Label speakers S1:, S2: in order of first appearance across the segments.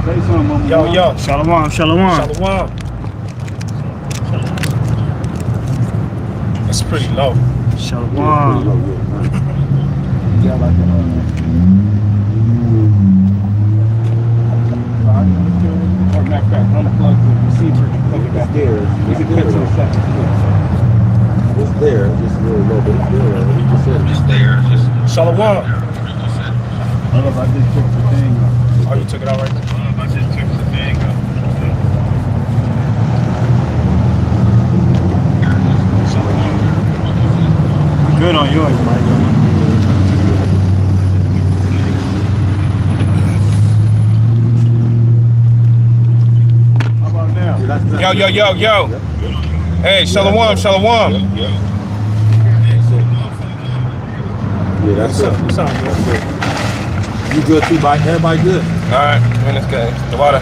S1: Say something,
S2: Yo.
S3: Shalom.
S2: Shalom. It's pretty low.
S3: Shalom.
S1: Yeah, like or matter of fact, unplug the receiver, plug it back there. We can cut to the second.
S4: It's there, just a little bit there. He just said it's there.
S2: Shalom.
S1: I don't know if I just took the thing off.
S2: Oh, you took it out right now?
S1: I just took the thing off.
S3: Good on yours, Mike.
S1: How about now?
S2: Yo. Hey, shalom.
S4: Yeah, that's it.
S2: What's up?
S4: You good too, Mike? Everybody good?
S2: All right, man, let's go. The water.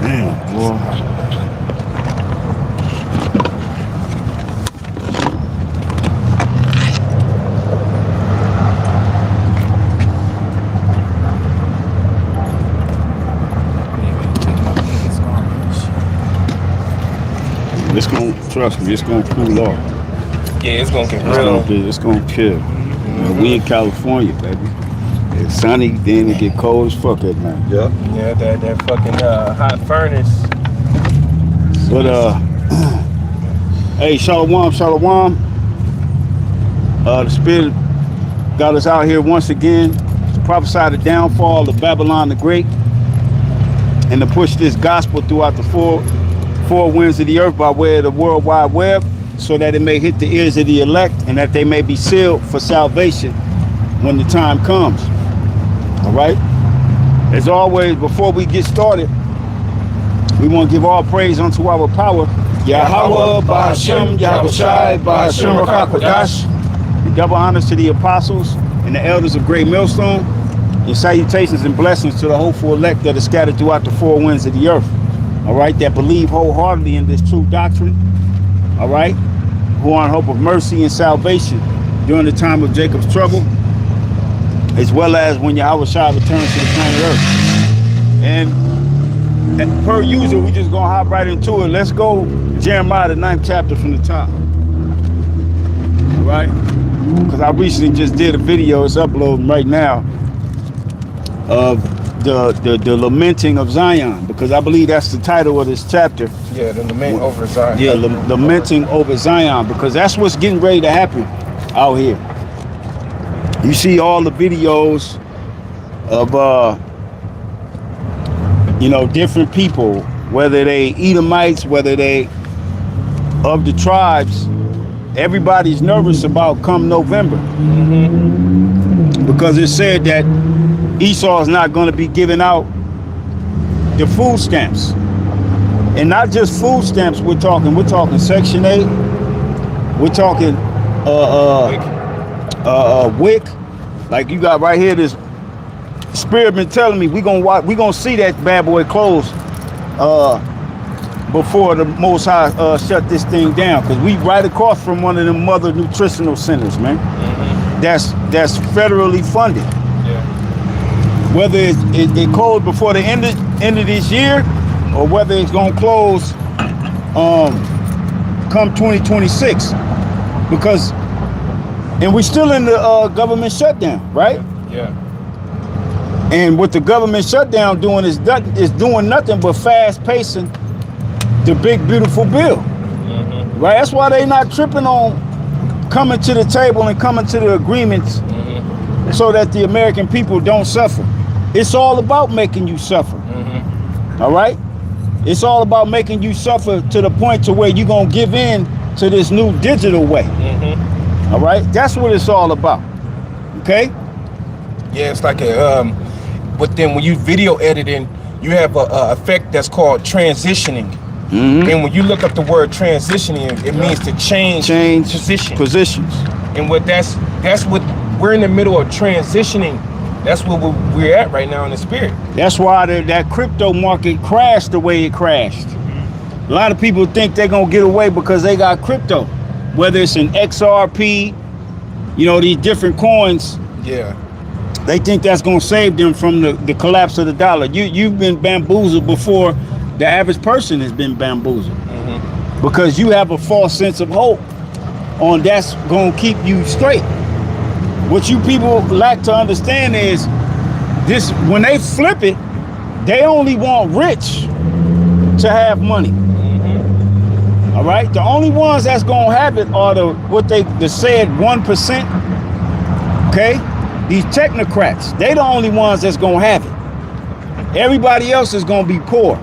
S3: Damn, boy.
S1: It's gonna, trust me, it's gonna cool off.
S2: Yeah, it's gonna get
S1: It's
S2: real.
S1: it's gonna chill. You know, we in California, baby. It's sunny, then it get cold as fuck at night.
S4: Yeah.
S2: Yeah, that fucking hot furnace.
S1: But hey, shalom. The Spirit got us out here once again to prophesy the downfall of Babylon the Great and to push this gospel throughout the four winds of the earth by way of the World Wide Web, so that it may hit the ears of the elect and that they may be sealed for salvation when the time comes. All right? As always, before we get started, we want to give all praise unto our power, Yahweh, Ba'ashem, Yahushai, Ba'ashem, Rakakwadash. Double honors to the apostles and the elders of Great Millstone, and salutations and blessings to the hopeful elect that are scattered throughout the four winds of the earth. All right, that believe wholeheartedly in this true doctrine. All right, who are in hope of mercy and salvation during the time of Jacob's trouble, as well as when Yahweh Shai returns to the planet Earth. And per usual, we just gonna hop right into it. Let's go Jeremiah the 9th chapter from the top. All right, because I recently just did a video. It's uploading right now of the lamenting of Zion, because I believe that's the title of this chapter.
S2: Yeah, the lament over Zion.
S1: Yeah, lamenting over Zion, because that's what's getting ready to happen out here. You see all the videos of different people, whether they Edomites, whether they of the tribes. Everybody's nervous about come November, because it said that Esau is not going to be giving out the food stamps, and not just food stamps. We're talking Section 8. We're talking WIC. Like you got right here, this Spirit been telling me we gonna see that bad boy close before the Most High shut this thing down, because we right across from one of them mother nutritional centers, man. That's federally funded. Whether it closed before the end of this year, or whether it's gonna close come 2026, because we're still in the government shutdown, right?
S2: Yeah.
S1: And what the government shutdown doing is doing nothing but fast pacing the big beautiful bill, right? That's why they not tripping on coming to the table and coming to the agreements, so that the American people don't suffer. It's all about making you suffer. All right? It's all about making you suffer to the point to where you're going to give in to this new digital way. All right? That's what it's all about. Okay?
S2: Yeah, it's like but then when you video editing, you have a effect that's called transitioning. And when you look up the word transitioning, it means to change positions. And what that's what we're in the middle of transitioning. That's what we're at right now in the spirit.
S1: That's why that crypto market crashed the way it crashed. A lot of people think they're gonna get away because they got crypto, whether it's an XRP, you know, these different coins.
S2: Yeah.
S1: They think that's gonna save them from the collapse of the dollar. You've been bamboozled before the average person has been bamboozled, because you have a false sense of hope on that's gonna keep you straight. What you people lack to understand is this: when they flip it, they only want rich to have money. All right, the only ones that's gonna have it are the said 1%. Okay, these technocrats, they the only ones that's gonna have it. Everybody else is gonna be poor,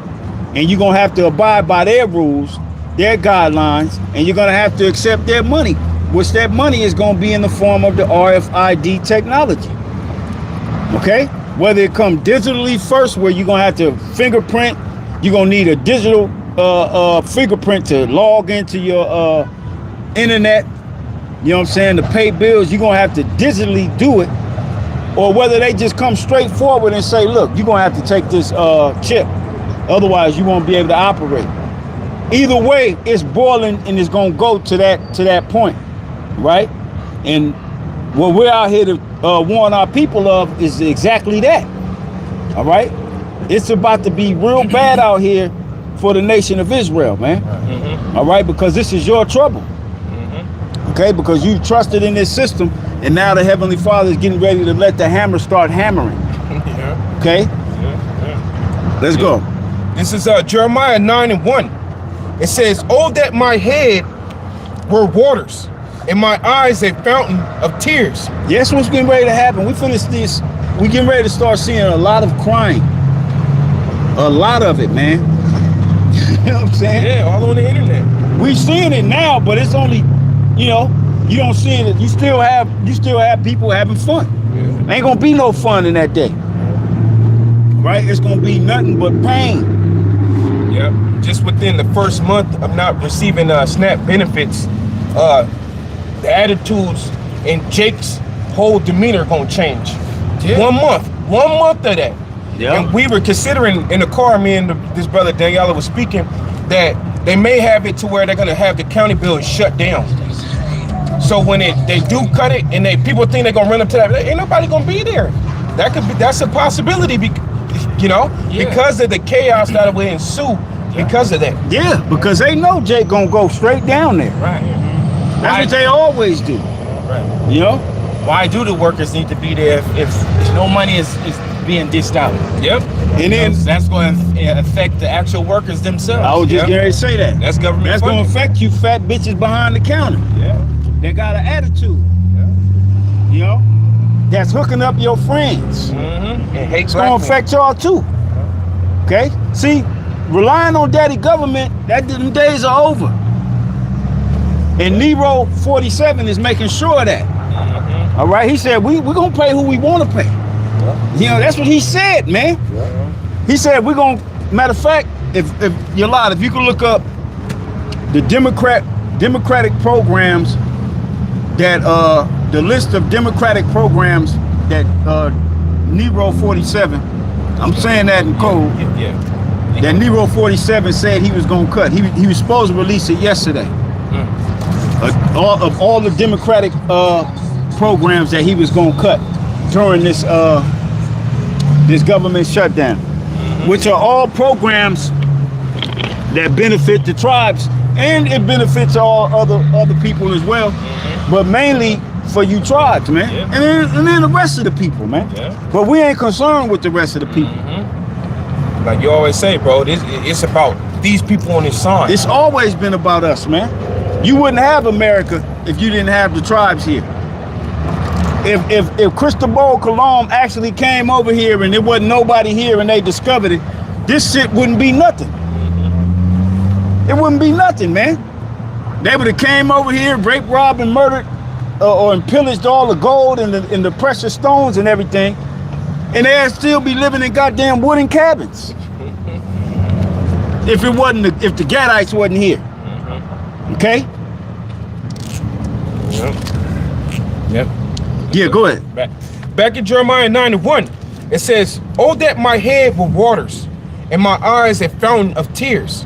S1: and you're gonna have to abide by their rules, their guidelines, and you're gonna have to accept their money, which that money is gonna be in the form of the RFID technology. Okay, whether it come digitally first, where you're gonna have to fingerprint, you're gonna need a digital fingerprint to log into your internet, you know what I'm saying, to pay bills. You're gonna have to digitally do it, or whether they just come straight forward and say, look, you're gonna have to take this chip, otherwise you won't be able to operate. Either way, it's boiling and it's gonna go to that point, right? And what we're out here to warn our people of is exactly that. All right, it's about to be real bad out here for the nation of Israel, man. All right, because this is your trouble. Okay, because you trusted in this system, and now the Heavenly Father is getting ready to let the hammer start hammering. Okay, let's go.
S2: This is Jeremiah 9:1. It says, "Oh, that my head were waters, and my eyes a fountain of tears."
S1: Yes, what's getting ready to happen? We finished this. We getting ready to start seeing a lot of crying. A lot of it, man. You know what I'm saying?
S2: Yeah, all on the internet.
S1: We seeing it now, but it's only, you know, you don't see it. You still have people having fun. Yeah. Ain't gonna be no fun in that day, right? It's gonna be nothing but pain.
S2: Yep. Just within the first month of not receiving SNAP benefits, the attitudes and Jake's whole demeanor gonna change. Yeah. 1 month of that. Yeah. And we were considering in the car, me and this brother Daniela was speaking, that they may have it to where they're gonna have the county bill shut down. So when they do cut it, and people think they're gonna run up to that, ain't nobody gonna be there. That's a possibility, you know, because of the chaos that will ensue because of that. Yeah,
S1: because they know Jake gonna go straight down there.
S2: Right.
S1: That's what they always do.
S2: Right.
S1: You know?
S5: Why do the workers need to be there if no money is being dished out?
S2: Yep.
S5: And then that's going to affect the actual workers themselves.
S1: I was just going to say that.
S2: That's government.
S1: That's going to affect you fat bitches behind the counter.
S2: Yeah.
S1: They got an attitude.
S2: Yeah.
S1: You know? That's hooking up your friends.
S2: Mm-hmm. And
S1: it's going to affect y'all too. Okay? See, relying on daddy government, them days are over. And Nero 47 is making sure of that. Mm-hmm. All right? He said, we're going to pay who we want to pay. Yeah. You know, that's what he said, man. Yeah. He said, we're going to, matter of fact, if you're allowed, if you can look up the Democratic programs that, the list of Democratic programs that Nero 47, I'm saying that in code, that Nero 47 said he was going to cut. He was supposed to release it yesterday. All the Democratic programs that he was going to cut during this this government shutdown, which are all programs that benefit the tribes, and it benefits all other people as well, but mainly for you tribes, man. And then the rest of the people, man. But we ain't concerned with the rest of the people.
S2: Like you always say, bro, it's about these people on this side.
S1: It's always been about us, man. You wouldn't have America if you didn't have the tribes here. If Cristobal Colon actually came over here and there wasn't nobody here and they discovered it, this shit wouldn't be nothing. It wouldn't be nothing, man. They would have came over here, raped, robbed, and murdered, or pillaged all the gold and the precious stones and everything, and they'd still be living in goddamn wooden cabins. If the Gadites wasn't here. Okay?
S2: Yep.
S1: Yeah, go ahead.
S2: Back in Jeremiah 9:1, it says, "Oh, that my head were waters, and my eyes a fountain of tears,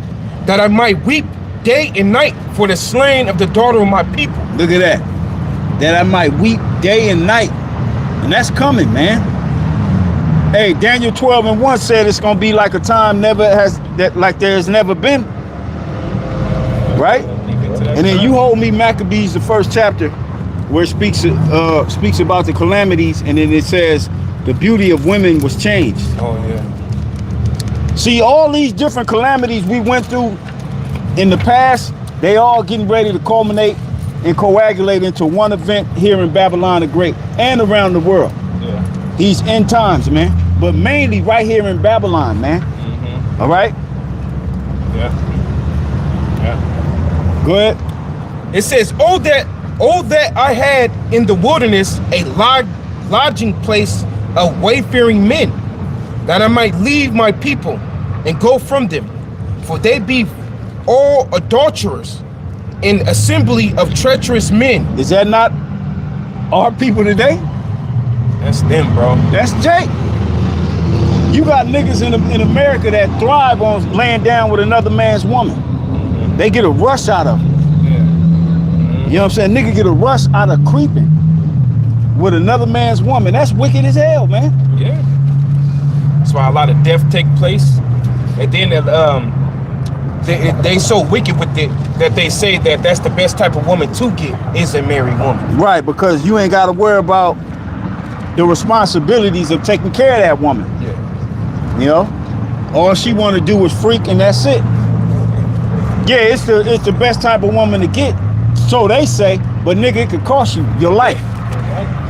S2: that I might weep day and night for the slain of the daughter of my people.
S1: Look at that. That I might weep day and night. And that's coming, man. Hey, Daniel 12:1 said it's gonna be like a time like there's never been. Right? And then you hold me Maccabees, the 1st chapter, where it speaks about the calamities, and then it says the beauty of women was changed.
S2: Oh yeah.
S1: See, all these different calamities we went through in the past, they all getting ready to culminate and coagulate into one event here in Babylon the Great and around the world.
S2: Yeah.
S1: These end times, man. But mainly right here in Babylon, man.
S2: Mm-hmm.
S1: All right?
S2: Yeah. Yeah.
S1: Go ahead.
S2: It says, oh that I had in the wilderness a lodging place of wayfaring men, that I might leave my people and go from them, for they be all adulterers, an assembly of treacherous men.
S1: Is that not our people today?
S2: That's them, bro.
S1: That's Jake. You got niggas in America that thrive on laying down with another man's woman. They get a rush out of it.
S2: Yeah.
S1: You know what I'm saying? Nigga get a rush out of creeping with another man's woman. That's wicked as hell, man.
S2: Yeah. That's why a lot of death take place. And then they so wicked with it that they say that that's the best type of woman to get is a married woman.
S1: Right, because you ain't got to worry about the responsibilities of taking care of that woman.
S2: Yeah.
S1: You know, all she want to do is freak, and that's it. Yeah, it's the best type of woman to get, so they say. But nigga, it could cost you your life.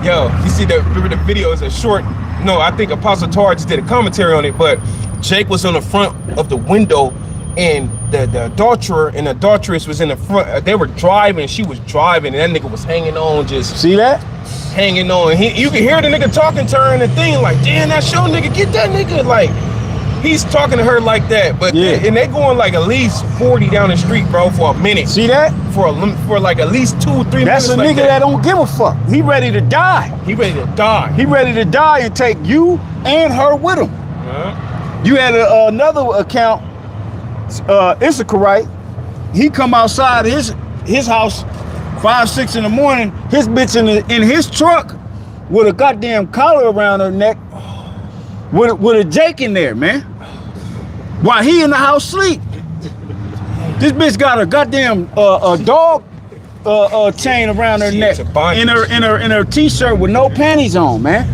S2: Yo, you see the video is a short. No, I think Apostle Tar just did a commentary on it, but Jake was on the front of the window, and the adulterer and adulteress was in the front. They were driving, she was driving, and that nigga was hanging on, just
S1: See that?
S2: hanging on. You can hear the nigga talking to her and the thing like, damn, that's your nigga, get that nigga. Like, he's talking to her like that, but
S1: Yeah.
S2: and they going like at least 40 down the street, bro, for a minute.
S1: See that?
S2: For like at least 2 or 3 minutes.
S1: That's a
S2: like
S1: nigga that don't give a fuck. He ready to die.
S2: He ready to die.
S1: He ready to die and take you and her with him. You had another account, Issacharite. He come outside his house 5, 6 in the morning. His bitch in his truck with a goddamn collar around her neck, with a Jake in there, man. While he in the house sleep. This bitch got a goddamn a dog chain around her neck, in her t-shirt with no panties on, man.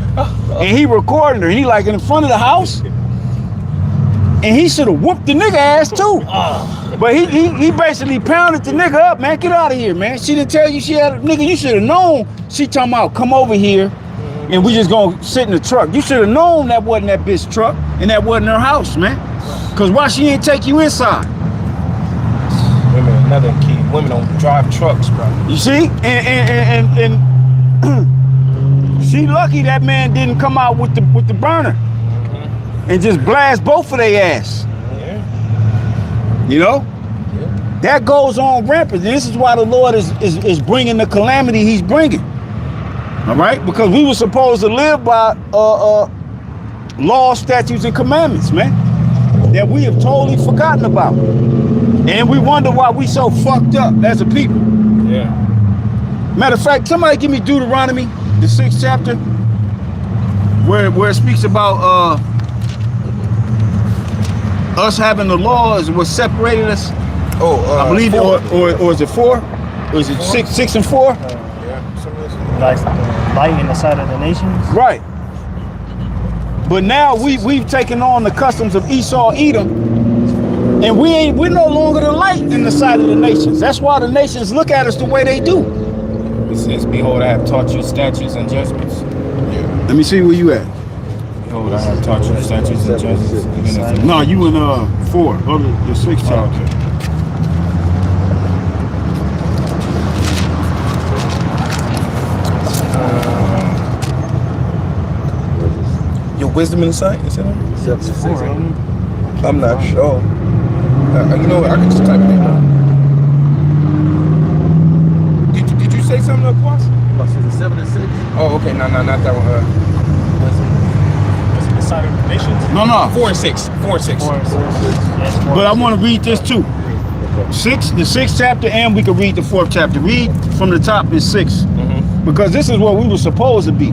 S1: And he recording her. He like in front of the house. And he should have whooped the nigga ass too. But he basically pounded the nigga up, man. Get out of here, man. She didn't tell you she had a nigga. You should have known. She talking about come over here and we just gonna sit in the truck. You should have known that wasn't that bitch truck and that wasn't her house, man. Cause why she ain't take you inside?
S2: Women, another key. Women don't drive trucks, bro.
S1: You see? And she lucky that man didn't come out with the burner and just blast both of their ass.
S2: Yeah.
S1: You know?
S2: Yeah.
S1: That goes on rampant. This is why the Lord is bringing the calamity he's bringing. All right? Because we were supposed to live by laws, statutes, and commandments, man, that we have totally forgotten about. And we wonder why we so fucked up as a people.
S2: Yeah.
S1: Matter of fact, somebody give me Deuteronomy, the 6th chapter, where it speaks about us having the laws, what separated us. I believe,
S2: 4.
S1: or is it 4? Or is it 6 and 4?
S2: Yeah.
S3: Like the light in the sight of the nations.
S1: Right. But now we've taken on the customs of Esau, Edom, and we're no longer the light in the sight of the nations. That's why the nations look at us the way they do.
S2: It says, behold, I have taught you statutes and judgments. Yeah.
S1: Let me see where you at.
S2: Behold, I have taught you statutes and judgments.
S1: No, you in 4, the 6th chapter.
S2: Okay. Your wisdom and insight, is that it?
S4: 76.
S2: I'm not sure. You know what? I can just type it in. Did you say something, Aquas?
S4: Is it 7 and 6?
S2: Oh, okay. No, not that one.
S3: The sight of the nations.
S1: No.
S2: 4 and 6. 4 and 6.
S3: Yes,
S1: But I want to read this too. The sixth chapter, and we can read the fourth chapter. Read from the top in 6, because this is what we were supposed to be.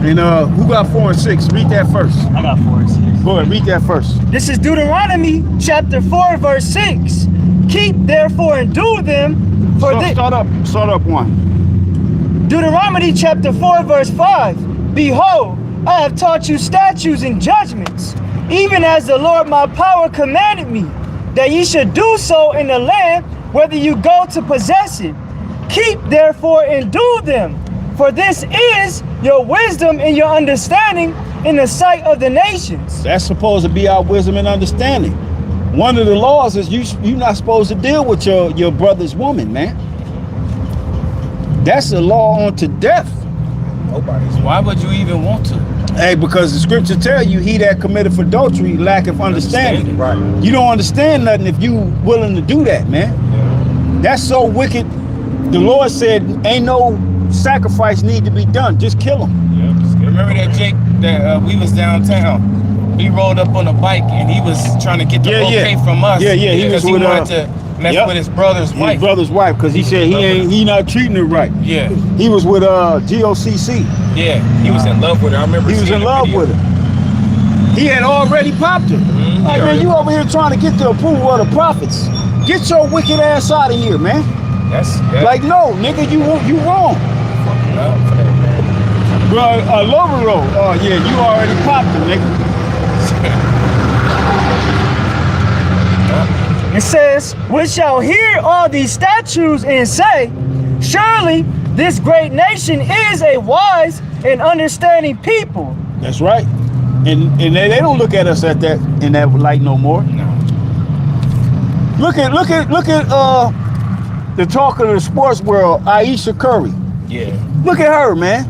S1: And who got 4 and 6? Read that first.
S3: I got 4 and 6.
S1: Go ahead, read that first.
S3: This is Deuteronomy chapter 4, verse 6. Keep therefore and do them for this.
S1: Start up 1.
S3: Deuteronomy chapter 4, verse 5. Behold, I have taught you statutes and judgments, even as the Lord my power commanded me, that ye should do so in the land whether you go to possess it. Keep therefore and do them, for this is your wisdom and your understanding in the sight of the nations.
S1: That's supposed to be our wisdom and understanding. One of the laws is you're not supposed to deal with your brother's woman, man. That's a law unto death.
S2: Nobody's.
S5: Why would you even want to?
S1: Hey, because the scripture tell you he that committeth adultery lacketh understanding.
S2: Right.
S1: You don't understand nothing if you willing to do that, man.
S2: Yeah.
S1: That's so wicked. The Lord said ain't no sacrifice need to be done. Just kill him.
S5: Yeah. Remember that Jake that we was downtown? He rolled up on a bike and he was trying to get the okay from us.
S1: Yeah. He was
S5: because he
S1: with
S5: wanted to mess with his brother's wife.
S1: His brother's wife, because he said he not treating her right.
S5: Yeah.
S1: He was with GOCC.
S5: Yeah.
S2: He was in love with her. I remember.
S1: He was in love with her. He had already popped her. Like, man, you over here trying to get the approval of the prophets. Get your wicked ass out of here, man.
S2: That's
S1: like, no, nigga, you wrong. Bro, Lover Road. Oh yeah, you already popped her, nigga.
S3: It says, we shall hear all these statutes and say, surely this great nation is a wise and understanding people.
S1: That's right. And they don't look at us in that light no more.
S5: No.
S1: Look at the talk of the sports world, Aisha Curry.
S5: Yeah.
S1: Look at her, man.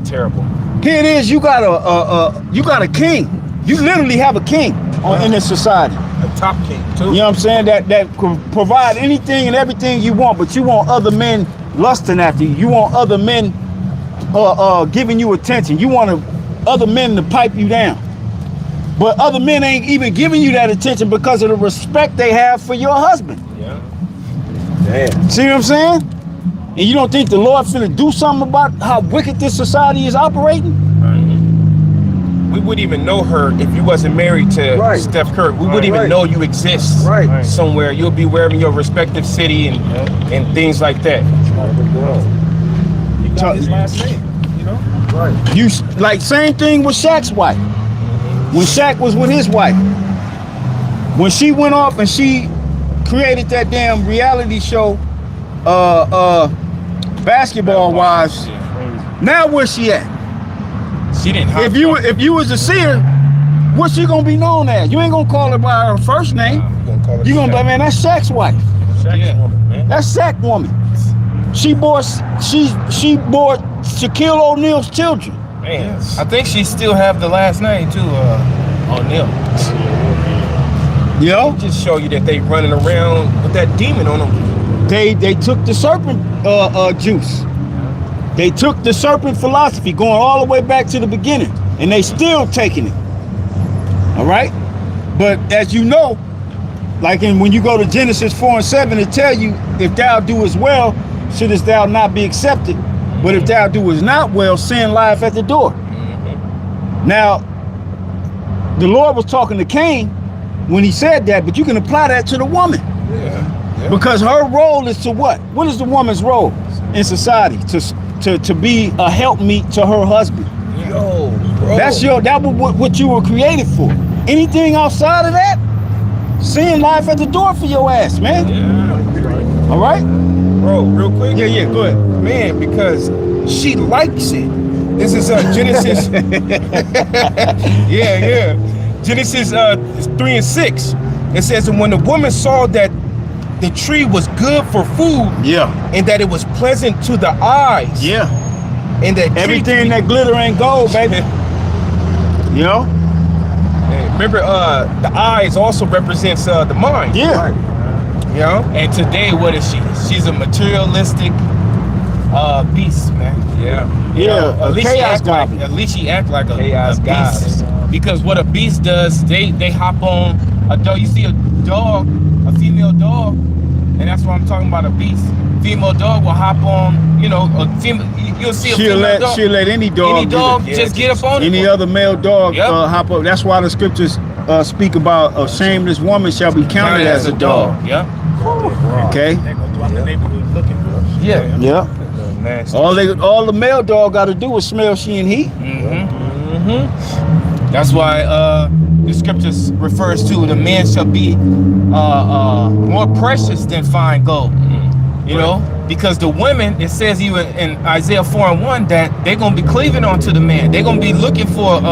S5: Terrible.
S1: Here it is. You got a king. You literally have a king in this society.
S2: a top king too.
S1: You know what I'm saying? That can provide anything and everything you want, but you want other men lusting after you. You want other men giving you attention. You want other men to pipe you down. But other men ain't even giving you that attention because of the respect they have for your husband.
S2: Yeah.
S4: Damn.
S1: See what I'm saying? And you don't think the Lord finna do something about how wicked this society is operating?
S2: We wouldn't even know her if you wasn't married to Steph Curry. We wouldn't even know you exist somewhere. You'll be wearing your respective city and things like that. You got his last name, you know? Right.
S1: You like same thing with Shaq's wife. When Shaq was with his wife, when she went off and she created that damn reality show, Basketball Wives. Now where's she at?
S2: She didn't have
S1: if you was to see her, what's she gonna be known as? You ain't gonna call her by her first name. You gonna be, man, that's Shaq's wife.
S2: Shaq's woman, man.
S1: That's Shaq woman. She bore Shaquille O'Neal's children.
S2: Man,
S5: I think she still have the last name too, O'Neal.
S1: You know?
S2: just show you that they running around with that demon on them.
S1: They took the serpent juice. They took the serpent philosophy going all the way back to the beginning, and they still taking it. All right? But as you know, like when you go to Genesis 4:7, it tell you, if thou doest well, shouldest thou not be accepted. But if thou doest not well, sin lieth at the door. Now, the Lord was talking to Cain when he said that, but you can apply that to the woman.
S2: Yeah.
S1: Because her role is to what? What is the woman's role in society? To be a helpmeet to her husband.
S2: Yo, bro.
S1: That was what you were created for. Anything outside of that, sin life at the door for your ass, man.
S2: Yeah.
S1: All right?
S2: Bro, real quick.
S1: Yeah, go ahead.
S2: Man, because she likes it. This is Genesis. yeah. Genesis 3:6. It says, and when the woman saw that the tree was good for food, and that it was pleasant to the eyes, and that
S1: everything that glitter ain't gold, baby. You know?
S2: Hey, remember, the eyes also represents the mind.
S1: Yeah.
S2: You know?
S5: And today, what is she? She's a materialistic beast, man.
S1: Yeah.
S5: At least she act like a
S2: chaos
S5: beast. Because what a beast does, they hop on. You see dog, a female dog, and that's what I'm talking about, a beast. Female dog will hop on, you know, a female, you'll see a female dog.
S1: She'll let any dog
S5: just get up on
S1: any
S5: it.
S1: other male dog
S5: Yep.
S1: hop up. That's why the scriptures speak about a shameless woman shall be counted as a dog.
S5: Yeah.
S1: Okay.
S5: They go throughout the neighborhood looking for us. Yeah.
S1: Yeah.
S2: Nasty.
S1: All the male dog got to do is smell she and he.
S5: That's why the scriptures refers to the man shall be more precious than fine gold. You know, because the women, it says even in Isaiah 4:1 that they're gonna be cleaving onto the man. They're gonna be looking for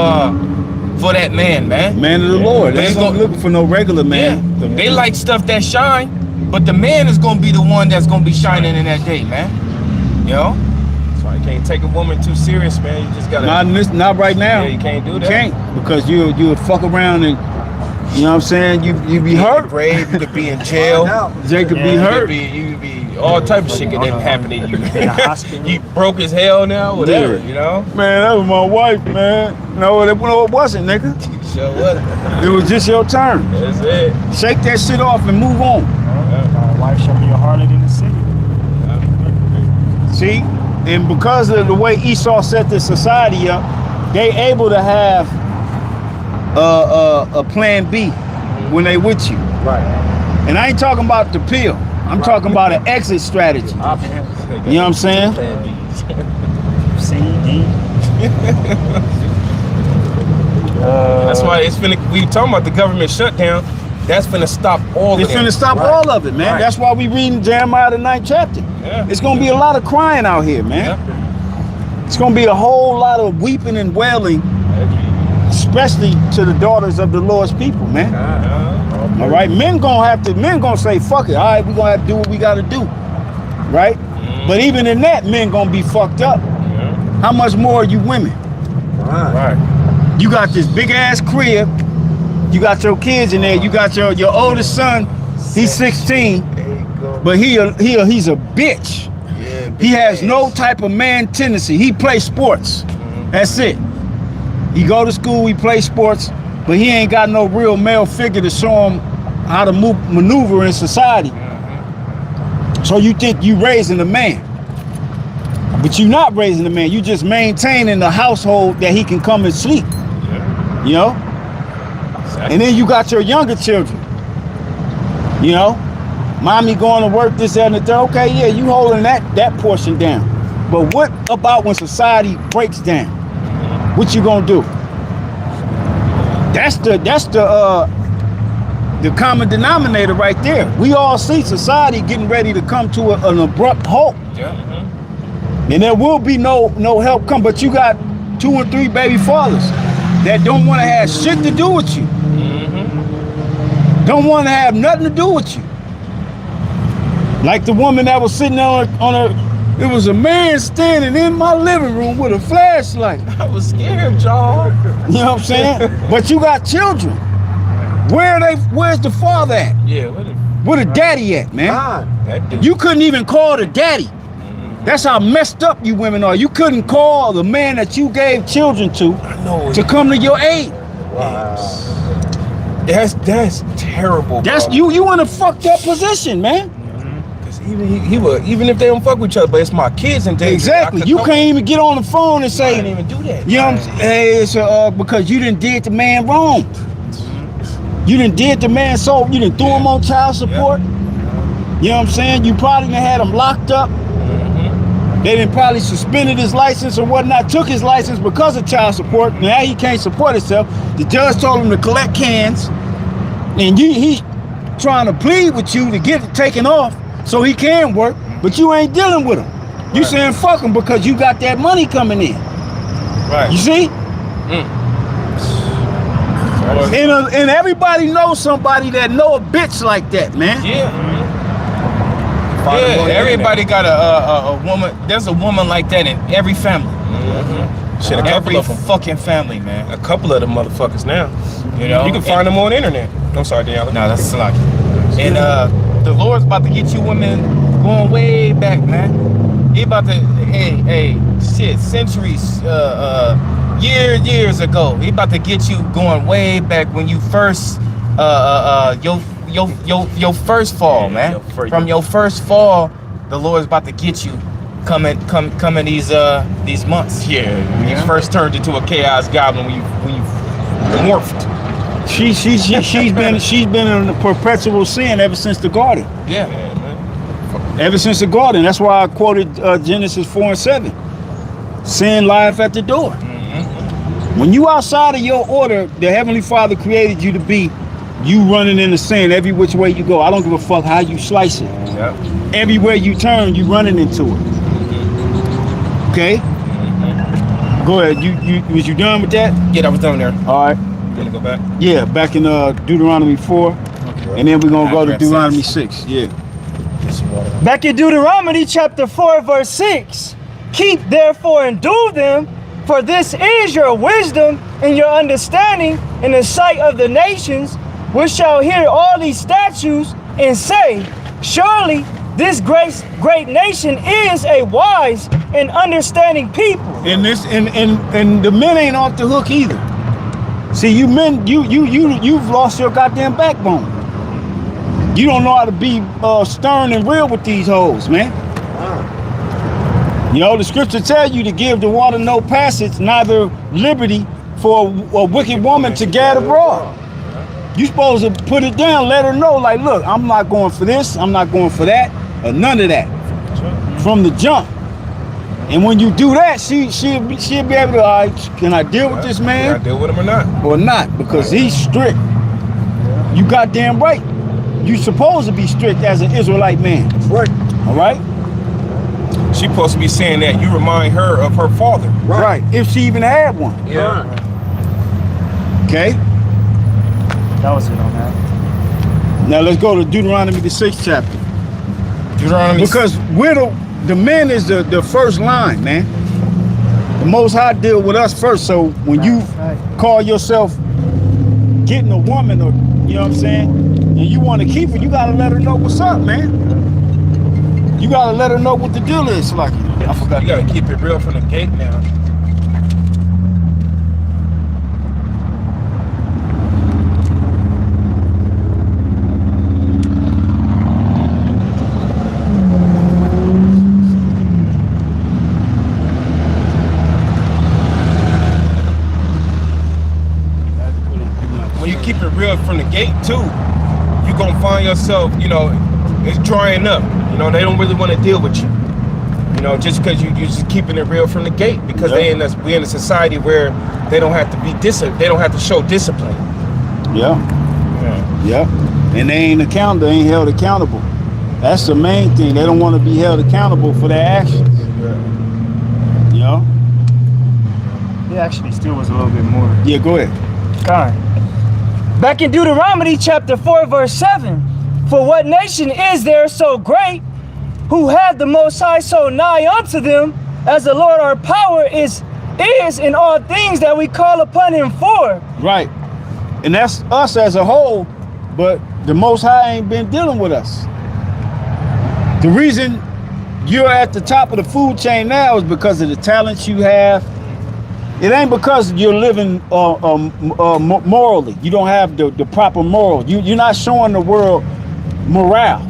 S5: that man, man.
S1: Man of the Lord. They
S5: They
S1: ain't gonna looking for no regular man.
S5: Yeah. They like stuff that shine, but the man is gonna be the one that's gonna be shining in that day, man. You know?
S2: That's why you can't take a woman too serious, man. You just gotta.
S1: Not right now.
S2: Yeah, you can't do that.
S1: You can't, because you would fuck around and, you know what I'm saying, you be
S2: You
S1: hurt.
S2: could be brave. You could be in jail.
S1: Jay could be
S2: You
S1: hurt.
S2: could be all type of shit that happen to you.
S3: In the hospital.
S2: You broke as hell now, whatever.
S1: Yeah.
S2: You know.
S1: Man, that was my wife, man. No, it wasn't, nigga.
S2: So what?
S1: It was just your turn.
S2: That's it.
S1: Shake that shit off and move on.
S3: My wife shall be a harlot in the city.
S1: See? And because of the way Esau set the society up, they able to have a plan B when they with you.
S4: Right.
S1: And I ain't talking about the pill. I'm talking about an exit strategy. You know what I'm saying?
S3: C, D.
S2: That's why it's finna. We talking about the government shutdown. That's finna stop all
S1: It's
S2: of
S1: finna
S2: that.
S1: stop all of it, man.
S2: Right.
S1: That's why we reading Jeremiah the 9th chapter.
S2: Yeah.
S1: It's gonna be a lot of crying out here, man. It's gonna be a whole lot of weeping and wailing, especially to the daughters of the Lord's people, man. All right, men gonna say, fuck it. All right, we gonna have to do what we gotta do, right? But even in that, men gonna be fucked up. How much more are you women?
S2: Right.
S1: You got this big ass crib. You got your kids in there. You got your oldest son. He's 16, but he's a bitch. He has no type of man tendency. He plays sports. That's it. He go to school. He play sports, but he ain't got no real male figure to show him how to maneuver in society. So you think you raising a man, but you not raising a man. You just maintaining the household that he can come and sleep. You know. And then you got your younger children, you know, mommy going to work, this, that, and the third. Okay, yeah, you holding that portion down. But what about when society breaks down? What you gonna do? That's the common denominator right there. We all see society getting ready to come to an abrupt halt, and there will be no help come. But you got 2 or 3 baby fathers that don't want to have shit to do with you. Don't want to have nothing to do with you. Like the woman that was sitting on her, it was a man standing in my living room with a flashlight.
S2: I was scared, y'all.
S1: You know what I'm saying? But you got children. Where's the father at?
S2: Yeah.
S1: Where the daddy at, man?
S2: That dude.
S1: You couldn't even call the daddy. That's how messed up you women are. You couldn't call the man that you gave children to come to your aid.
S4: Wow.
S2: That's terrible.
S1: That's
S2: bro.
S1: you in a fucked up position, man.
S2: Cause even if they don't fuck with each other, but it's my kids in danger.
S1: Exactly. You can't even get on the phone and
S2: I
S1: say,
S2: can't even do that.
S1: you know what I'm saying? Hey, it's because you done did the man wrong. You done did the man so you done threw him on child support. You know what I'm saying? You probably done had him locked up. They done probably suspended his license or whatnot, took his license because of child support. Now he can't support himself. The judge told him to collect cans, and he's trying to plead with you to get it taken off so he can work, but you ain't dealing with him. You saying fuck him because you got that money coming in.
S2: Right.
S1: You see? And everybody knows somebody that know a bitch like that, man.
S5: Yeah, everybody got a woman. There's a woman like that in every family.
S2: Shit, a couple
S5: Every
S2: of them.
S5: fucking family, man.
S2: A couple of them motherfuckers now.
S5: You know,
S2: You can find them on the internet. I'm sorry, Daniela.
S5: No, that's a lot. And the Lord's about to get you women going way back, man. He about to, shit, centuries, years ago. He about to get you going way back when you first, your your first fall, man. From your first fall, the Lord is about to get you. Coming these months.
S2: Yeah, when you first turned into a chaos goblin, when you morphed.
S1: She's been in a perpetual sin ever since the garden.
S5: Yeah.
S1: Ever since the garden. That's why I quoted Genesis 4:7. Sin lieth at the door. When you outside of your order, the Heavenly Father created you to be, you running into sin every which way you go. I don't give a fuck how you slice it.
S2: Yep.
S1: Everywhere you turn, you running into it. Okay? Go ahead. Was you done with that?
S2: Yeah, I was done there.
S1: All right.
S2: You wanna go back?
S1: Yeah, back in Deuteronomy 4.
S2: Okay.
S1: And then we're gonna go to
S5: Back
S1: Deuteronomy 6. Yeah.
S2: Get some water.
S3: Back in Deuteronomy chapter 4, verse 6. Keep therefore and do them, for this is your wisdom and your understanding in the sight of the nations, which shall hear all these statutes and say, surely this great nation is a wise and understanding people.
S1: And the men ain't off the hook either. See, you men, you've lost your goddamn backbone. You don't know how to be stern and real with these hoes, man. You know, the scripture tell you to give the water no passage, neither liberty for a wicked woman to gad abroad. You supposed to put it down, let her know, like, look, I'm not going for this, I'm not going for that, or none of that. From the jump. And when you do that, she'll be able to, all right, can I deal with this man?
S2: Can I deal with him or not?
S1: Or not, because he's strict. You goddamn right. You supposed to be strict as an Israelite man.
S4: Right.
S1: All right?
S2: She supposed to be saying that you remind her of her father.
S1: Right. If she even had one.
S2: Yeah.
S1: Okay?
S3: That was it on that.
S1: Now let's go to Deuteronomy the 6th chapter.
S2: Deuteronomy.
S1: Because we're the men is the first line, man. The Most High deal with us first. So when you call yourself getting a woman, or you know what I'm saying, and you want to keep her, you gotta let her know what's up, man. You gotta let her know what the deal is. Like, I forgot.
S2: You gotta keep it real from the gate now. When you keep it real from the gate too, you're gonna find yourself, you know, it's drying up. You know, they don't really want to deal with you. You know, just because you're just keeping it real from the gate, because we in a society where they don't have to be they don't have to show discipline.
S1: Yeah. And they ain't held accountable. That's the main thing. They don't want to be held accountable for their actions. You know?
S3: It actually still was a little bit more.
S1: Yeah, go ahead.
S3: God. Back in Deuteronomy chapter 4, verse 7. For what nation is there so great, who hath the Most High so nigh unto them, as the Lord our power is in all things that we call upon him for?
S1: Right. And that's us as a whole, but the Most High ain't been dealing with us. The reason you're at the top of the food chain now is because of the talents you have. It ain't because you're living morally. You don't have the proper morals. You're not showing the world morale.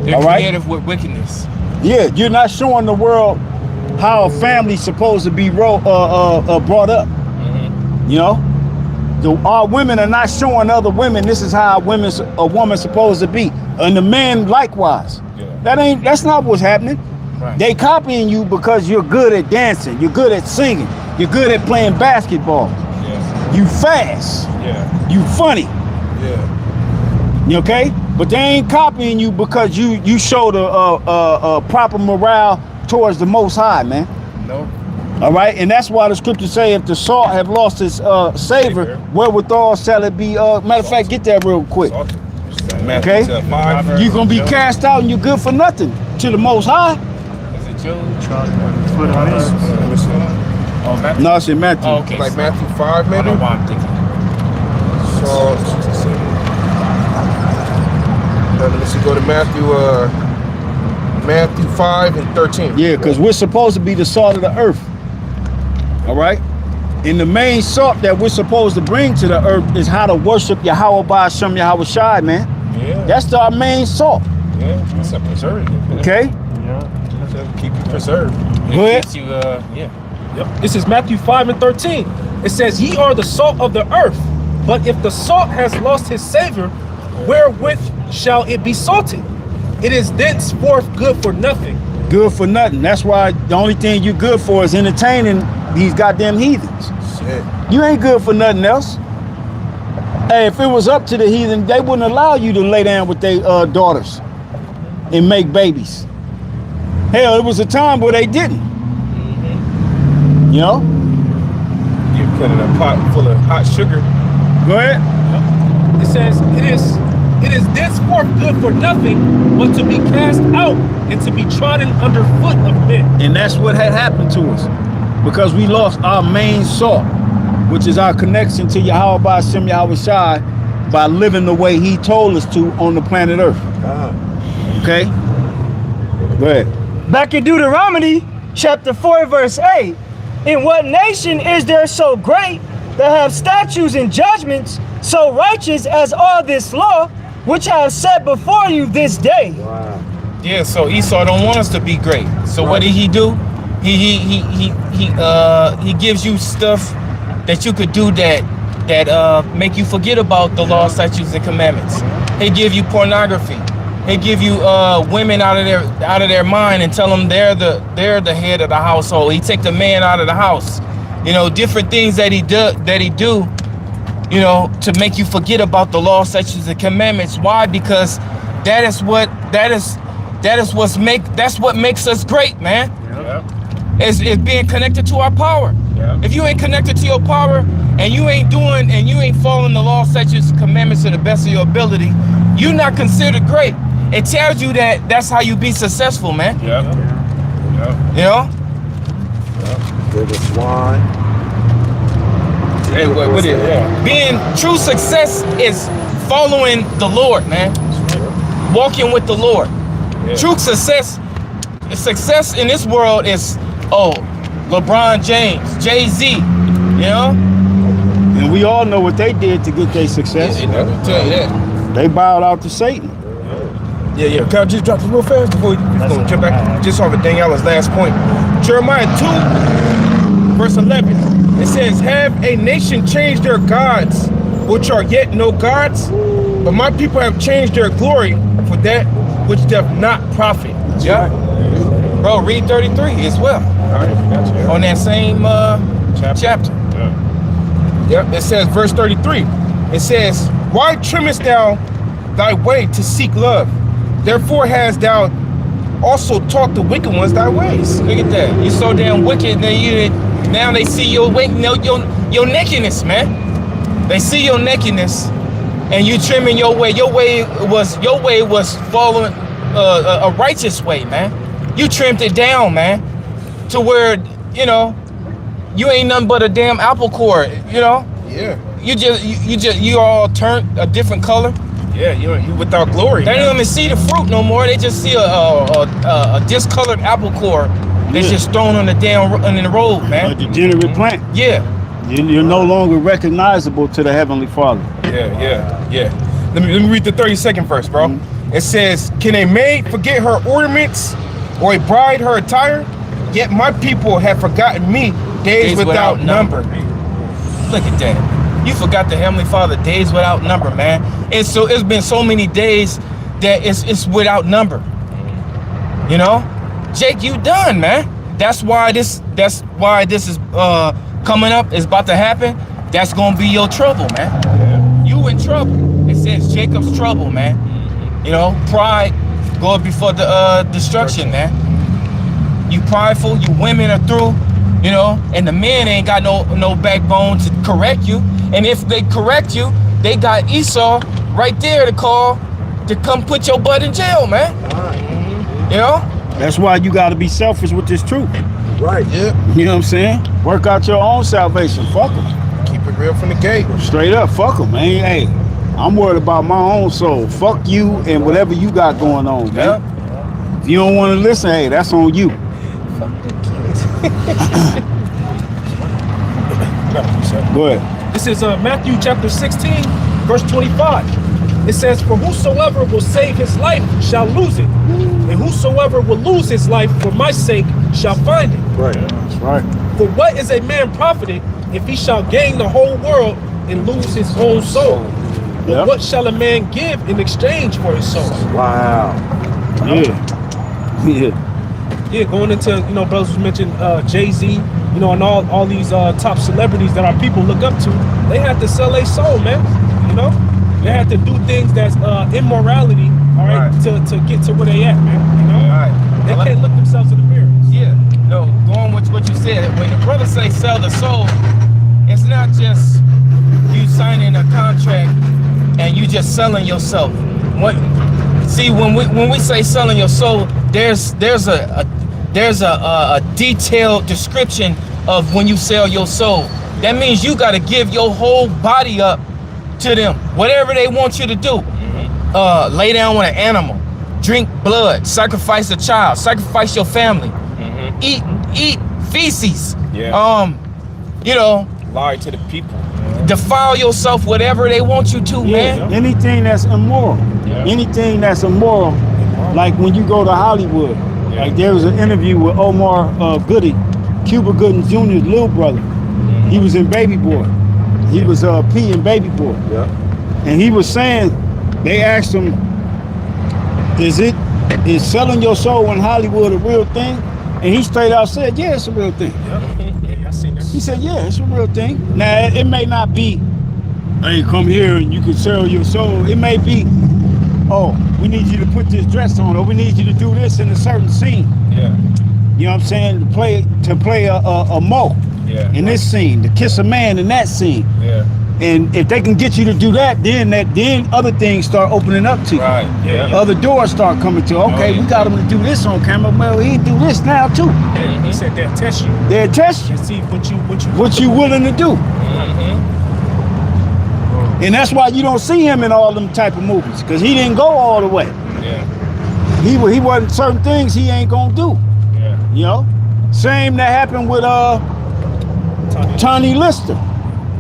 S5: They're
S1: all right?
S5: creative with wickedness.
S1: Yeah, you're not showing the world how a family's supposed to be brought up. You know, our women are not showing other women this is how a woman's supposed to be, and the men likewise. Yeah. That's not what's happening. Right. They copying you because you're good at dancing, you're good at singing, you're good at playing basketball. Yeah. You fast. Yeah. You funny. Yeah. You okay? But they ain't copying you because you showed a proper morale towards the Most High, man. No. All right, and that's why the scriptures say, if the salt have lost its savor, wherewithal shall it be? Matter of fact, get that real quick. Okay, you're gonna be cast out and you're good for nothing to the Most High.
S5: Is it Joe?
S1: No, it's in Matthew.
S5: Oh, okay.
S2: Like Matthew 5, maybe?
S5: I don't know why I'm thinking.
S2: So, let me see, go to Matthew 5 and 13.
S1: Yeah, because we're supposed to be the salt of the earth. All right? And the main salt that we're supposed to bring to the earth is how to worship Yahweh by Hashem Yahweh Shai, man.
S2: Yeah.
S1: That's our main salt.
S2: Yeah, it's a preservative. Man.
S1: Okay.
S2: To keep you preserved.
S1: Go ahead.
S5: Keeps you, yeah.
S6: Yep. This is Matthew 5:13. It says, "Ye are the salt of the earth, but if the salt has lost his savor, wherewith shall it be salted? It is thenceforth good for nothing."
S1: Good for nothing. That's why the only thing you good for is entertaining these goddamn heathens.
S2: Shit.
S1: You ain't good for nothing else. Hey, if it was up to the heathen, they wouldn't allow you to lay down with their daughters and make babies. Hell, it was a time where they didn't. You know?
S2: You put in a pot full of hot sugar.
S1: Go ahead.
S6: It says, it is thenceforth good for nothing, but to be cast out and to be trodden under foot of men.
S1: And that's what had happened to us because we lost our main salt, which is our connection to Yahweh Ba'ashem Yahweh Shai by living the way he told us to on the planet Earth. Okay? Go ahead.
S3: Back in Deuteronomy chapter 4 verse 8, in what nation is there so great that have statutes and judgments so righteous as all this law which I have set before you this day?
S5: Yeah, so Esau don't want us to be great. So what did he do? He gives you stuff that you could do that make you forget about the law, statutes, and commandments. He give you pornography. He give you women out of their mind and tell them they're the head of the household. He take the man out of the house. You know, different things that he do, you know, to make you forget about the law, statutes, and commandments. Why? Because that's what makes us great, man.
S2: Yeah.
S5: Is being connected to our power.
S2: Yeah.
S5: If you ain't connected to your power and you ain't following the law, statutes, and commandments to the best of your ability, you're not considered great. It tells you that that's how you be successful, man.
S2: Yeah.
S5: You know?
S4: They're the swine.
S2: Hey, what is it?
S5: Being true success is following the Lord, man. Walking with the Lord.
S2: Yeah.
S5: True success in this world is, LeBron James, Jay-Z, you know?
S1: And we all know what they did to get their success.
S2: They never tell you that.
S1: They bowed out to Satan.
S2: Yeah. Can I just drop this real fast before we gonna jump back? Just off of Daniela's last point. Jeremiah 2, verse 11. It says, "Have a nation changed their gods, which are yet no gods? But my people have changed their glory for that which doth not profit."
S5: Yeah. Bro, read 33 as well.
S2: All right, gotcha.
S5: On that same chapter.
S2: Yep, it says, verse 33. It says, "Why trimmest thou thy way to seek love? Therefore hast thou also taught the wicked ones thy ways."
S5: Look at that. You so damn wicked, now they see your nakedness, man. They see your nakedness, and you trimming your way. Your way was following a righteous way, man. You trimmed it down, man, to where you ain't nothing but a damn apple core, you know.
S2: Yeah.
S5: You all turned a different color.
S2: Yeah, you without glory.
S5: They don't even see the fruit no more. They just see a discolored apple core that's just thrown on the road,
S1: A
S5: man.
S1: degenerate plant.
S5: Yeah.
S1: You're no longer recognizable to the Heavenly Father.
S2: Yeah. Let me read the 32nd verse, bro. It says, "Can a maid forget her ornaments, or a bride her attire? Yet my people have forgotten me days without number."
S5: Look at that. You forgot the Heavenly Father days without number, man. And so it's been so many days that it's without number. You know? Jake, you done, man. That's why this is coming up, is about to happen. That's gonna be your trouble, man. You in trouble. It says Jacob's trouble, man. You know, pride goes before the destruction, man. You prideful, you women are through, you know, and the men ain't got no backbone to correct you. And if they correct you, they got Esau right there to come put your butt in jail, man. You know?
S1: That's why you got to be selfish with this truth.
S4: Right.
S2: Yeah.
S1: You know what I'm saying? Work out your own salvation. Fuck them.
S2: Keep it real from the gate.
S1: Straight up, fuck them, man. Hey, I'm worried about my own soul. Fuck you and whatever you got going on, man. If you don't want to listen, hey, that's on you.
S2: Go ahead.
S6: This is Matthew chapter 16, verse 25. It says, for whosoever will save his life shall lose it. And whosoever will lose his life for my sake shall find it.
S4: Right.
S1: That's right.
S6: For what is a man profited if he shall gain the whole world and lose his own soul? But
S1: Yep.
S6: what shall a man give in exchange for his soul?
S4: Wow.
S1: Yeah. Yeah.
S6: Yeah, going into, you know, brothers mentioned Jay-Z, you know, and all these top celebrities that our people look up to, they had to sell their soul, man. You know? They had to do things that's immorality, all right, to get to where they at, man. You know?
S5: All right.
S6: They can't look themselves in the mirror.
S5: Yeah. No, going with what you said, when the brother say sell the soul, it's not just you signing a contract and you just selling yourself. What? See, when we say selling your soul, there's a detailed description of when you sell your soul. That means you got to give your whole body up to them, whatever they want you to do. Lay down with an animal, drink blood, sacrifice a child, sacrifice your family, eat feces.
S2: Yeah.
S5: You know,
S2: Lie to the people.
S5: defile yourself, whatever they want you to, man.
S1: Anything that's immoral. Anything that's immoral, like when you go to Hollywood. Like there was an interview with Omar Goody, Cuba Gooding Jr.'s little brother. He was in Baby Boy. He was P in Baby Boy.
S4: Yeah.
S1: And he was saying, they asked him, is selling your soul in Hollywood a real thing? And he straight out said, yeah, it's a real thing.
S6: Yeah, I seen that.
S1: He said, yeah, it's a real thing. Now, it may not be, hey, come here and you can sell your soul. It may be, oh, we need you to put this dress on, or we need you to do this in a certain scene.
S2: Yeah.
S1: You know what I'm saying? To play a mo in this scene, to kiss a man in that scene.
S2: Yeah.
S1: And if they can get you to do that, then other things start opening up to you.
S2: Right. Yeah.
S1: Other doors start coming to. Okay, we got him to do this on camera. Well, he do this now too.
S6: He said they'll test you
S1: They'll test you
S6: and see
S1: what you willing to do. And that's why you don't see him in all them type of movies, because he didn't go all the way.
S2: Yeah.
S1: He wasn't certain things he ain't gonna do.
S2: Yeah.
S1: You know, same that happened with Tony Lister.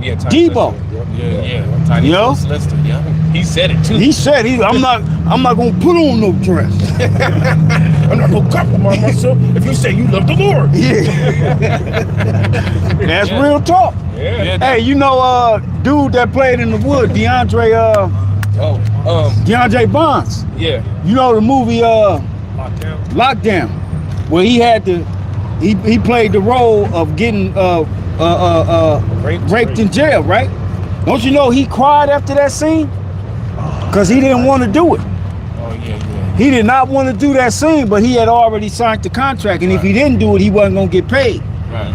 S2: Yeah. Tiny
S1: Debo.
S2: Lister. Yeah. Tiny
S1: You know?
S2: Lister. Yeah. He said it too.
S1: He said I'm not gonna put on no dress.
S2: I'm not gonna compromise myself if you say you love the Lord.
S1: Yeah. That's real talk.
S2: Yeah.
S1: Hey, you know dude that played in the Wood, DeAndre Bonds.
S2: Yeah.
S1: You know the movie Lockdown, where he had to he played the role of getting raped in jail, right? Don't you know he cried after that scene? Because he didn't want to do it.
S2: Oh yeah.
S1: He did not want to do that scene, but he had already signed the contract, and if he didn't do it, he wasn't gonna get paid.
S2: Right.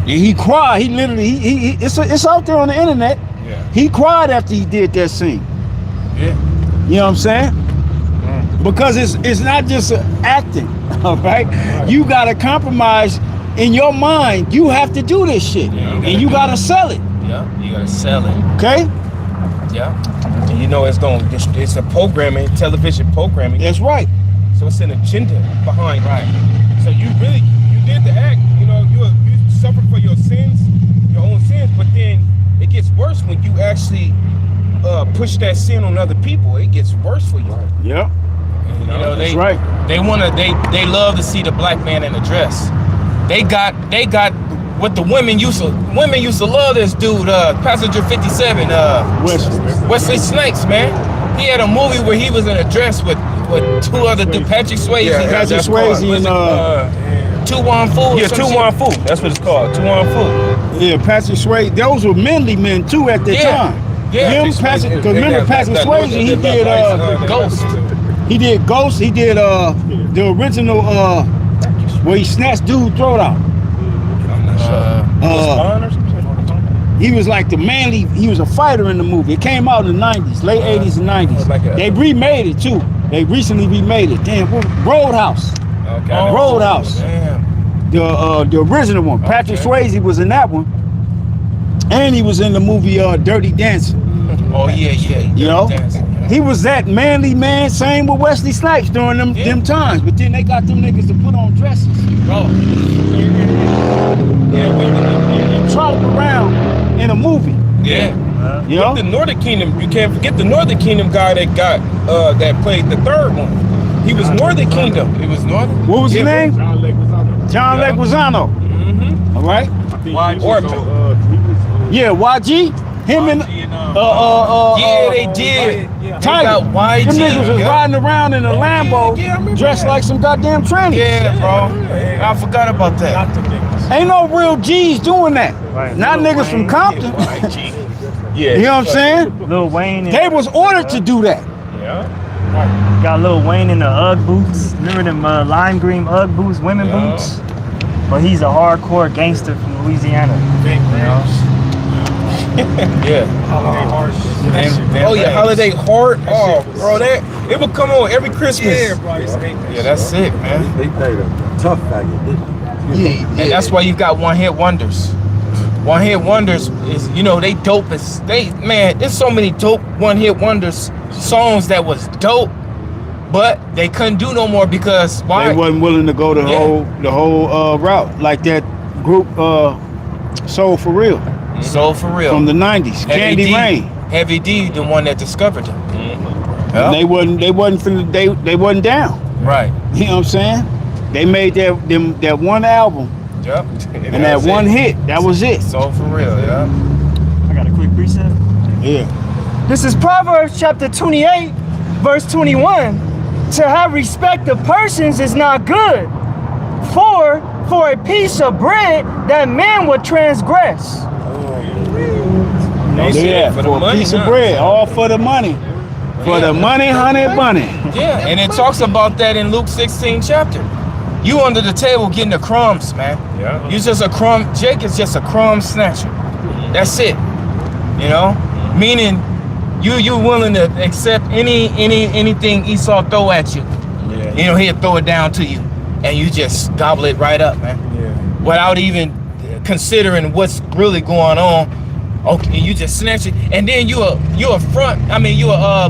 S1: And he cried. He literally it's out there on the internet.
S2: Yeah.
S1: He cried after he did that scene.
S2: Yeah.
S1: You know what I'm saying? Because it's not just acting, all right? You gotta compromise in your mind. You have to do this shit, and you gotta sell it.
S2: Yeah. You gotta sell it.
S1: Okay?
S2: Yeah. And you know it's a programming, television programming.
S1: That's right.
S2: So it's an agenda behind. Right. So you did the act. You know you suffer for your sins, your own sins, but then it gets worse when you actually push that sin on other people. It gets worse for you.
S4: Right.
S1: Yeah.
S5: You know,
S1: That's right.
S5: They love to see the black man in a dress. They got what the women used to love this dude, Passenger 57, Wesley Snipes, man. He had a movie where he was in a dress with two other dudes, Patrick Swayze.
S2: Yeah,
S1: Patrick Swayze and
S5: Tu Wan Fu.
S2: Yeah, Tu Wan Fu. That's what it's called. Tu Wan Fu.
S1: yeah, Patrick Swayze. Those were manly men too at that time.
S5: Yeah.
S1: Him, Patrick, because remember Patrick Swayze, he did
S5: Ghost.
S1: He did Ghost. He did the original where he snatched dude's throat out.
S2: I'm not sure. Spawn or something?
S1: He was like the manly. He was a fighter in the movie. It came out in the 90s, late 80s and 90s.
S2: Like
S1: They remade it too. They recently remade it. Damn, Roadhouse.
S2: Okay.
S1: Roadhouse.
S2: Damn.
S1: The original one. Patrick Swayze was in that one, and he was in the movie Dirty Dancing.
S5: Oh yeah.
S1: You know,
S5: Dancing, yeah.
S1: he was that manly man. Same with Wesley Snipes during them times. But then they got them niggas to put on dresses.
S5: Bro.
S1: And trot around in a movie.
S5: Yeah.
S1: You know?
S2: The Northern Kingdom, you can't forget the Northern Kingdom guy that got that played the third one. He was Northern Kingdom.
S5: It was Northern.
S1: What was his name? John
S2: Yeah.
S1: Leguizamo. All right.
S2: Or,
S1: Yeah, YG. Him and
S2: yeah, they did. They
S1: Tiger.
S2: got YG.
S1: Them niggas was
S2: yeah.
S1: riding around in a Lambo,
S2: Yeah, I remember
S1: dressed
S2: that.
S1: like some goddamn trannies.
S2: Yeah, bro. I forgot about that.
S1: Ain't no real G's doing that. Not niggas from Compton.
S2: Yeah.
S1: You know what I'm saying?
S3: Lil Wayne. And,
S1: They was ordered to do that.
S3: got Lil Wayne in the Ugg boots. Remember them lime green Ugg boots, women boots? But he's a hardcore gangster from Louisiana.
S2: Yeah. Oh yeah, Holiday Heart. Oh, bro, that it would come on every Christmas. Yeah, that's sick, man.
S4: They played a tough faggot, didn't they?
S2: And that's why you got one-hit wonders. One-hit wonders is, you know, they dope as man. There's so many dope one-hit wonders songs that was dope, but they couldn't do no more because why?
S1: They wasn't willing to go the whole route like that group Soul for Real
S2: So for real.
S1: from the 90s. Candy
S2: D,
S1: Rain.
S2: Heavy D, the one that discovered them.
S1: And they wasn't they wasn't down.
S2: Right.
S1: You know what I'm saying? They made that one album
S2: Yep.
S1: and that one hit. That was it.
S2: So for real, yeah.
S3: I got a quick precept.
S1: Yeah.
S3: This is Proverbs chapter 28, verse 21. To have respect of persons is not good. For a piece of bread that man would transgress.
S1: Yeah, for a piece of bread, all for the money. For the money, honey bunny.
S2: Yeah, and it talks about that in Luke 16 chapter. You under the table getting the crumbs, man.
S4: Yeah.
S2: You just a crumb. Jake is just a crumb snatcher. That's it. You know, meaning you willing to accept anything Esau throw at you.
S4: Yeah.
S2: You know, he'll throw it down to you, and you just gobble it right up, man.
S4: Yeah.
S2: Without even considering what's really going on. Okay, you just snatch it, and then you a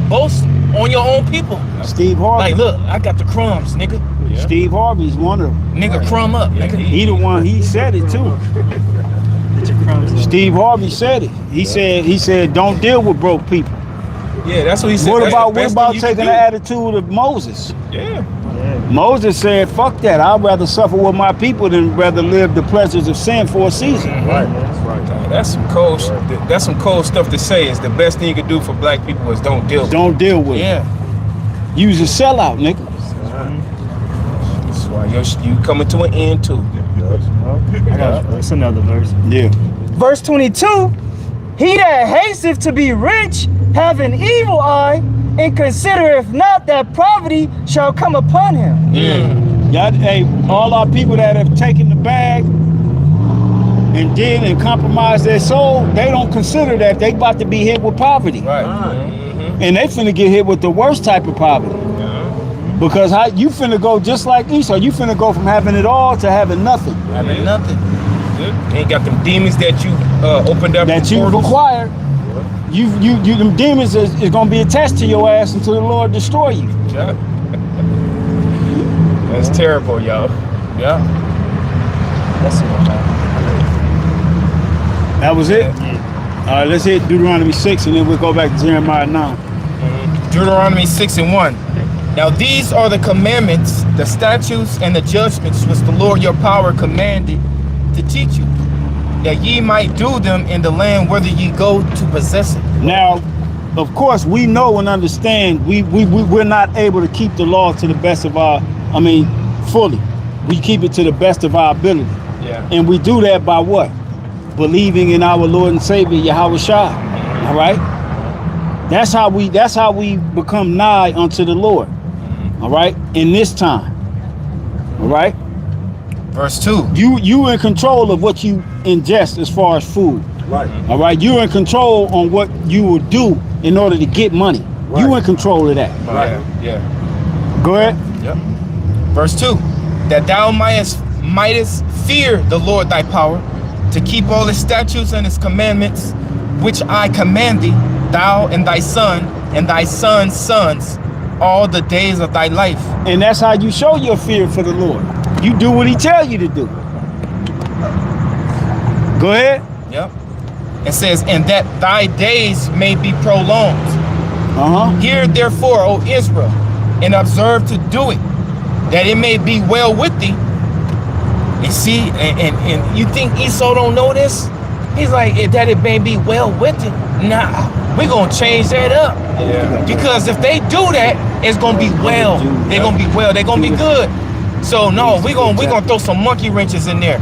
S2: boast on your own people.
S1: Steve Harvey.
S2: Like, look, I got the crumbs, nigga.
S1: Steve Harvey's one of them.
S2: Nigga, crumb up, nigga.
S1: He the one, he said it too. Steve Harvey said it. He said don't deal with broke people.
S2: Yeah, that's what he said.
S1: What
S2: That's
S1: about
S2: the best thing you
S1: taking
S2: can
S1: the
S2: do.
S1: attitude of Moses?
S2: Yeah.
S1: Moses said, fuck that. I'd rather suffer with my people than rather live the pleasures of sin for a season.
S4: Right. That's right.
S2: That's some cold. That's some cold stuff to say. Is the best thing you can do for black people is don't deal.
S1: Don't deal with it.
S2: Yeah.
S1: Use a sellout, nigga.
S2: That's why you coming to an end too.
S3: That's another verse.
S1: Yeah.
S3: Verse 22. He that hasteth to be rich have an evil eye, and considereth not that poverty shall come upon him.
S1: Y'all, hey, all our people that have taken the bag and did and compromised their soul, they don't consider that they about to be hit with poverty.
S2: Right.
S1: And they finna get hit with the worst type of poverty. Because you finna go just like Esau. You finna go from having it all to having nothing.
S2: I mean nothing. Ain't got them demons that you opened up.
S1: That you've
S2: portals.
S1: acquired. You them demons is gonna be attached to your ass until the Lord destroy you.
S2: Yeah. That's terrible, y'all. Yeah.
S3: That's it.
S1: That was it? All right, let's hit Deuteronomy 6 and then we'll go back to Jeremiah 9.
S2: Deuteronomy 6:1. Now these are the commandments, the statutes, and the judgments which the Lord your power commanded to teach you, that ye might do them in the land whither ye go to possess it.
S1: Now, of course, we know and understand we're not able to keep the law to the best of fully. We keep it to the best of our ability.
S2: Yeah.
S1: And we do that by what? Believing in our Lord and Savior, Yahweh Shai. All right? That's how we become nigh unto the Lord. All right? In this time. All right?
S2: Verse 2.
S1: You in control of what you ingest as far as food.
S4: Right.
S1: All right? You're in control on what you will do in order to get money.
S4: Right.
S1: You in control of that.
S2: Right. Yeah.
S1: Go ahead.
S2: Yep. Verse 2. That thou mightest fear the Lord thy power, to keep all his statutes and his commandments, which I command thee, thou and thy son and thy son's sons, all the days of thy life.
S1: And that's how you show your fear for the Lord. You do what he tell you to do. Go ahead.
S2: Yep.
S5: It says, and that thy days may be prolonged. Hear therefore, O Israel, and observe to do it, that it may be well with thee. And see, and you think Esau don't know this? He's like, that it may be well with it. Nah, we're gonna change that up.
S2: Yeah.
S5: Because if they do that, it's gonna be well. They're gonna be well. They're gonna be good. So no, we're gonna throw some monkey wrenches in there.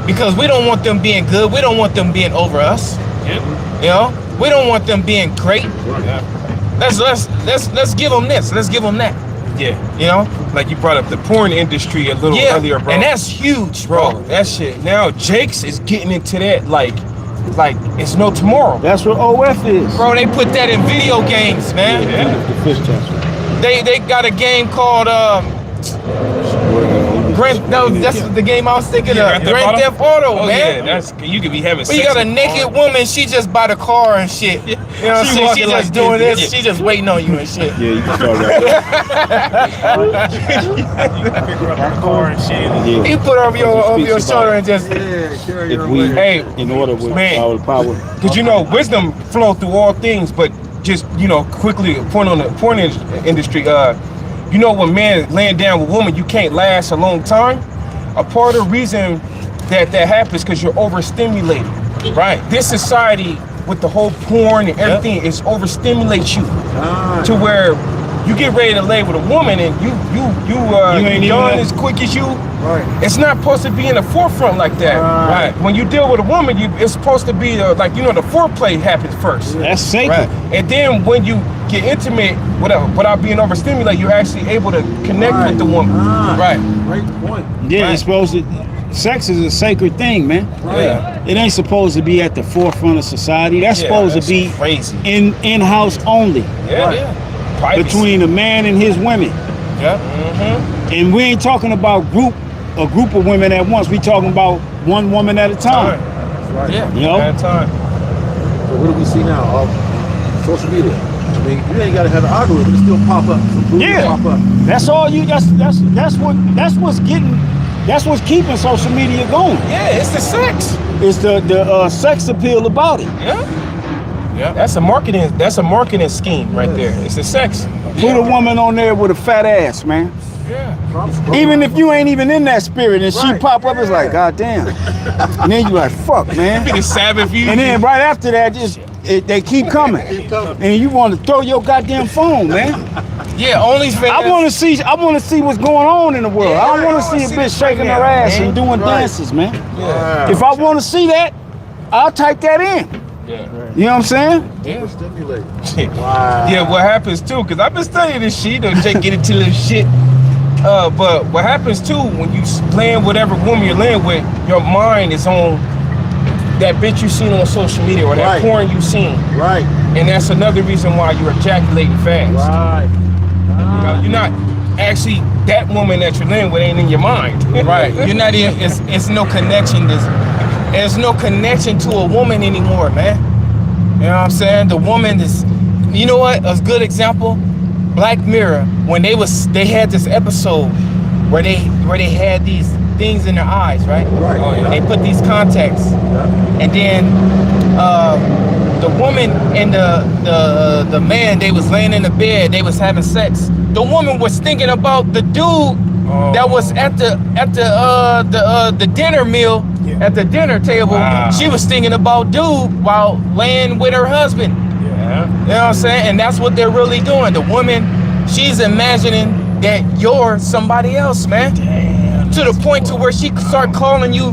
S5: Because we don't want them being good. We don't want them being over us. You know, we don't want them being great. Let's give them this. Let's give them that.
S2: Yeah.
S5: You know,
S2: Like you brought up the porn industry a little earlier, bro.
S5: and that's huge,
S2: bro. That shit. Now Jake's is getting into that like it's no tomorrow.
S1: That's what OF is.
S5: Bro, they put that in video games, man.
S1: The fish chancellor.
S5: They got a game called that's the game I was thinking of. Grand Theft Auto,
S2: Oh,
S5: man.
S2: yeah, you could be having sex.
S5: You got a
S2: with
S5: naked
S2: porn.
S5: woman, she just by the car and shit. You know what I'm saying? She
S2: walking
S5: just
S2: like
S5: doing
S2: this.
S5: this, she just waiting on you and shit.
S1: Yeah, you can start right. Yeah.
S5: You put her over your shoulder and just
S1: If we,
S2: Hey,
S1: in order with
S2: man.
S1: our power.
S2: Because wisdom flow through all things, but just quickly a point on the porn industry. When man laying down with woman, you can't last a long time. A part of the reason that happens because you're overstimulated. Right. This society with the whole porn and everything is overstimulates you to where you get ready to lay with a woman and you ain't done as quick as you. Right. It's not supposed to be in the forefront like that. Right. When you deal with a woman, it's supposed to be the foreplay happens first.
S1: That's sacred.
S2: Right. And then when you get intimate without being overstimulated, you're actually able to connect with the woman. Right.
S4: Great point.
S1: Yeah, it's supposed to. Sex is a sacred thing, man.
S2: Yeah.
S1: It ain't supposed to be at the forefront of society. That's supposed to be
S2: crazy.
S1: in-house only.
S2: Yeah. Privacy.
S1: Between a man and his women.
S2: Yeah.
S1: And we ain't talking about a group of women at once. We talking about one woman at a time.
S4: Right.
S2: Yeah.
S1: You know?
S2: At a time.
S4: So what do we see now? Social media. I mean, you ain't gotta have an algorithm. It still pop up. Some booties pop up.
S1: That's all you. That's what's keeping social media going.
S2: Yeah, it's the sex.
S1: It's the sex appeal about it.
S2: Yeah. That's a marketing scheme right there. It's the sex.
S1: Put a woman on there with a fat ass, man.
S2: Yeah.
S1: Even if you ain't even in that spirit and she pop up, it's like, God damn. And then you like, fuck, man.
S2: Be the Sabbath you.
S1: And then right after that, they keep coming. And you want to throw your goddamn phone, man.
S5: Yeah, OnlyFans.
S1: I want to see what's going on in the world. I don't want to see a bitch shaking her ass and doing dances, man.
S2: Yeah.
S1: If I want to see that, I'll type that in.
S2: Yeah.
S1: You know what I'm saying?
S2: Yeah.
S4: Stimulate.
S2: Wow. Yeah, what happens too, because I've been studying this shit, Jake get into this shit. But what happens too, when you laying whatever woman you're laying with, your mind is on that bitch you seen on social media or that porn you seen.
S4: Right.
S2: And that's another reason why you're ejaculating fast.
S4: Right.
S2: You're not actually, that woman that you're laying with ain't in your mind.
S5: Right. You're not even, it's no connection. There's no connection to a woman anymore, man. You know what I'm saying? The woman is, you know what? A good example, Black Mirror, when they had this episode where they had these things in their eyes, right?
S4: Right.
S2: Oh, yeah.
S5: They put these contacts. And then the woman and the man, they was laying in the bed, they was having sex. The woman was thinking about the dude that was at the dinner meal, at the dinner table.
S2: Wow.
S5: She was thinking about dude while laying with her husband.
S2: Yeah.
S5: You know what I'm saying? And that's what they're really doing. The woman, she's imagining that you're somebody else, man.
S2: Damn.
S5: To the point to where she start calling you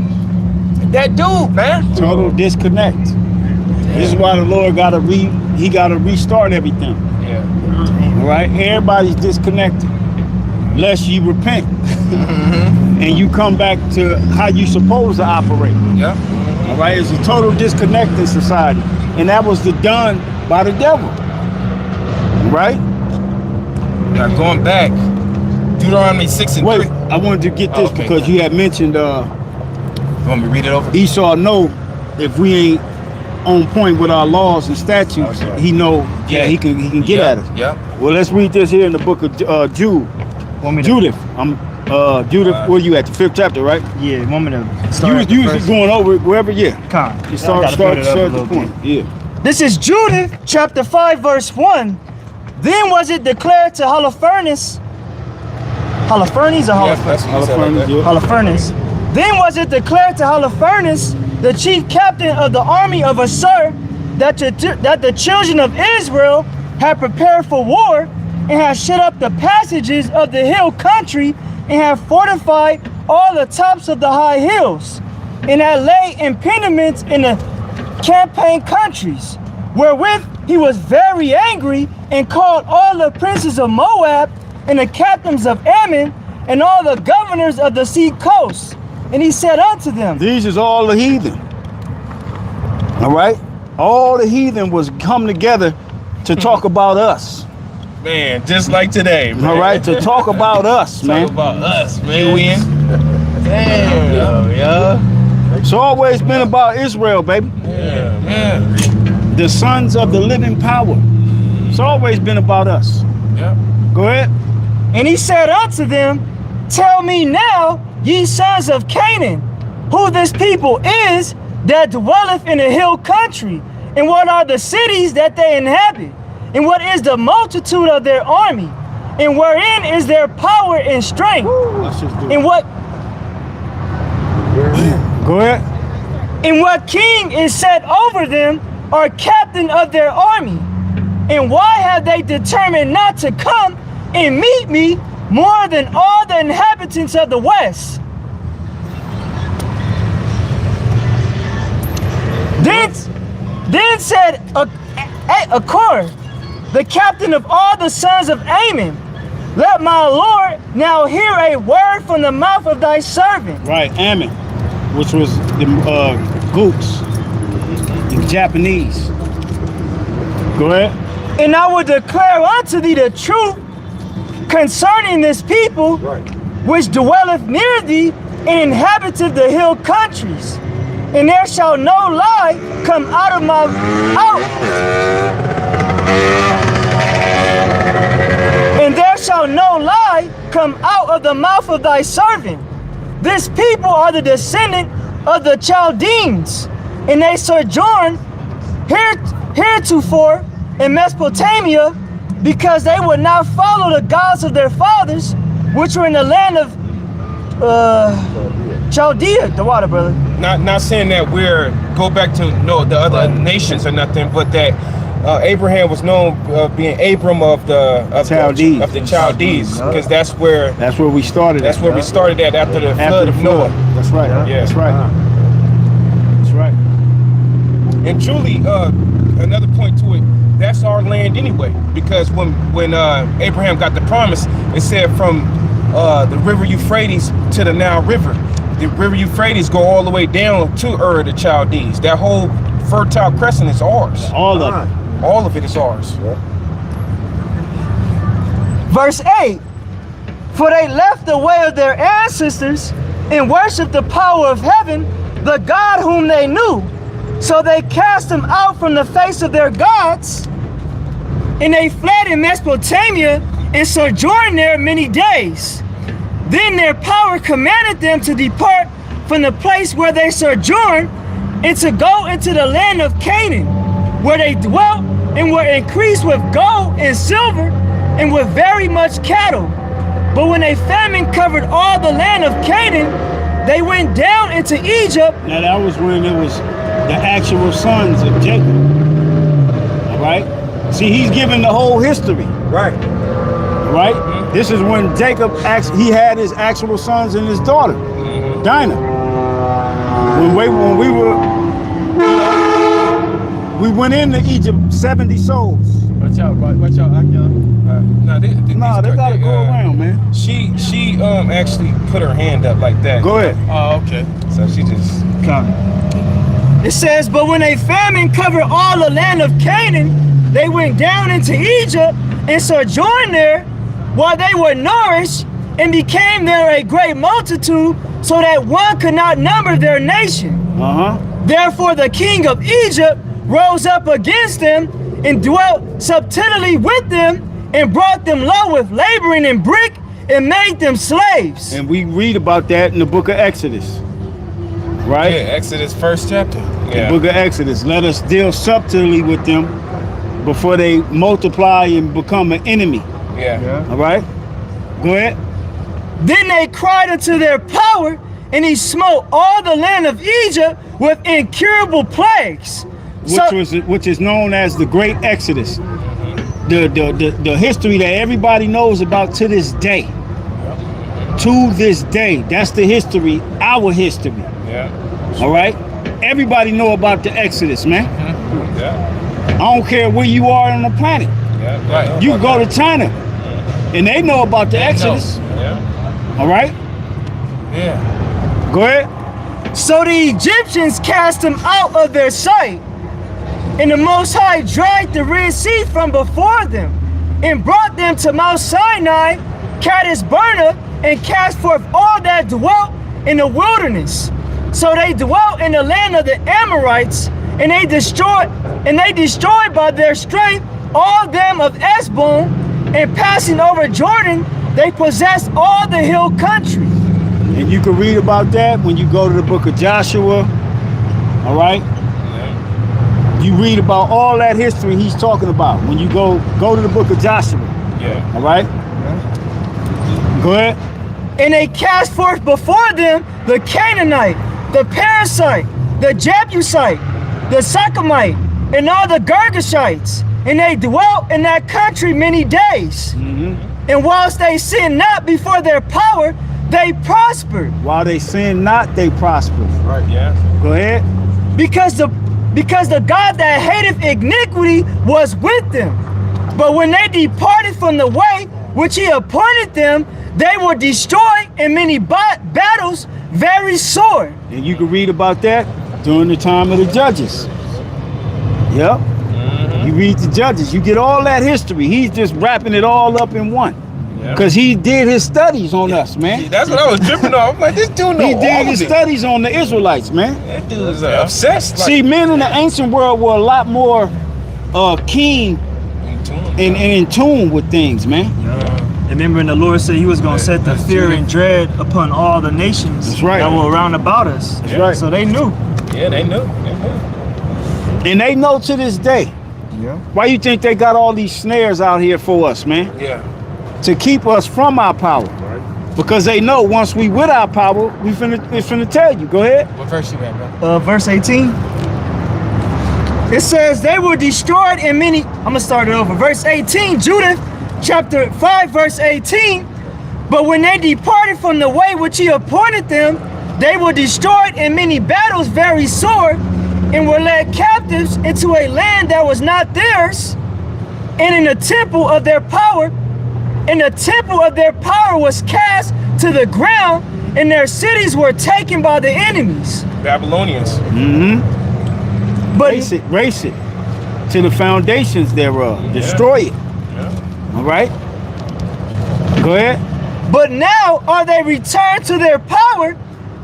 S5: that dude, man.
S1: Total disconnect. This is why the Lord gotta restart everything.
S2: Yeah.
S1: All right, everybody's disconnected, unless you repent and you come back to how you supposed to operate.
S5: Yeah.
S1: All right, it's a total disconnect in society, and that was done by the devil. Right?
S5: Now going back, Deuteronomy 6 and 3.
S1: Wait, I wanted to get this
S5: Okay.
S1: because you had mentioned
S5: You want me to read it over?
S1: Esau know if we ain't on point with our laws and statutes, he know he can get at us.
S5: Yeah.
S1: Well, let's read this here in the book of Jude.
S5: Want me to-
S1: Judith. Judith, where you at? The 5th chapter, right?
S3: Yeah, want me to
S1: You
S3: start
S1: was
S3: at the
S1: usually
S3: first?
S1: going over it wherever, yeah.
S3: Con.
S1: You
S3: I
S1: start
S3: gotta build it up a
S1: the
S3: little
S1: point.
S3: bit.
S1: Yeah.
S3: This is Judith chapter 5 verse 1. Then was it declared to Holofernes or
S2: Yeah,
S3: Holofernes?
S2: that's what you said like that.
S1: Yeah.
S3: Holofernes. Then was it declared to Holofernes, the chief captain of the army of Assur, that the children of Israel had prepared for war, and had shut up the passages of the hill country, and had fortified all the tops of the high hills, and had laid impediments in the campaign countries, wherewith he was very angry, and called all the princes of Moab, and the captains of Ammon, and all the governors of the sea coast. And he said unto them,
S1: These is all the heathen. All right? All the heathen was come together to talk about us.
S2: Man, just like today, man.
S1: All right? To talk about us, man.
S5: Talk about us, man. We in.
S2: Damn,
S5: Yeah.
S1: It's always been about Israel, baby.
S2: yeah, man.
S1: The sons of the living power. It's always been about us.
S2: Yeah.
S1: Go ahead.
S3: and he said unto them, Tell me now, ye sons of Canaan, who this people is that dwelleth in the hill country, and what are the cities that they inhabit, and what is the multitude of their army, and wherein is their power and strength,
S1: Let's just do it.
S3: and what
S1: Go ahead.
S3: and what king is set over them, or captain of their army, and why have they determined not to come and meet me more than all the inhabitants of the west? Then said Achor, the captain of all the sons of Ammon, Let my Lord now hear a word from the mouth of thy servant.
S1: Right, Ammon, which was the Gooks in Japanese. Go ahead.
S3: And I will declare unto thee the truth concerning this people, which dwelleth near thee and inhabiteth the hill countries. And there shall no lie come out of my And there shall no lie come out of the mouth of thy servant. This people are the descendant of the Chaldeans, and they sojourn heretofore in Mesopotamia, because they would not follow the gods of their fathers, which were in the land of Chaldea, the water, brother.
S2: Not saying that we're go back to the other nations or nothing, but that Abraham was known being Abram of the
S1: Chaldees.
S2: of the Chaldees, because that's where
S1: we started.
S2: that's where we started at after the flood of Noah.
S1: That's right.
S2: Yeah.
S1: That's right. That's right.
S2: And truly, another point to it, that's our land anyway, because when Abraham got the promise, it said from the river Euphrates to the Nile River. The river Euphrates go all the way down to Ur the Chaldees. That whole fertile crescent is ours.
S1: All of it.
S2: All of it is ours.
S3: Verse 8, For they left the way of their ancestors and worshiped the power of heaven, the God whom they knew. So they cast them out from the face of their gods, and they fled in Mesopotamia and sojourned there many days. Then their power commanded them to depart from the place where they sojourned, and to go into the land of Canaan, where they dwelt and were increased with gold and silver and with very much cattle. But when a famine covered all the land of Canaan, they went down into Egypt.
S1: Now that was when it was the actual sons of Jacob. All right. See, he's giving the whole history.
S4: Right.
S1: Right. This is when Jacob he had his actual sons and his daughter, Dinah. When we went into Egypt, 70 souls.
S5: Watch out,
S2: No, they
S1: gotta go around, man.
S2: She actually put her hand up like that.
S1: Go ahead.
S5: Oh, okay.
S2: So she just
S3: It says, but when a famine covered all the land of Canaan, they went down into Egypt and sojourned there while they were nourished, and became there a great multitude, so that one could not number their nation. Therefore the king of Egypt rose up against them and dwelt subtilely with them, and brought them low with laboring in brick and made them slaves.
S1: And we read about that in the book of Exodus. Right?
S5: Yeah, Exodus 1st chapter.
S1: The
S5: Yeah.
S1: book of Exodus. Let us deal subtly with them before they multiply and become an enemy.
S5: Yeah.
S1: All right? Go ahead.
S3: Then they cried unto their power, and he smote all the land of Egypt with incurable plagues.
S1: Which is known as the Great Exodus. The history that everybody knows about to this day. To this day. That's the history, our history.
S5: Yeah.
S1: All right? Everybody know about the Exodus, man.
S5: Yeah.
S1: I don't care where you are on the planet.
S5: Yeah. Right.
S1: You can go to China, and they know about the Exodus.
S5: Yeah.
S1: All right?
S5: Yeah.
S1: Go ahead.
S3: So the Egyptians cast them out of their sight, and the Most High dried the Red Sea from before them, and brought them to Mount Sinai, Kadesh Barnea, and cast forth all that dwelt in the wilderness. So they dwelt in the land of the Amorites, and they destroyed by their strength all them of Esbon, and passing over Jordan, they possessed all the hill country.
S1: And you can read about that when you go to the book of Joshua. All right? You read about all that history he's talking about when you go to the book of Joshua.
S5: Yeah.
S1: All right? Go ahead.
S3: And they cast forth before them the Canaanite, the Perizzite, the Jebusite, the Suchamite, and all the Girgashites. And they dwelt in that country many days. And whilst they sinned not before their power, they prospered.
S1: While they sin not, they prosper.
S5: Right. Yeah.
S1: Go ahead.
S3: Because the God that hateth iniquity was with them. But when they departed from the way which he appointed them, they were destroyed in many battles, very sore.
S1: And you can read about that during the time of the Judges. Yep. You read the Judges. You get all that history. He's just wrapping it all up in one. Because he did his studies on us, man.
S5: That's what I was dripping off. I'm like, this dude know
S1: He
S5: all
S1: did his
S5: of it.
S1: studies on the Israelites, man.
S5: That dude's obsessed. Like,
S1: See, men in the ancient world were a lot more keen and in tune with things, man.
S3: Remembering the Lord said he was going to set the fear and dread upon all the nations
S1: That's right.
S3: that were around about us.
S1: That's right.
S3: So they knew.
S5: Yeah, they knew.
S1: And they know to this day.
S3: Yeah.
S1: Why you think they got all these snares out here for us, man?
S5: Yeah.
S1: To keep us from our power. Because they know once we with our power, it's finna tell you. Go ahead.
S5: What verse you at, bro?
S3: Verse 18. It says they were destroyed in many. I'm gonna start it over. Verse 18, Judith, chapter 5, verse 18. But when they departed from the way which he appointed them, they were destroyed in many battles, very sore, and were led captives into a land that was not theirs, and in the temple of their power. And the temple of their power was cast to the ground, and their cities were taken by the enemies.
S5: Babylonians.
S3: But
S1: Race it to the foundations thereof. Destroy it. All right? Go ahead.
S3: But now are they returned to their power,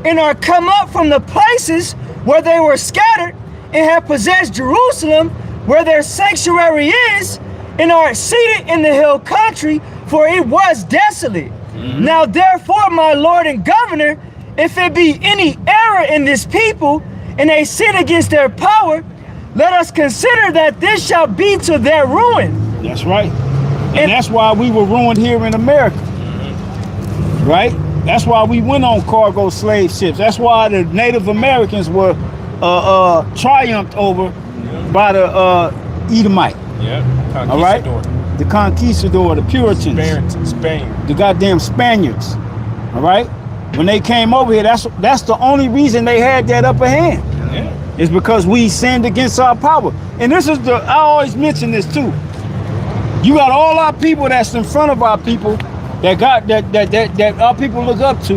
S3: and are come up from the places where they were scattered, and have possessed Jerusalem, where their sanctuary is, and are seated in the hill country, for it was desolate. Now therefore, my Lord and Governor, if it be any error in this people, and they sin against their power, let us consider that this shall be to their ruin.
S1: That's right. And that's why we were ruined here in America. Right? That's why we went on cargo slave ships. That's why the Native Americans were triumphed over by the Edomite.
S5: Yeah.
S1: All right? The conquistador, the Puritans,
S5: Spain.
S1: the goddamn Spaniards. All right? When they came over here, that's the only reason they had that upper hand.
S5: Yeah.
S1: Is because we sinned against our power. And this is I always mention this too. You got all our people that's in front of our people that our people look up to.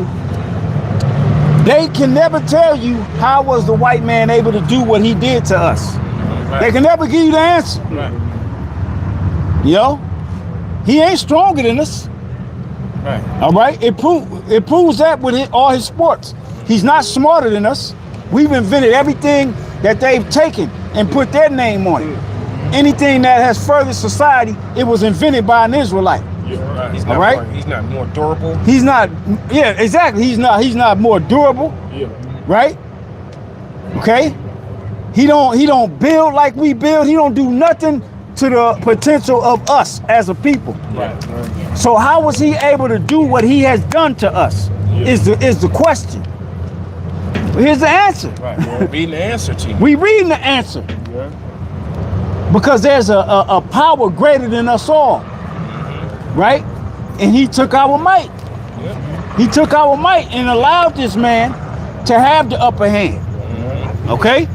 S1: They can never tell you how was the white man able to do what he did to us.
S5: Right.
S1: They can never give you the answer.
S5: Right.
S1: You know? He ain't stronger than us.
S5: Right.
S1: All right? It proves that with all his sports. He's not smarter than us. We've invented everything that they've taken and put their name on it. Anything that has furthered society, it was invented by an Israelite.
S5: Yeah, right.
S2: He's not
S1: All right?
S2: He's not more durable.
S1: He's not, yeah, exactly. He's not more durable,
S4: Yeah.
S1: right? Okay? He don't build like we build. He don't do nothing to the potential of us as a people.
S2: Right.
S1: So how was he able to do what he has done to us? Is the question. Here's the answer.
S2: Right. We're reading the answer to you.
S1: We reading the answer. Because there's a power greater than us all. Right? And he took our might. He took our might and allowed this man to have the upper hand. Okay?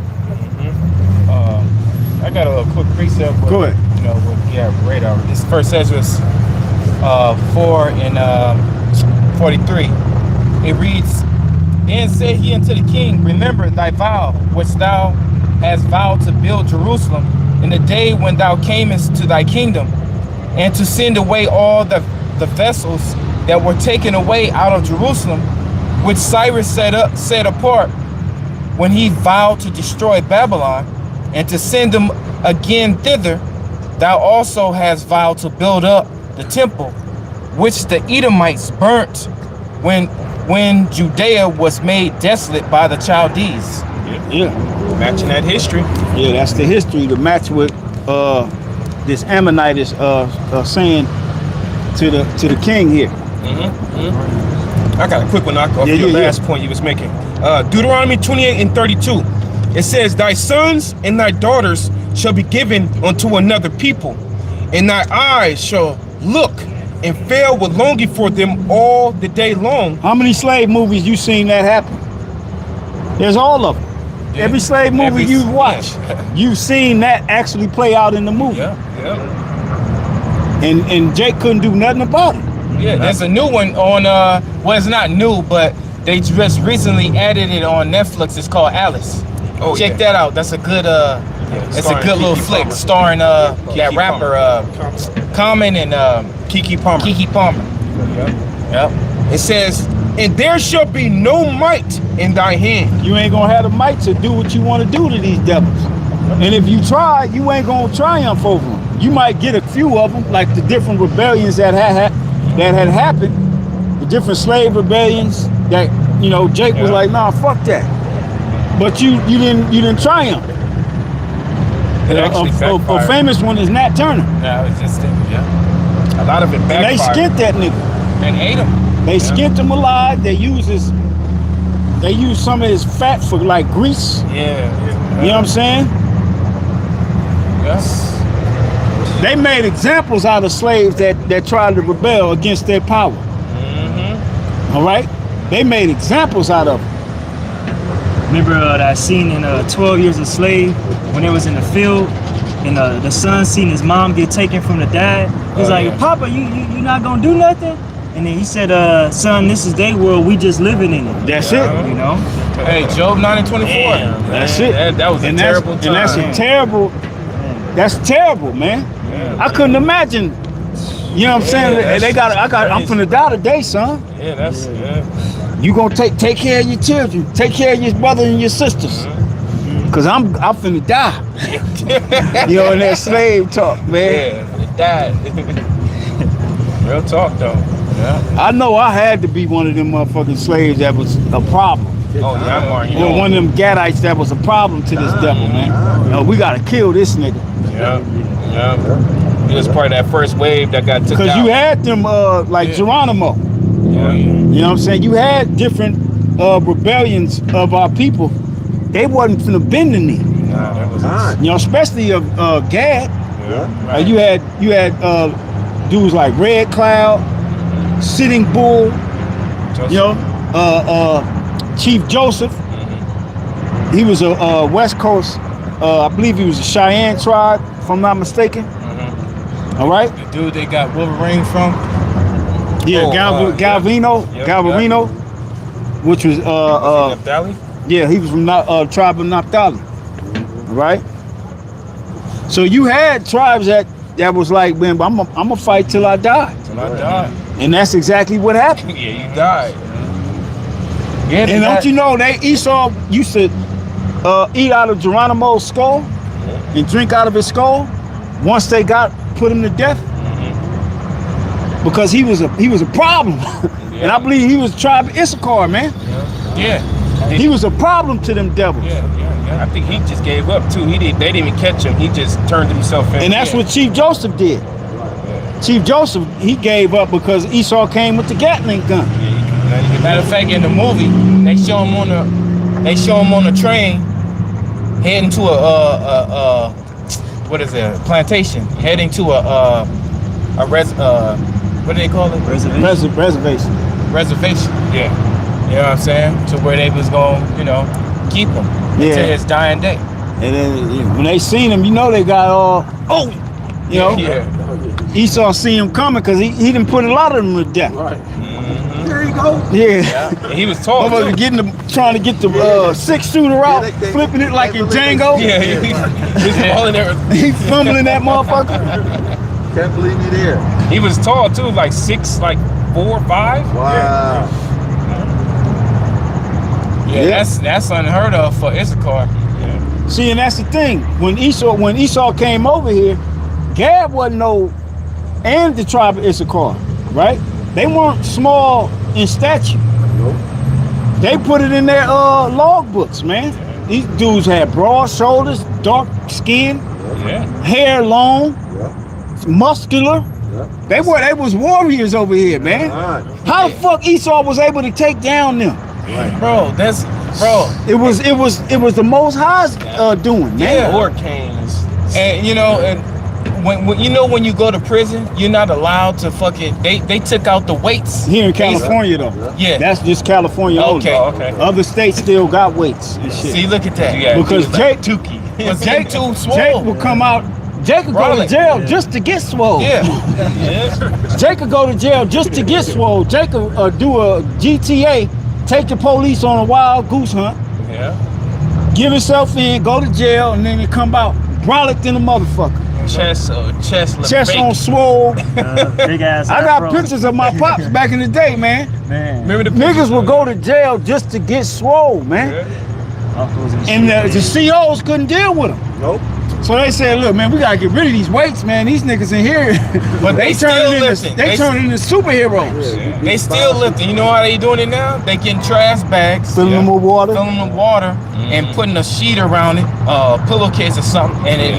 S5: I got a little quick precept.
S1: Go ahead.
S5: You know what? Yeah, right over. This first Ezra 4 and 43. It reads, "Then said he unto the king, Remember thy vow which thou hast vowed to build Jerusalem in the day when thou camest to thy kingdom, and to send away all the vessels that were taken away out of Jerusalem, which Cyrus set apart when he vowed to destroy Babylon, and to send them again thither. Thou also hast vowed to build up the temple, which the Edomites burnt when Judea was made desolate by the Chaldees."
S1: Yeah.
S2: Matching that history.
S1: Yeah, that's the history to match what this Ammonite is saying to the king here.
S2: I got a quick one off your last point you was making. Deuteronomy 28 and 32. It says, "Thy sons and thy daughters shall be given unto another people, and thy eyes shall look and fail with longing for them all the day long."
S1: How many slave movies you seen that happen? There's all of them.
S2: Yeah.
S1: Every slave movie
S2: Every-
S1: you've watched, you've seen that actually play out in the movie.
S2: Yeah.
S1: And Jake couldn't do nothing about it.
S5: Yeah, there's a new one on, well, it's not new, but they just recently added it on Netflix. It's called Alice.
S2: Oh,
S5: Check
S2: yeah.
S5: that out. That's a good, it's a
S2: starring
S5: good little
S2: Keke
S5: flick
S2: Palmer.
S5: starring that
S2: Keke
S5: rapper, Common and
S2: Keke Palmer.
S5: Keke Palmer. Yep.
S2: It says, "And there shall be no might in thy hand."
S1: You ain't gonna have the might to do what you want to do to these devils. And if you try, you ain't gonna triumph over them. You might get a few of them, like the different rebellions that had happened, the different slave rebellions that, you know, Jake was like, nah, fuck that. But you didn't triumph.
S2: It actually
S1: A
S2: backfired.
S1: famous one is Nat Turner.
S5: Yeah, it's just,
S2: A lot of it
S1: And they
S2: backfired.
S1: skint that nigga.
S5: and ate him.
S1: They skinned him alive. They use some of his fat for like grease.
S5: Yeah.
S1: You know what I'm saying?
S5: Yes.
S1: They made examples out of slaves that tried to rebel against their power. All right? They made examples out of them.
S3: Remember that scene in 12 Years a Slave when they was in the field and the son seen his mom get taken from the dad. He's like,
S5: yeah.
S3: Papa, you not gonna do nothing? And then he said, son, this is their world, we just living in it.
S1: That's it.
S3: You know?
S5: Hey, Job 9 and 24.
S1: That's it.
S5: That was a
S1: And
S5: terrible time.
S1: And that's terrible, man. I couldn't imagine. You know what I'm saying? I'm finna die today, son.
S5: Yeah, that's
S1: You gonna take care of your children, take care of your brother and your sisters. Cause I'm finna die. You know, in that slave talk, man.
S5: Yeah, it died. Real talk though. Yeah.
S1: I know I had to be one of them motherfucking slaves that was a problem.
S5: Oh yeah, I'm already.
S1: Or one of them Gadites that was a problem to this devil, man. No, we gotta kill this nigga.
S5: Yeah. He was part of that first wave that got took
S1: Cause
S5: out.
S1: you had them like Geronimo.
S5: Yeah.
S1: You know what I'm saying? You had different rebellions of our people. They wasn't finna bend the knee.
S5: Nah, that was
S1: You know, especially of Gad.
S5: right.
S1: You had dudes like Red Cloud, Sitting Bull,
S5: Joseph.
S1: you know, Chief Joseph. He was a West Coast, I believe he was a Cheyenne tribe, if I'm not mistaken. All right?
S5: The dude they got Wolverine from.
S1: Yeah, Galvarino, which was
S5: Naphtali.
S1: yeah, he was from tribe of Naphtali. All right? So you had tribes that was like, man, I'm gonna fight till I die.
S5: Till I died.
S1: And that's exactly what happened.
S5: Yeah, you died. Yeah,
S1: And don't you know Esau used to eat out of Geronimo's skull and drink out of his skull once they put him to death? because he was a problem. And I believe he was the tribe of Issachar, man.
S5: Yeah.
S1: He was a problem to them devils.
S5: Yeah. I think he just gave up too. They didn't even catch him. He just turned himself in.
S1: And that's what Chief Joseph did. Chief Joseph, he gave up because Esau came with the Gatling gun.
S5: Matter of fact, in the movie, they show him on the train heading to a what is it? Plantation, heading to what do they call it?
S1: Reservation.
S5: Reservation. Yeah. You know what I'm saying? To where they was going, keep him until his dying day.
S1: And then when they seen him, they got Esau seen him coming because he didn't put a lot of them to death.
S4: Right.
S2: There you go.
S1: Yeah.
S5: And he was tall.
S1: Trying to get the 6-shooter out,
S4: they-
S1: flipping it like in Django.
S5: Yeah, he's falling there.
S1: He fumbling that motherfucker.
S4: Can't believe you there.
S5: He was tall too, like 6, like 4, 5.
S4: Wow.
S5: Yeah, that's unheard of for Issachar. Yeah.
S1: See, and that's the thing. When Esau came over here, Gad wasn't and the tribe of Issachar, right? They weren't small in stature.
S4: Nope.
S1: They put it in their log books, man. These dudes had broad shoulders, dark skin,
S5: Yeah.
S1: hair long,
S4: Yeah.
S1: muscular.
S4: Yeah.
S1: They was warriors over here, man.
S4: Right.
S1: How the fuck Esau was able to take down them?
S5: Bro,
S1: It was the Most High's doing, man.
S5: Yeah.
S2: Hurricanes.
S5: and when you go to prison, you're not allowed to fucking. They took out the weights
S1: Here in California, though.
S5: Yeah.
S1: That's just California only.
S5: Okay.
S1: Other states still got weights and shit.
S5: See, look at that.
S1: Because Jake,
S5: But Jake too swole.
S1: Jake will come out. Jake could go to
S5: Rolling.
S1: jail just to get swole.
S5: Yeah.
S1: Jake could go to jail just to get swole. Jake could do a GTA, take the police on a wild goose hunt,
S5: Yeah.
S1: give himself in, go to jail, and then he come out brolic in a motherfucker.
S5: Chest
S1: Chest on swole.
S7: Big ass.
S1: I got pictures of my pops back in the day, man.
S7: Man.
S5: Remember the
S1: Niggas would go to jail just to get swole, man.
S7: Uncles and
S1: And
S7: shit.
S1: the COs couldn't deal with them.
S4: Nope.
S1: So they said, look, man, we gotta get rid of these weights, man. These niggas in here,
S5: But they still lifting.
S1: They turning into superheroes.
S5: They still lifting. You know how they doing it now? They getting trash bags,
S1: Filling them with water.
S5: filling them with water, and putting a sheet around it, pillowcase or something, and then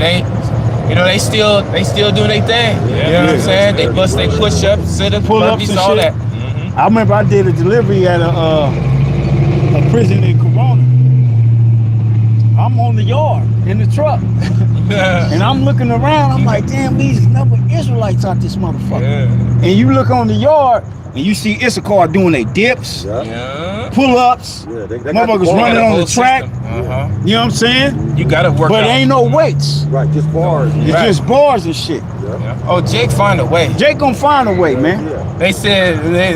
S5: they still doing their thing. You know what I'm saying? They bust they push ups, sit ups,
S1: Pull-ups
S5: burpees,
S1: and
S5: all
S1: shit.
S5: that.
S1: I remember I did a delivery at a prison in Corona. I'm on the yard in the truck, and I'm looking around. I'm like, damn, these number Israelites out this motherfucker. And you look on the yard, and you see Issachar doing their dips,
S5: Yeah.
S1: pull-ups.
S4: Yeah, they got
S1: Motherfuckers
S4: the
S1: running
S5: Got a
S1: on
S5: whole
S1: the track.
S5: system.
S1: You know what I'm saying?
S5: You gotta work
S1: But
S5: out.
S1: ain't no weights.
S4: Right, just bars.
S1: It's
S5: Right.
S1: just bars and shit.
S5: Oh, Jake find a way.
S1: Jake gonna find a way, man.
S4: Yeah.
S5: They said they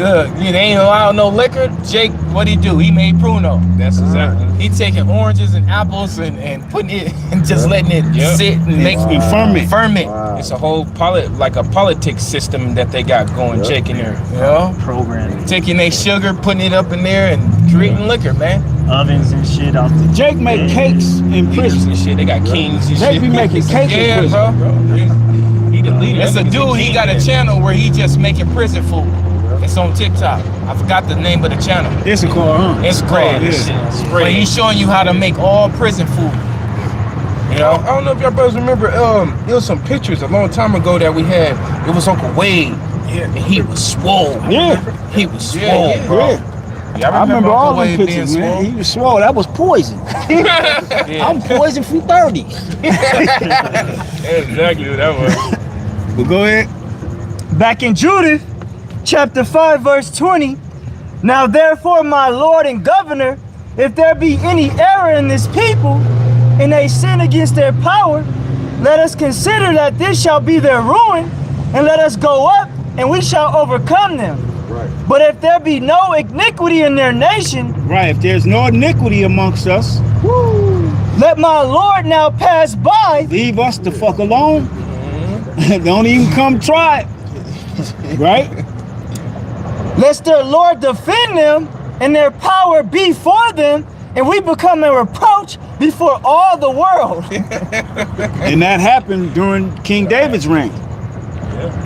S5: ain't allowed no liquor. Jake, what he do? He made Pruno. That's exactly. He taking oranges and apples and putting it and just letting it sit and make
S1: And ferment.
S4: Wow.
S5: It's a whole politics system that they got going. Jake in there,
S7: Programming.
S5: taking their sugar, putting it up in there, and creating liquor, man.
S7: Ovens and shit off the.
S1: Jake make cakes in
S5: Leaders
S1: prison.
S5: and shit. They got kings and
S1: Jake
S5: shit.
S1: be making cakes in
S5: Yeah,
S1: prison.
S5: bro.
S2: He the leader.
S5: That's a dude. He got a channel where he just making prison food. It's on TikTok. I forgot the name of the channel.
S1: Issachar, huh?
S5: Instagram.
S1: Yeah.
S5: But he's showing you how to make all prison food. You
S2: I
S5: know?
S2: don't know if y'all brothers remember. There was some pictures a long time ago that we had. It was Uncle Wade.
S5: Yeah. And he was swole.
S1: Yeah.
S5: He was swole,
S2: yeah.
S5: bro.
S1: Yeah.
S5: Yeah,
S1: I remember
S5: Uncle
S1: all them
S5: Wade being
S1: pictures, man.
S5: swole.
S1: He was swole. That was poison. I'm poison from 30.
S5: Exactly what that was.
S1: But go ahead.
S3: Back in Judith, chapter 5, verse 20. Now therefore, my Lord and Governor, if there be any error in this people, and they sin against their power, let us consider that this shall be their ruin, and let us go up, and we shall overcome them.
S4: Right.
S3: But if there be no iniquity in their nation,
S1: Right. If there's no iniquity amongst us,
S3: let my Lord now pass by,
S1: leave us the fuck alone. Don't even come try it. Right?
S3: lest their Lord defend them, and their power be for them, and we become a reproach before all the world.
S1: And that happened during King David's reign.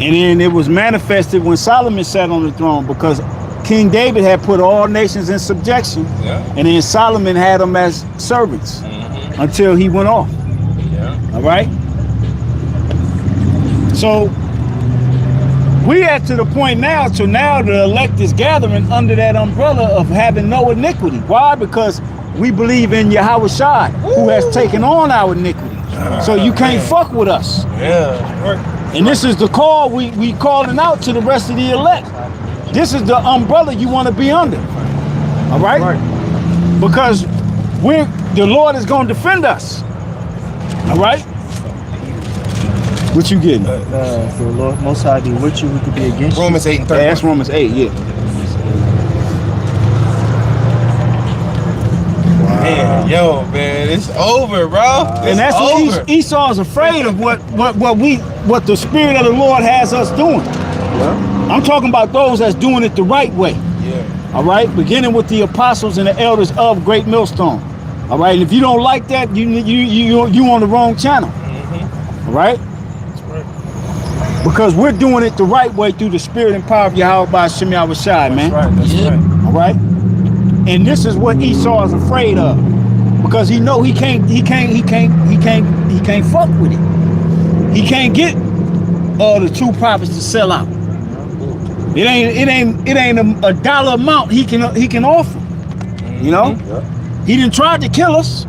S1: And then it was manifested when Solomon sat on the throne, because King David had put all nations in subjection, and then Solomon had them as servants until he went off. All right. So we are to the point now to now the elect is gathering under that umbrella of having no iniquity. Why? Because we believe in Yahweh Shai, who has taken on our iniquity. So you can't fuck with us. And this is the call we calling out to the rest of the elect. This is the umbrella you want to be under. All right? Because the Lord is going to defend us. All right? What you getting?
S7: For the Lord Most High be with you, who could be against you.
S2: Romans 8 and 30.
S1: Yeah, that's Romans 8, yeah.
S2: Man, yo, man, it's over, bro.
S1: And that's what Esau's afraid of, what the Spirit of the Lord has us doing. I'm talking about those that's doing it the right way. All right, beginning with the apostles and the elders of Great Millstone. All right, and if you don't like that, you on the wrong channel. All right, because we're doing it the right way through the Spirit and power of Yahweh by Shem Yahweh Shai, man.
S6: That's right.
S1: All right, and this is what Esau is afraid of, because he know he can't fuck with it. He can't get all the true prophets to sell out. It ain't a dollar amount he can offer. You know, he didn't try to kill us.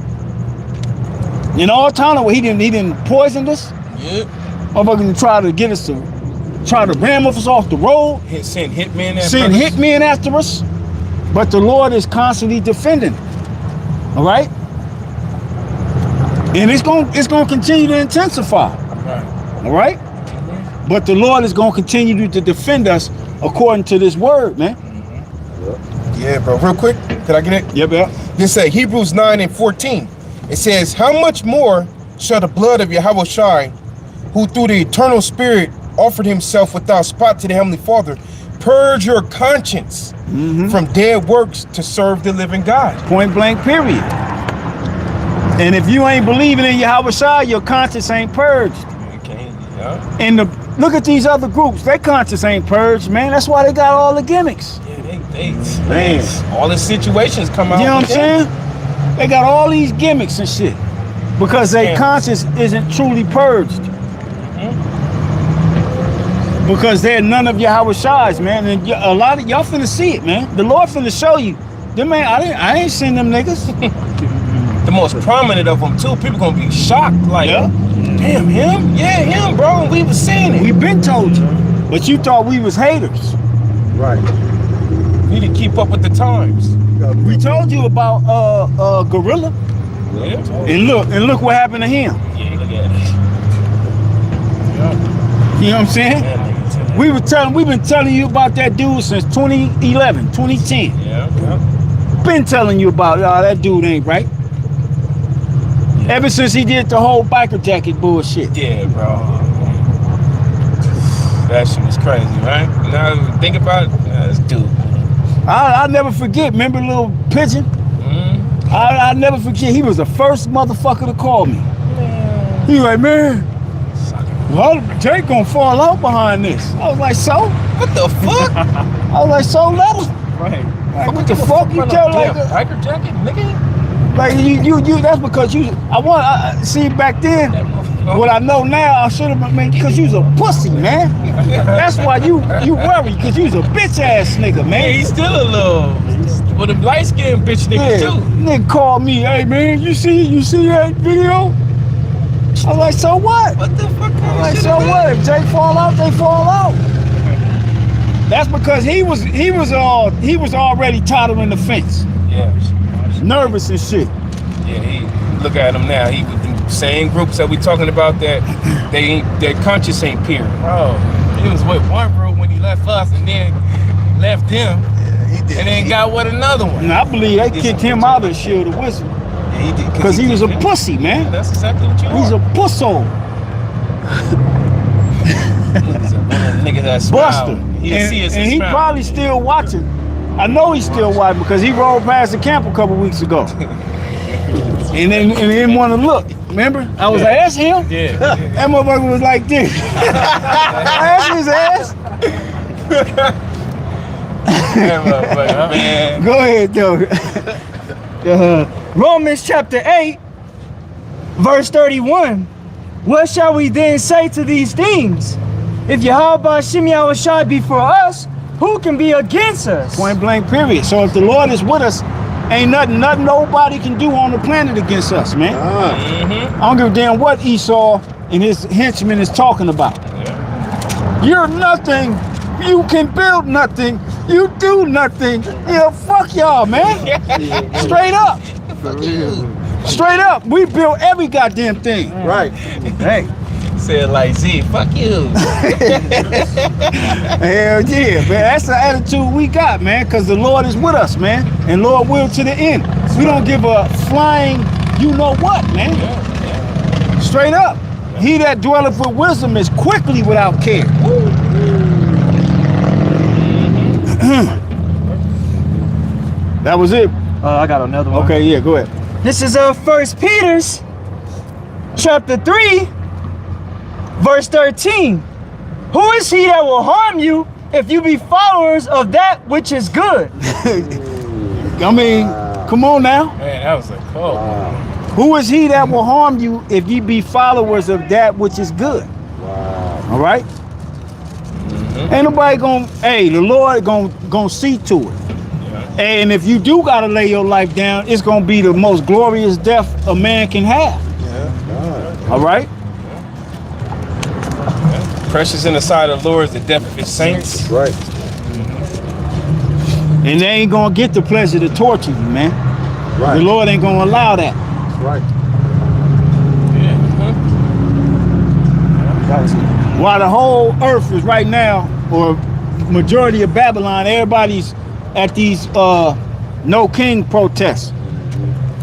S1: In all time, he didn't poison us. Motherfucking try to get us to ram us off the road.
S2: Send hitmen
S1: after us. But the Lord is constantly defending. All right, and it's gonna continue to intensify. All right, but the Lord is gonna continue to defend us according to this word, man.
S2: Yeah, bro. Real quick, can I get it?
S1: Yeah, bro.
S2: This say Hebrews 9 and 14. It says, "How much more shall the blood of Yahweh Shai, who through the eternal Spirit offered himself without spot to the Heavenly Father, purge your conscience from dead works to serve the living God."
S1: Point blank, period. And if you ain't believing in Yahweh Shai, your conscience ain't purged. And look at these other groups, their conscience ain't purged, man. That's why they got all the gimmicks.
S2: Man, all the situations come out.
S1: You know what I'm saying? They got all these gimmicks and shit because their conscience isn't truly purged. Because they're none of Yahweh Shai's, man. And a lot of y'all finna see it, man. The Lord finna show you. Them man, I ain't seen them niggas.
S2: The most prominent of them too. People gonna be shocked, like, damn, him? Yeah, him, bro. We was seeing it.
S1: We been told you, but you thought we was haters.
S4: Right.
S2: We need to keep up with the times.
S1: We told you about Gorilla. And look what happened to him. You know what I'm saying? We've been telling you about that dude since 2011, 2010. Been telling you about that dude ain't right. Ever since he did the whole biker jacket bullshit.
S2: Yeah, bro. That shit was crazy, right? Now think about it, this dude.
S1: I'll never forget. Remember little Pigeon? I'll never forget. He was the first motherfucker to call me. He was like, man, well, Jake gonna fall out behind this. I was like, so?
S2: What the fuck?
S1: I was like, so let him.
S7: Right.
S1: Like, what the fuck you tell like a
S2: biker jacket, nigga?
S1: Like you that's because you I see back then what I know now I should have been, because you was a pussy, man. That's why you worry, because you was a bitch ass nigga, man.
S2: Yeah, he's still a little with a light skinned bitch nigga too.
S1: Nigga called me, hey man, you see that video? I was like, so what?
S2: What the fuck?
S1: I was like, so what? If Jake fall out, they fall out. That's because he was already tottering the fence.
S2: Yeah.
S1: Nervous and shit.
S2: Yeah, he look at him now. He with the same groups that we talking about that their conscience ain't pure.
S5: Bro, he was with one bro when he left us and then left him.
S2: He did.
S5: And then got with another one.
S1: And I believe they kicked him out of the Shield of Wisdom.
S2: Yeah, he did.
S1: Because he was a pussy, man.
S2: That's exactly what you
S1: He's a pusso.
S2: nigga that
S1: Buster. And he probably still watching. I know he's still watching because he rolled past the camp a couple weeks ago. and then didn't want to look. Remember? I was like, that's him.
S5: Yeah.
S1: That motherfucker was like this. That's his ass.
S5: That motherfucker, man.
S1: Go ahead, though.
S3: Romans chapter 8, verse 31. What shall we then say to these things? If Yahweh Shem Yahushai be for us, who can be against us?
S1: Point blank, period. So if the Lord is with us, ain't nothing nobody can do on the planet against us, man. I don't give a damn what Esau and his henchmen is talking about. You're nothing. You can build nothing. You do nothing. Yeah, fuck y'all, man. Straight up. Straight up. We built every goddamn thing.
S4: Right.
S1: Hey.
S5: Said like Z, fuck you.
S1: Hell yeah, man. That's the attitude we got, man, because the Lord is with us, man. And Lord will to the end. We don't give a flying you know what, man. Straight up. He that dwelleth with wisdom is quickly without care. That was it.
S3: I got another one.
S1: Okay, yeah, go ahead.
S3: This is 1 Peter's chapter 3, verse 13. Who is he that will harm you if you be followers of that which is good?
S1: I mean, come on now.
S5: Man, that was a cold.
S1: Who is he that will harm you if ye be followers of that which is good? All right? Ain't nobody gonna, hey, the Lord gonna see to it. And if you do gotta lay your life down, it's gonna be the most glorious death a man can have. All right?
S2: Precious in the sight of the Lord is the death of his saints.
S4: Right.
S1: And they ain't gonna get the pleasure to torture you, man.
S4: Right.
S1: The Lord ain't gonna allow that.
S4: Right.
S1: While the whole earth is right now, or majority of Babylon, everybody's at these no king protests,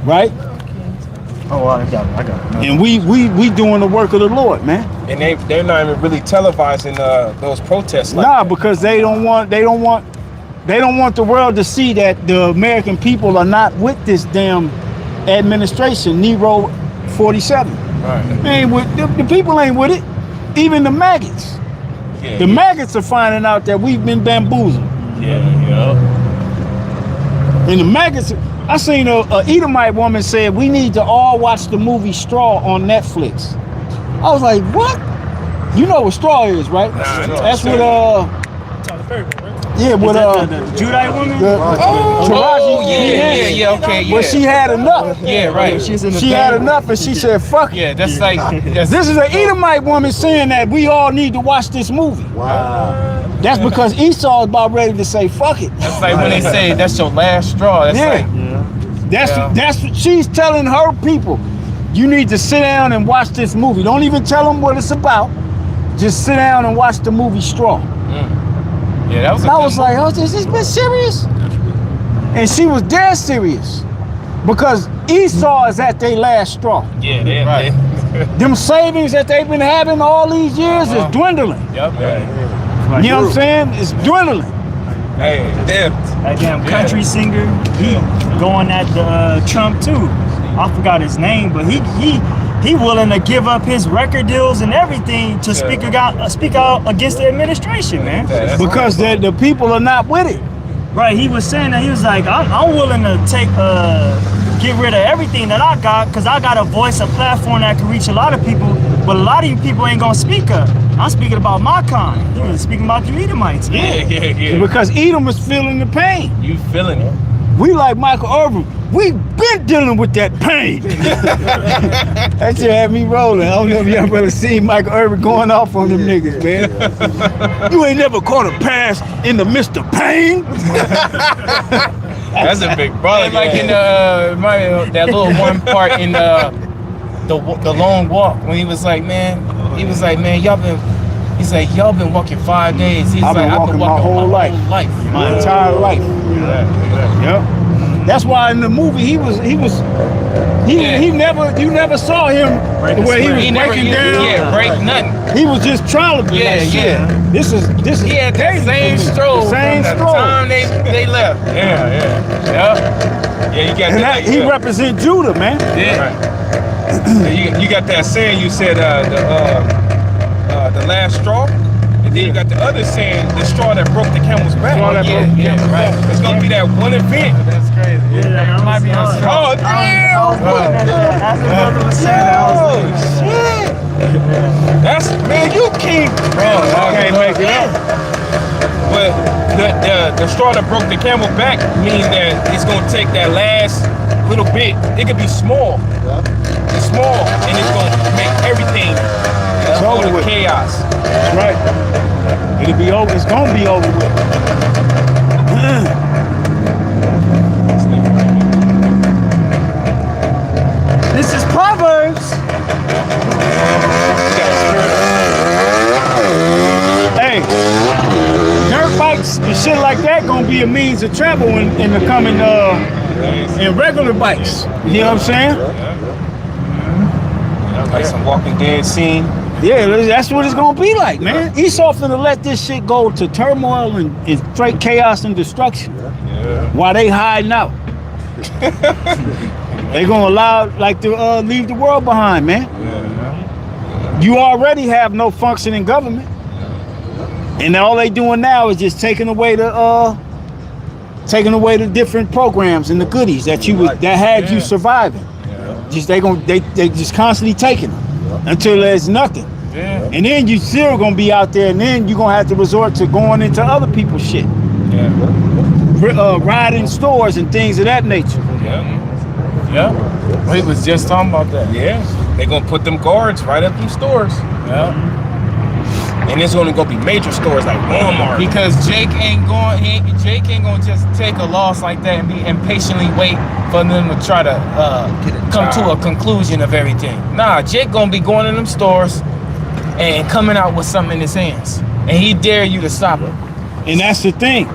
S1: right?
S3: Oh, I got it.
S1: And we doing the work of the Lord, man.
S2: And they're not even really televising those protests. Like
S1: Nah, because they don't want the world to see that the American people are not with this damn administration, Nero 47.
S2: Right.
S1: They ain't with, the people ain't with it. Even the maggots.
S2: Yeah,
S1: The maggots are finding out that we've been bamboozled.
S2: yeah.
S1: And the maggots, I seen a Edomite woman said we need to all watch the movie Straw on Netflix. I was like, what? You know what Straw is, right?
S2: Nah, I know.
S1: That's what yeah, with
S3: The Judite woman?
S2: Yeah, okay, yeah.
S1: Well, she had enough.
S2: Yeah, right.
S1: She had enough, and she said, "Fuck it."
S5: Yeah, that's like
S1: This is an Edomite woman saying that we all need to watch this movie.
S4: Wow.
S1: That's because Esau is about ready to say, "Fuck it."
S5: that's like when they say that's your last straw. That's
S1: Yeah. That's what she's telling her people. You need to sit down and watch this movie. Don't even tell them what it's about. Just sit down and watch the movie Straw.
S5: Yeah, that was.
S1: And I was like, oh, is this bitch serious? And she was dead serious. Because Esau is at their last straw.
S5: Yeah, right.
S1: Them savings that they've been having all these years is dwindling.
S5: Yep.
S1: You know what I'm saying? It's dwindling.
S2: Hey, damn.
S3: That damn country singer, he going at the Trump too. I forgot his name, but he willing to give up his record deals and everything to speak out against the administration, man.
S1: Because the people are not with it.
S3: Right, he was saying that he was like, I'm willing to get rid of everything that I got because I got a voice, a platform that can reach a lot of people, but a lot of you people ain't gonna speak up. I'm speaking about my kind. He was speaking about you Edomites, man.
S5: Yeah.
S1: Because Edom is feeling the pain.
S5: You feeling it?
S1: We like Michael Irvin. We've been dealing with that pain. That shit had me rolling. I don't know if y'all ever seen Michael Irvin going off on them niggas, man. You ain't never caught a pass in the midst of pain.
S5: That's a big brother. Like in that little one part in the long walk when he was like, man, y'all been walking 5 days. He's
S1: I've been
S5: like,
S1: walking my whole life. My entire life. Yep. That's why in the movie you never saw him the way he was breaking down.
S5: Yeah, break nothing.
S1: He was just trying to be like, shit. This is
S5: He had that same stroll.
S1: Same
S5: from
S1: stroll.
S5: the time they left. Yeah, you got
S1: And
S5: that.
S1: he represent Judah, man.
S5: Yeah.
S2: You got that saying. You said the last straw, and then you got the other saying, the straw that broke the camel's back. Right. It's gonna be that one event.
S5: That's crazy. Yeah, it might be on.
S2: Oh damn! Oh shit! That's man, you king, bro.
S1: I can't make it up.
S2: But the straw that broke the camel back means that it's gonna take that last little bit. It could be small. It's small, and it's gonna make everything go to chaos.
S1: That's right. It'll be over. It's gonna be over with.
S3: This is Proverbs.
S1: Hey, dirt bikes and shit like that gonna be a means of travel in the coming in regular bikes. You know what I'm saying?
S2: Like some Walking Dead scene.
S1: Yeah, that's what it's gonna be like, man. Esau finna let this shit go to turmoil and straight chaos and destruction while they hiding out. They gonna allow to leave the world behind, man. You already have no functioning government, and all they doing now is just taking away the different programs and the goodies that had you surviving. Just they just constantly taking them until there's nothing. And then you still gonna be out there, and then you're gonna have to resort to going into other people's shit. Riding stores and things of that nature.
S5: Yeah. We was just talking about that.
S2: Yeah. They gonna put them guards right up in stores.
S5: Yeah.
S2: And it's only gonna be major stores like Walmart.
S5: Because Jake ain't gonna just take a loss like that and be impatiently wait for them to try to come to a conclusion of everything. Nah, Jake gonna be going in them stores and coming out with something in his hands, and he dare you to stop him.
S1: And that's the thing.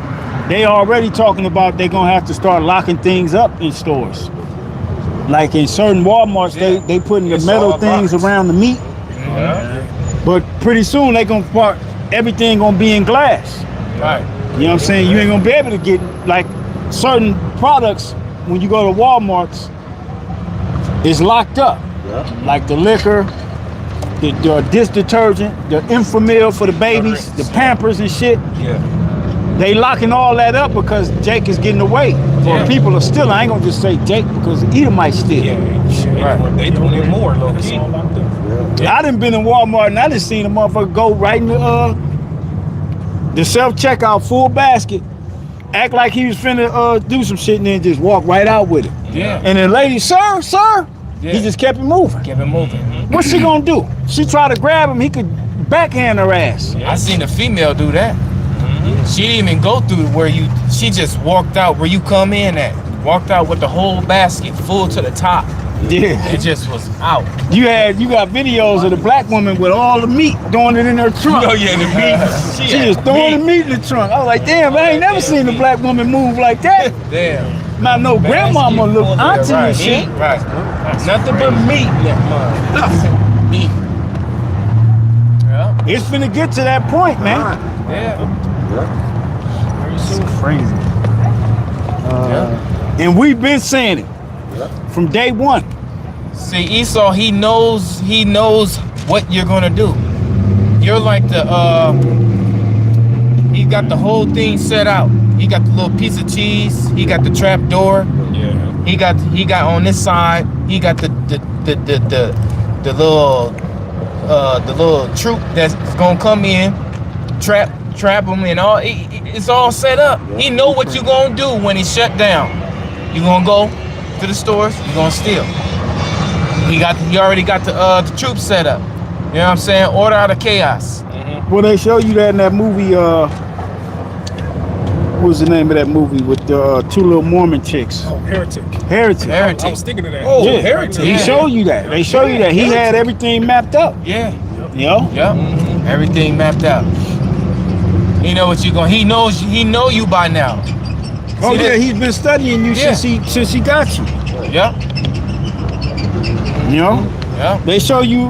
S1: They already talking about they're gonna have to start locking things up in stores. Like in certain Walmarts, they putting the metal things around the meat. But pretty soon they gonna part everything gonna be in glass.
S5: Right.
S1: You know what I'm saying? You ain't gonna be able to get like certain products when you go to Walmart's. It's locked up. Like the liquor, the dish detergent, the Infamil for the babies, the Pampers and shit. They locking all that up because Jake is getting away. Or people are still. I ain't gonna just say Jake because Edomite still.
S2: They doing it more low key.
S1: I done been in Walmart and I done seen a motherfucker go right in the self-checkout full basket, act like he was finna do some shit and then just walk right out with it. And the lady, sir, he just kept it moving. What's she gonna do? She tried to grab him, he could backhand her ass.
S5: I seen a female do that. She didn't even go through she just walked out where you come in at. Walked out with the whole basket full to the top. It just was out.
S1: You got videos of the black woman with all the meat throwing it in her trunk.
S2: The meat.
S1: She just throwing the meat in the trunk. I was like, damn, I ain't never seen a black woman move like that.
S5: Damn.
S1: Not no grandmama look auntie and shit.
S5: Right. Nothing but meat in that mug. Meat. Yeah.
S1: It's finna get to that point, man.
S7: It's crazy.
S1: And we've been saying it from day one.
S5: See, Esau, he knows what you're gonna do. You're like he got the whole thing set out. He got the little piece of cheese. He got the trap door. He got on this side. He got the little troop that's gonna come in, trap him and all. It's all set up. He know what you gonna do when he shut down. You gonna go to the stores. You gonna steal. He already got the troops set up. You know what I'm saying? Order out of chaos.
S1: Well, they show you that in that movie. What was the name of that movie with the two little Mormon chicks?
S6: Oh, Heretic.
S1: Heretic.
S6: I was thinking of that.
S2: Oh,
S1: Yeah.
S2: Heretic.
S1: He showed you that. They show you that. He had everything mapped up.
S5: Yeah.
S1: You know?
S5: Yep. Everything mapped out. He know what you going. He know you by now.
S1: Oh
S5: See
S1: yeah,
S5: this?
S1: he's been studying you since he got you.
S5: Yep.
S1: You know?
S5: Yep.
S1: They show you,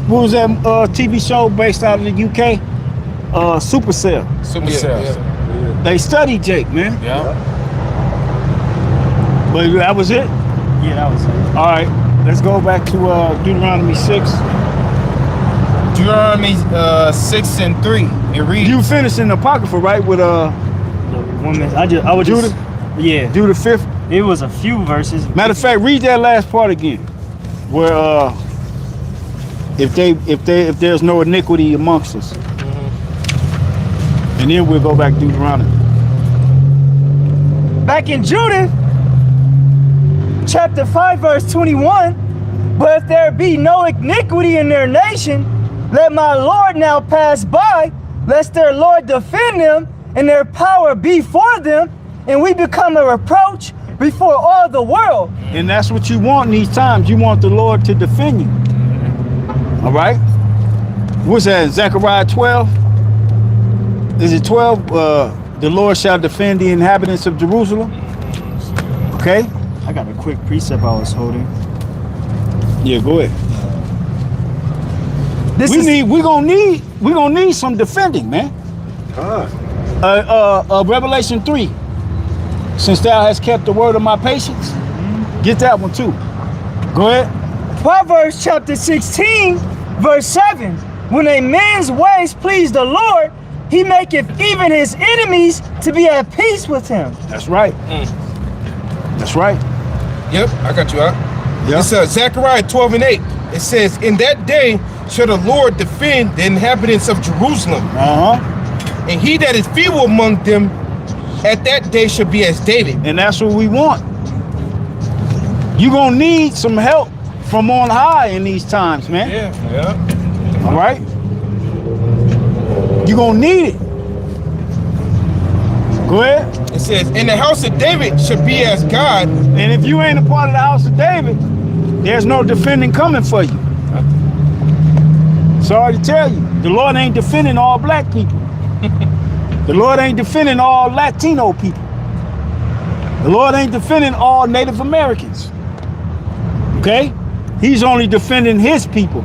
S1: what was that TV show based out of the UK? Supercell.
S5: Supercells.
S1: They studied Jake, man.
S5: Yeah.
S1: But that was it?
S7: Yeah, that was it.
S1: All right. Let's go back to Deuteronomy 6.
S5: Deuteronomy 6 and 3. It reads.
S1: You finished in the Apocrypha, right? With
S7: Woman, I would
S1: Judah?
S7: just, yeah.
S1: Judah 5th.
S7: It was a few verses.
S1: Matter of fact, read that last part again, where if there's no iniquity amongst us, and then we'll go back to Deuteronomy.
S3: Back in Judah, chapter 5, verse 21, but if there be no iniquity in their nation, let my Lord now pass by, lest their Lord defend them, and their power be for them, and we become a reproach before all the world.
S1: And that's what you want in these times. You want the Lord to defend you. All right? What's that, Zechariah 12? Is it 12? The Lord shall defend the inhabitants of Jerusalem. Okay?
S7: I got a quick precept I was holding.
S1: Yeah, go ahead. We're gonna need some defending, man. Revelation 3. Since thou hast kept the word of my patience. Get that one too. Go ahead.
S3: Proverbs chapter 16, verse 7. When a man's ways please the Lord, he maketh even his enemies to be at peace with him.
S1: That's right. That's right.
S2: Yep, I got you out.
S1: Yep.
S2: It's Zechariah 12 and 8. It says, in that day shall the Lord defend the inhabitants of Jerusalem. And he that is feeble among them at that day shall be as David.
S1: And that's what we want. You're gonna need some help from on high in these times, man.
S2: Yeah.
S1: All right? You're gonna need it. Go ahead.
S2: It says, in the house of David shall be as God.
S1: And if you ain't a part of the house of David, there's no defending coming for you. Sorry to tell you, the Lord ain't defending all black people. The Lord ain't defending all Latino people. The Lord ain't defending all Native Americans. Okay? He's only defending his people,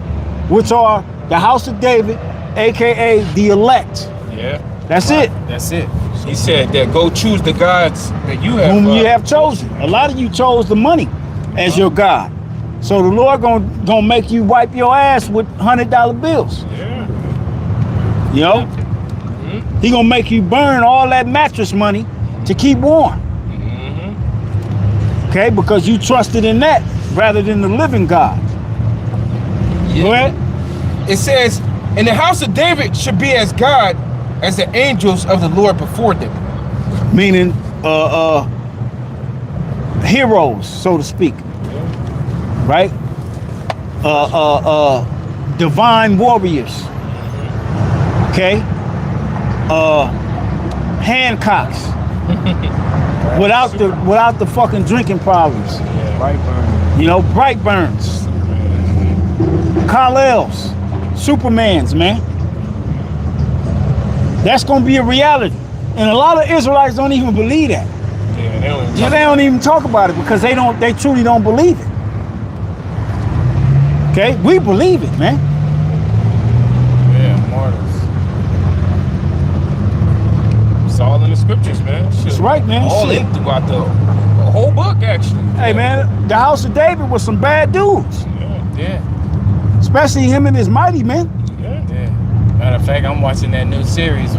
S1: which are the house of David, aka the elect.
S2: Yeah.
S1: That's it.
S5: That's it.
S2: He said that go choose the gods that you have.
S1: Whom you have chosen. A lot of you chose the money as your God. So the Lord gonna make you wipe your ass with $100 bills.
S2: Yeah.
S1: You know? He gonna make you burn all that mattress money to keep warm. Okay, because you trusted in that rather than the living God. Go ahead.
S2: It says, and the house of David should be as God, as the angels of the Lord before them.
S1: Meaning heroes, so to speak. Right? Divine warriors. Okay? Hancocks. without the fucking drinking problems. You know, Brightburns. Kal-Els. Supermans, man. That's gonna be a reality. And a lot of Israelites don't even believe that.
S2: Yeah,
S1: They don't even talk about it because they truly don't believe it. Okay? We believe it, man.
S2: Yeah, martyrs. It's all in the scriptures, man. Shit.
S1: That's right, man.
S2: All
S1: Shit.
S2: in throughout the whole book, actually.
S1: Hey, man, the house of David was some bad dudes.
S5: Yeah.
S1: Especially him and his mighty men.
S5: Yeah. Matter of fact, I'm watching that new series.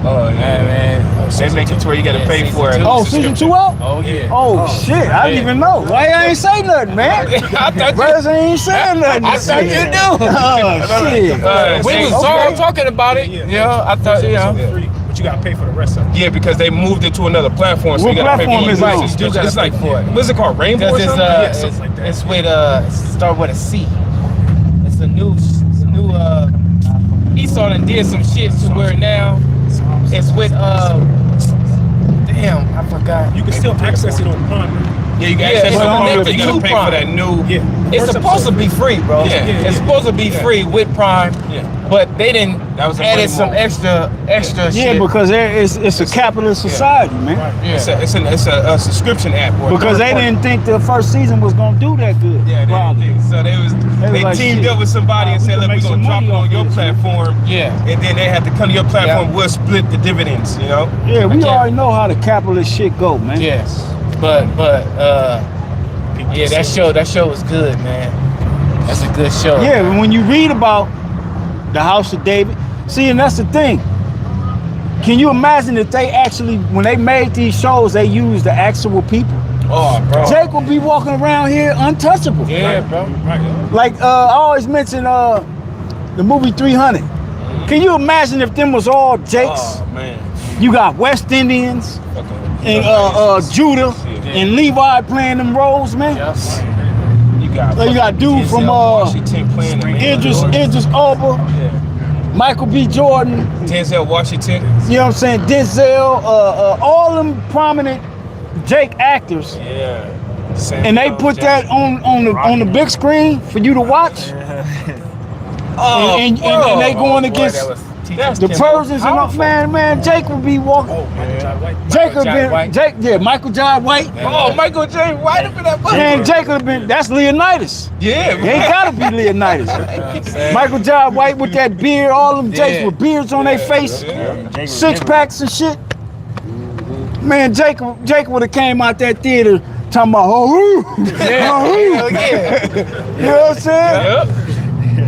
S2: Oh, man. They make it to where you gotta pay for it.
S1: Oh, season 2 out?
S5: Oh, yeah.
S1: Oh, shit. I didn't even know. Why I ain't say nothing, man?
S2: I thought
S1: Brothers ain't saying nothing.
S2: I thought you knew.
S1: Oh, shit.
S5: We was all talking about it. Yeah, I thought,
S6: Free, but you gotta pay for the rest of it.
S2: Yeah, because they moved it to another platform. So
S1: What
S2: you gotta pay
S1: platform
S2: for
S1: is it on?
S2: It's like, what's it called? Rainbow or
S5: because
S2: something?
S5: it's with start with a C. It's a new Esau done did some shit to where now it's with damn, I forgot.
S6: You can still access it on Prime.
S2: Yeah, you got
S5: Yeah,
S2: access
S5: it's
S2: to
S5: on
S2: it,
S5: there
S2: but you gotta
S5: through
S2: pay
S5: Prime.
S2: for that new.
S6: Yeah.
S5: It's supposed to be free, bro.
S2: Yeah.
S5: It's supposed to be free with Prime.
S2: Yeah.
S5: But they didn't
S2: That was a
S5: added
S2: money
S5: some
S2: move.
S5: extra
S1: Yeah,
S5: shit.
S1: because it's a capitalist society, man.
S5: Yeah.
S2: It's a subscription app. Or
S1: Because they didn't think the first season was gonna do that good.
S2: Yeah, they
S1: Probably.
S2: didn't think. So they
S1: was like,
S2: teamed
S1: shit,
S2: up with somebody and
S1: we
S2: said,
S1: can
S2: look,
S1: make
S2: we're
S1: some
S2: gonna drop
S1: money
S2: it on
S1: off
S2: your
S1: this.
S2: platform.
S5: Yeah.
S2: And then they had to come to your platform.
S5: Yeah.
S2: We'll split the dividends. You know.
S1: Yeah, we
S5: Okay.
S1: already know how the capitalist shit go, man.
S5: Yes. But
S7: people.
S5: Yeah, that show was good, man. That's a good show.
S1: Yeah, but when you read about the House of David, see, and that's the thing. Can you imagine if they actually, when they made these shows, they used the actual people?
S2: Oh, bro.
S1: Jake would be walking around here untouchable.
S5: Yeah, bro.
S1: Like I always mention the movie 300. Can you imagine if them was all Jakes?
S2: Oh, man.
S1: You got West Indians
S2: Okay.
S1: and Judah and Levi playing them roles, man.
S5: Yes.
S1: You got dude from
S2: Washington playing the man.
S1: Idris Elba, Michael B. Jordan,
S2: Denzel Washington.
S1: you know what I'm saying, Denzel, all them prominent Jake actors,
S2: Yeah.
S1: and they put that on the big screen for you to watch.
S2: Oh,
S1: and they going against the Persians and all, man, Jake would be walking. Jake would been Michael Jai White.
S2: Oh, Michael J. White up in that book.
S1: Man, Jake would have been, that's Leonidas.
S2: Yeah,
S1: It ain't gotta be Leonidas. Michael Jai White with that beard, all them Jakes with beards on their face, six packs and shit. Man, Jake would have came out that theater talking about, you know what I'm saying?
S2: Yep.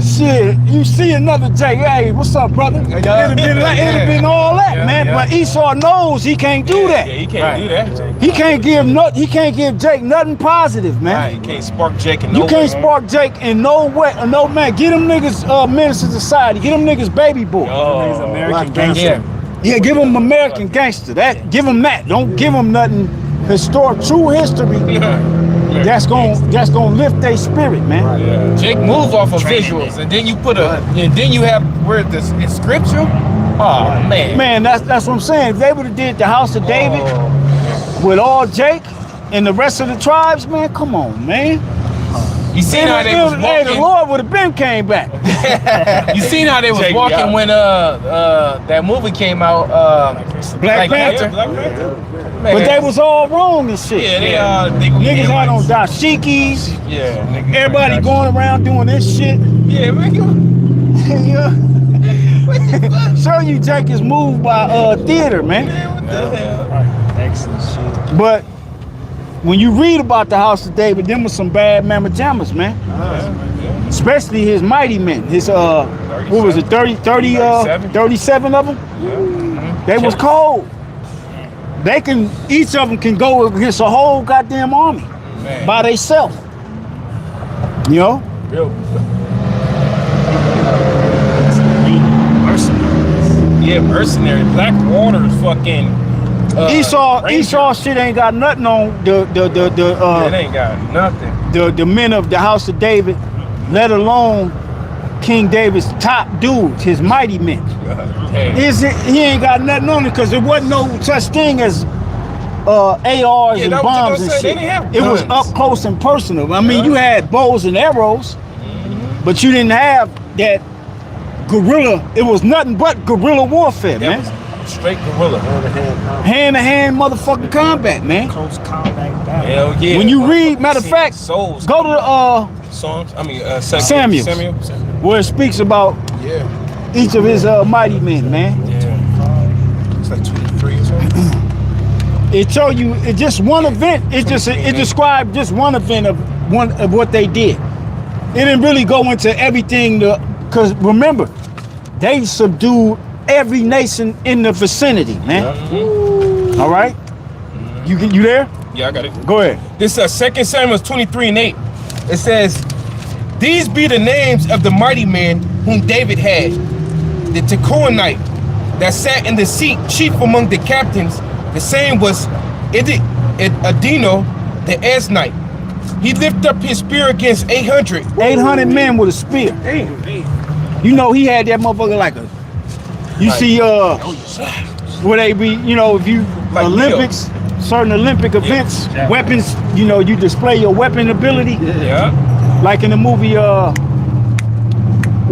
S1: Shit, you see another Jake, hey, what's up, brother? It'd have been all that, man. But Esau knows he can't do that.
S2: Yeah, he can't do that.
S1: He can't give Jake nothing positive, man.
S2: Right, you can't spark Jake in no
S1: You can't
S2: way.
S1: spark Jake in no way, no man. Get them niggas Menace to Society. Get them niggas Baby Boy.
S7: He's American gangster.
S1: Yeah, give them American Gangster. Give them that. Don't give them nothing historic, true history. That's gonna lift their spirit, man.
S5: Jake moves off of visuals, and then you have where this in scripture. Oh man.
S1: Man, that's what I'm saying. If they would have did the House of David with all Jake and the rest of the tribes, man, come on, man.
S5: You seen how they was
S1: The
S5: walking?
S1: Lord would have been came back.
S5: You seen how they was
S2: Check me
S5: walking
S2: out.
S5: when that movie came out?
S1: Black Panther.
S2: Black Panther.
S5: Man.
S1: But they was all wrong and shit.
S2: Yeah, they
S1: Niggas had on dashikis.
S2: Yeah, niggas.
S1: Everybody going around doing this shit.
S2: Yeah, man.
S1: Yeah. Show you Jake is moved by theater, man.
S2: What the hell?
S7: Excellent shit.
S1: But when you read about the House of David, them was some bad mamma jammas, man. Especially his mighty men. His what was it, 37 of them? They was cold. Each of them can go against a whole goddamn army by themselves. You know?
S2: Real.
S7: Mercenaries.
S2: Yeah, mercenary. Blackwater's fucking.
S1: Esau shit ain't got nothing on
S2: It ain't got nothing.
S1: the men of the House of David, let alone King David's top dudes, his mighty men.
S2: Hey.
S1: He ain't got nothing on it because there wasn't no such thing as ARs and
S2: that was
S1: bombs
S2: what
S1: and
S2: I said. They
S1: shit.
S2: didn't have
S1: It was
S2: guns.
S1: up close and personal. I mean, you had bows and arrows, but you didn't have that guerrilla. It was nothing but guerrilla warfare,
S2: That
S1: man.
S2: was straight gorilla.
S1: Hand-to-hand motherfucking combat, man.
S7: Close combat battle.
S2: Hell yeah.
S1: When you read, matter of fact,
S2: Souls.
S1: go to
S2: Songs. I mean,
S1: Samuel. Where it speaks about
S2: Yeah.
S1: each of his mighty men, man.
S2: It's like 23 or something.
S1: It show you just one event. It described just one event of what they did. It didn't really go into everything because remember, they subdued every nation in the vicinity, man. All right, you there?
S2: Yeah, I got it.
S1: Go ahead.
S2: This is 2 Samuel 23:8. It says, "These be the names of the mighty men whom David had. The Tekoanite that sat in the seat chief among the captains. The same was Adino the Esnite. He lifted up his spear against 800.
S1: 800 men with a spear. You know he had that motherfucker like a. You see where they be. You know if you
S2: Like
S1: Olympics, certain Olympic events,
S7: Yeah.
S1: weapons. You know you display your weapon ability.
S2: Yeah.
S1: Like in the movie, what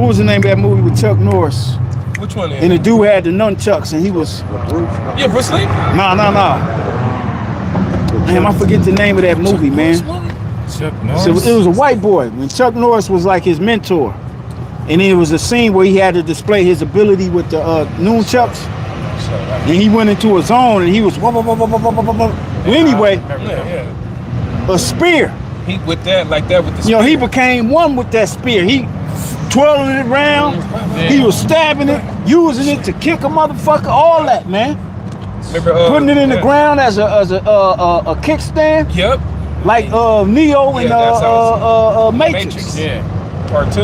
S1: was the name of that movie with Chuck Norris?
S2: Which one
S1: And
S2: is?
S1: the dude had the nunchucks and he was,
S2: Yeah, Bruce Lee.
S1: nah. Damn, I forget the name of that movie, man. So it was a white boy. When Chuck Norris was like his mentor. And it was a scene where he had to display his ability with the nunchucks. And he went into a zone and he was, whoa. Well, anyway,
S2: Yeah.
S1: a spear.
S2: He with that like that with the.
S1: You know, he
S2: spear.
S1: became one with that spear. He twirling it around.
S5: Yeah.
S1: He was stabbing it, using it to kick a motherfucker. All that, man.
S2: Remember,
S1: Putting it in the
S2: yeah.
S1: ground as a kickstand,
S2: Yep.
S1: like Neo in
S2: that's how
S1: Matrix.
S5: Yeah.
S2: Part 2.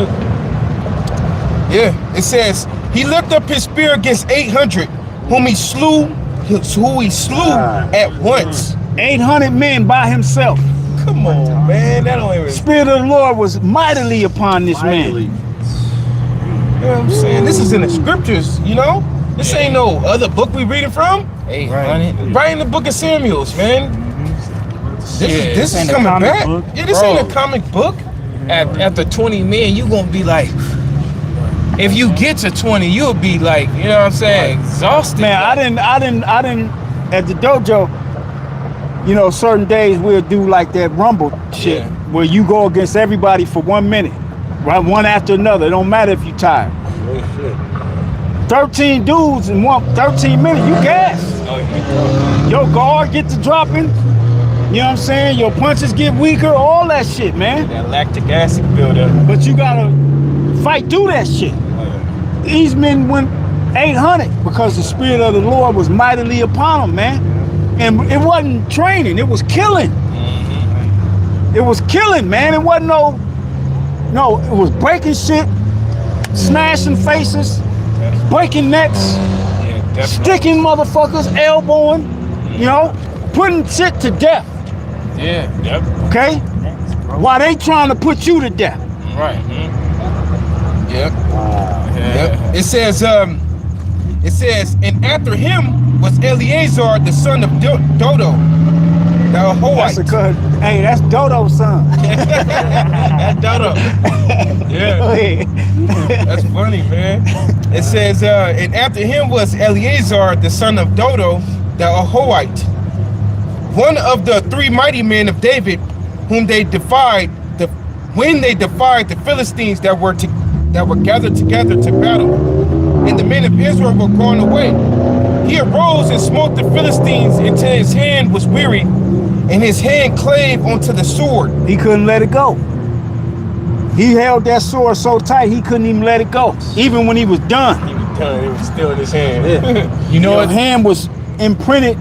S2: Yeah, it says he lifted up his spear against 800, whom he slew at once.
S1: 800 men by himself.
S2: Come on, man, that don't even.
S1: Spirit of the Lord was mightily upon this
S4: Mightily.
S1: man.
S2: You know what I'm saying? This is in the scriptures, you know. This ain't no other book we reading from.
S5: 800.
S2: Right in the book of Samuel's, man. This is
S7: ain't a
S2: coming
S7: comic
S2: back.
S7: book.
S2: Yeah, this
S5: Bro.
S2: ain't a comic book.
S5: After 20 men, you gonna be like, if you get to 20, you'll be like, you know what I'm saying, exhausted.
S1: Man, I didn't at the dojo, you know, certain days we'll do like that rumble shit
S2: Yeah.
S1: where you go against everybody for 1 minute, right? One after another. It don't matter if you tired.
S4: Oh, shit.
S1: 13 dudes in 13 minutes, you gas. Your guard get to dropping. You know what I'm saying? Your punches get weaker, all that shit, man.
S2: That lactic acid buildup.
S1: But you gotta fight through that shit. These men went 800 because the Spirit of the Lord was mightily upon them, man. And it wasn't training, it was killing. It was killing, man. It wasn't no, it was breaking shit, smashing faces, breaking necks,
S2: Yeah, definitely.
S1: sticking motherfuckers, elbowing, you know, putting shit to death,
S5: Yeah.
S2: Yep.
S1: okay? While they trying to put you to death.
S5: Right.
S2: Yep.
S5: Yeah.
S2: Yep. It says, and after him was Eleazar, the son of Dodo, the
S1: That's a
S2: Ahoite.
S1: good, hey, that's Dodo's son.
S2: That's Dodo.
S1: Go
S2: Yeah,
S1: ahead.
S2: that's funny, man. It says, and after him was Eleazar, the son of Dodo, the Ahoite, one of the 3 mighty men of David, whom they defied when they defied the Philistines that were gathered together to battle, and the men of Israel were gone away. He arose and smote the Philistines until his hand was weary, and his hand clave onto the sword.
S1: He couldn't let it go. He held that sword so tight he couldn't even let it go. Even when he was done,
S2: He was done. It was still in his hand.
S5: You know
S1: his
S5: what?
S1: hand was imprinted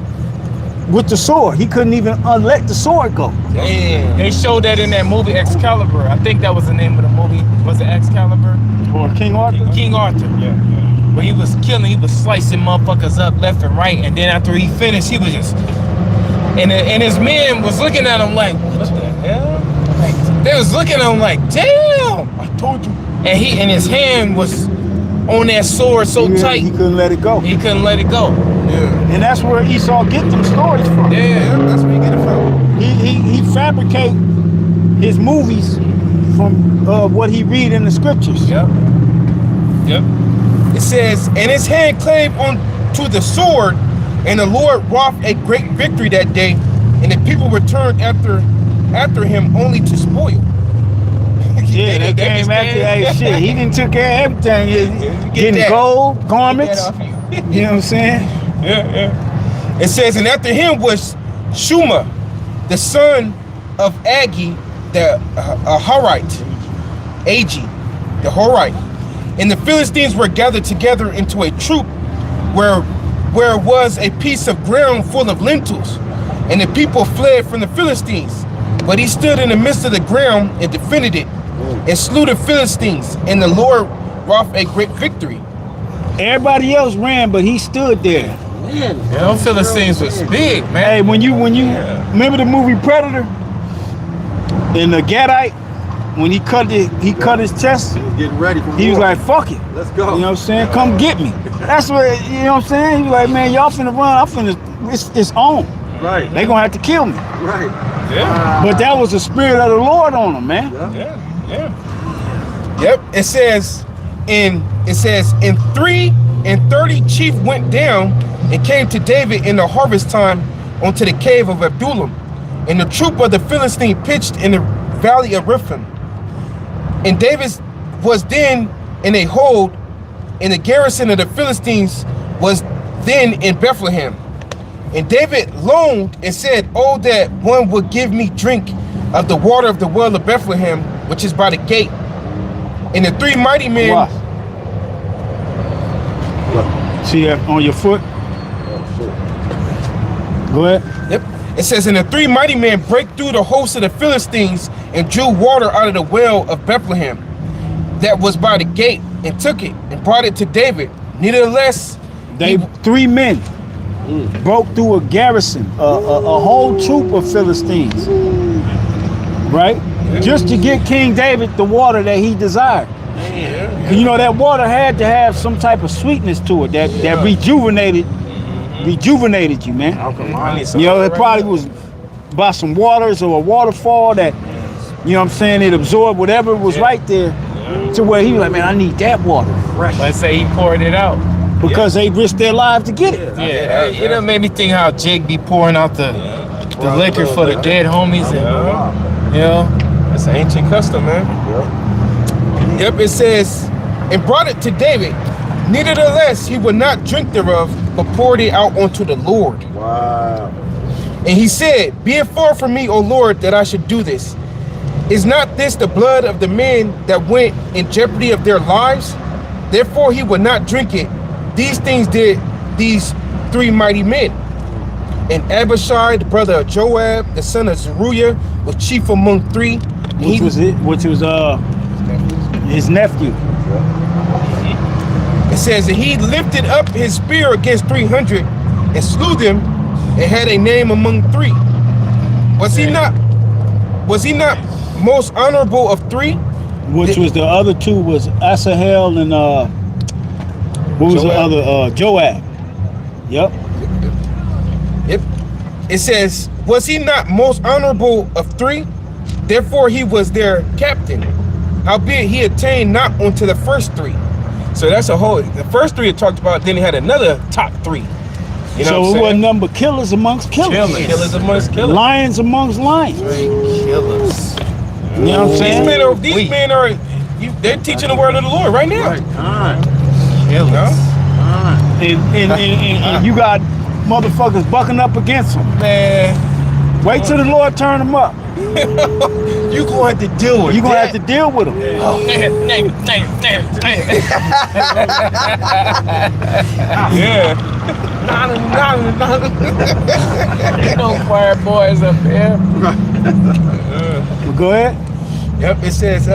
S1: with the sword. He couldn't even let the sword go.
S2: Damn.
S5: They showed that in that movie Excalibur. I think that was the name of the movie. Was it Excalibur?
S1: Or King Arthur.
S5: King Arthur.
S2: Yeah.
S5: Where he was killing, he was slicing motherfuckers up left and right, and then after he finished, he was just, and his men was looking at him like, what the hell? Like, they was looking at him like, damn, I told you. And his hand was on that sword so tight,
S1: He couldn't let it go.
S5: he couldn't let it go.
S2: Yeah.
S1: And that's where Esau get them stories from.
S2: Yeah, that's where you get it from.
S1: He fabricate his movies from what he read in the scriptures.
S2: Yep. Yep. It says, and his hand clave on to the sword, and the Lord wrought a great victory that day, and the people returned after him only to spoil.
S1: Yeah, they came after that shit. He didn't took care of everything.
S2: Get
S1: Getting
S2: that.
S1: gold, garments.
S2: Get that off you.
S1: You know what I'm saying?
S2: Yeah. It says, and after him was Shuma, the son of Agi, the Horite, Agi, the Horite. And the Philistines were gathered together into a troop where was a piece of ground full of lentils. And the people fled from the Philistines. But he stood in the midst of the ground and defended it and slew the Philistines. And the Lord wrought a great victory.
S1: Everybody else ran, but he stood there.
S5: Yeah, those Philistines was big, man.
S1: Hey, when you remember the movie Predator? In the Gadite, when he cut his chest,
S4: Getting ready for
S1: he was
S4: war.
S1: like, fuck it.
S4: Let's go.
S1: You know what I'm saying? Come get me. That's what, you know what I'm saying? He was like, man, y'all finna run. I'm finna, it's on.
S4: Right.
S1: They gonna have to kill me.
S4: Right.
S2: Yeah.
S1: But that was the spirit of the Lord on them, man.
S2: Yeah. Yep. It says in 330 chief went down and came to David in the harvest time unto the cave of Adullam, and the troop of the Philistine pitched in the valley of Rephaim. And David was then in a hold, and the garrison of the Philistines was then in Bethlehem. And David longed and said, oh, that one would give me drink of the water of the well of Bethlehem, which is by the gate. And the 3 mighty men.
S1: Watch. See that on your foot? Go ahead.
S2: Yep. It says, and the 3 mighty men break through the host of the Philistines and drew water out of the well of Bethlehem that was by the gate, and took it and brought it to David. Nevertheless,
S1: They 3 men broke through a garrison, a whole troop of Philistines, right? Just to get King David the water that he desired. You know, that water had to have some type of sweetness to it that rejuvenated you, man. You know, it probably was by some waters or a waterfall that, you know what I'm saying, it absorbed whatever was right there to where he was like, man, I need that water.
S5: Let's say he poured it out.
S1: Because they risked their lives to get it.
S5: Yeah, it done made me think how Jake be pouring out the liquor for the dead homies. And, you know,
S2: that's an ancient custom, man. Yep, it says, and brought it to David. Nevertheless, he would not drink thereof, but poured it out unto the Lord.
S4: Wow.
S2: And he said, be it far from me, O Lord, that I should do this. Is not this the blood of the men that went in jeopardy of their lives? Therefore he would not drink it. These things did these 3 mighty men. And Abishai, the brother of Joab, the son of Zeruiah, was chief among 3.
S1: Which was his nephew.
S2: It says that he lifted up his spear against 300 and slew them, and had a name among 3. Was he not most honorable of 3?
S1: Which was the other 2 was Asahel and what was the other? Joab. Yep.
S2: Yep. It says, was he not most honorable of 3? Therefore he was their captain. Howbeit he attained not unto the first 3. So that's a whole. The first 3 it talked about. Then he had another top 3. You know
S1: so
S2: what I'm
S1: it wasn't number killers amongst killers.
S2: Killers amongst killers.
S1: Lions amongst lions.
S2: Killers.
S1: You know what I'm saying?
S2: These men are. They're teaching the word of the Lord right now.
S5: killers.
S1: And you got motherfuckers bucking up against them.
S2: Man,
S1: wait till the Lord turn them up.
S2: you gonna have to deal with.
S1: You gonna have to deal with them.
S2: Yeah.
S5: No choir boys up here.
S1: Go ahead.
S2: Yep. It says.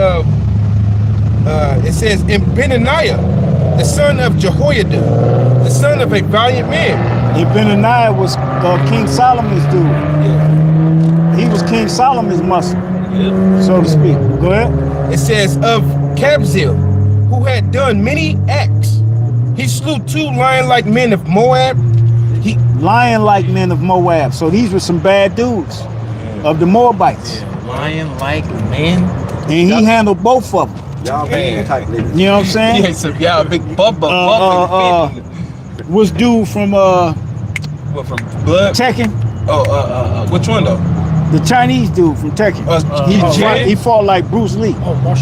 S2: In Benaniah, the son of Jehoiada, the son of a valiant man.
S1: And Benaniah was King Solomon's dude.
S2: Yeah.
S1: He was King Solomon's muscle, so to speak. Go ahead.
S2: It says of Kabzeel, who had done many acts. He slew 2 lion-like men of Moab.
S1: Lion-like men of Moab. So these were some bad dudes of the Moabites.
S5: Lion-like men.
S1: And he handled both of them.
S4: Y'all man type niggas.
S1: You know what I'm saying?
S2: Yeah, so y'all big bubba.
S1: Was dude from
S2: What, from Blood?
S1: Tekken?
S2: Which one though?
S1: The Chinese dude from Tekken. He fought like Bruce Lee.
S2: Law.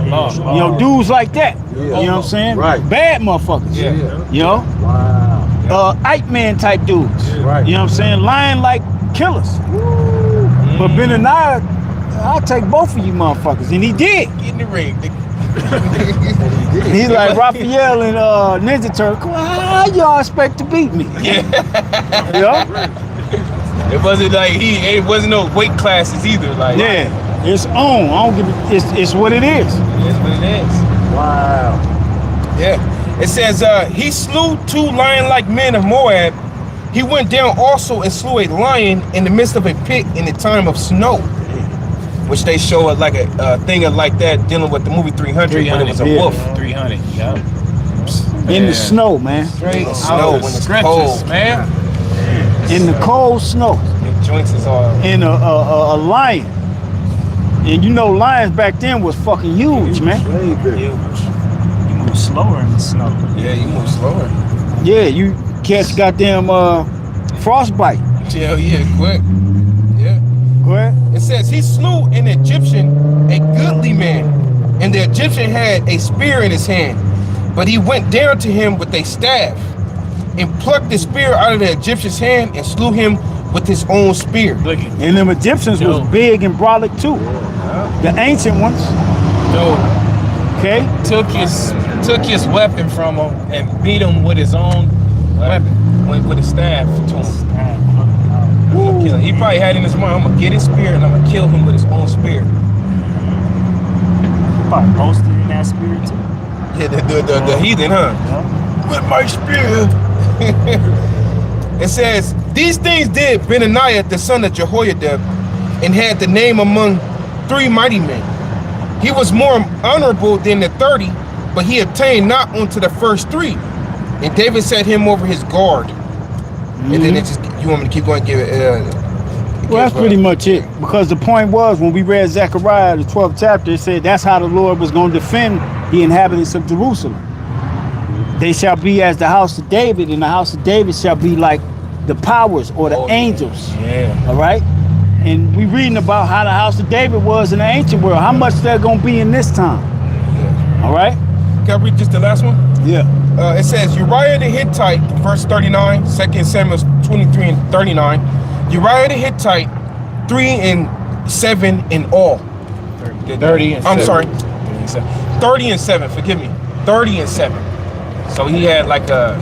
S1: You know, dudes like that. You know what I'm saying?
S4: Right.
S1: Bad motherfuckers.
S2: Yeah.
S1: You know?
S4: Wow.
S1: Ike Man type dudes.
S4: Right.
S1: You know what I'm saying? Lion like killers. But Benaniah, I'll take both of you motherfuckers. And he did.
S2: Get in the ring.
S1: He's like Raphael and Ninja Turtle. Come on, how y'all expect to beat me?
S2: Yeah.
S1: You know?
S2: It wasn't like it wasn't no weight classes either. Like
S1: Yeah. It's on. I don't give it's what it is.
S2: That's what it is.
S4: Wow.
S2: Yeah. It says he slew 2 lion-like men of Moab. He went down also and slew a lion in the midst of a pit in the time of snow. Which they show it like a thing of like that dealing with the movie 300 when it was a wolf.
S5: 300, yeah.
S1: In the snow, man.
S5: Straight
S2: Snow when it's cold.
S5: man.
S1: In the cold snow.
S2: The joints is all.
S1: In a lion. And you know lions back then was fucking huge, man.
S4: Way big.
S7: You move slower in the snow.
S2: Yeah, you move slower.
S1: Yeah, you catch goddamn frostbite.
S2: Yeah, quick. Yeah.
S1: Go ahead.
S2: It says he slew an Egyptian, a goodly man, and the Egyptian had a spear in his hand, but he went down to him with a staff and plucked the spear out of the Egyptian's hand and slew him with his own spear.
S5: Look at
S1: And them Egyptians was
S5: Yo.
S1: big and brolic too. The ancient ones.
S5: Joe.
S1: Okay.
S5: Took his weapon from him and beat him with his own weapon, with his staff to him. I'm gonna kill him. He probably had in his mind, I'm gonna get his spear and I'm gonna kill him with his own spear.
S7: Probably boasted in that spirit too.
S2: Yeah, the heathen, huh? With my spear. It says, these things did Benaniah, the son of Jehoiada, and had the name among 3 mighty men. He was more honorable than the 30, but he obtained not unto the first 3. And David set him over his guard. And then it just, you want me to keep going and give it?
S1: Well, that's pretty much it. Because the point was, when we read Zechariah, the 12th chapter, it said that's how the Lord was going to defend the inhabitants of Jerusalem. They shall be as the house of David, and the house of David shall be like the powers or the angels.
S5: Yeah.
S1: All right? And we reading about how the house of David was in the ancient world. How much they're going to be in this time. All right?
S2: Can I read just the last one?
S1: Yeah.
S2: It says, Uriah the Hittite, verse 39, 2 Samuel 23 and 39. Uriah the Hittite, 3 and 7 in all.
S5: 30 and 7.
S2: I'm sorry. 30 and 7, forgive me. 30 and 7. So he had like a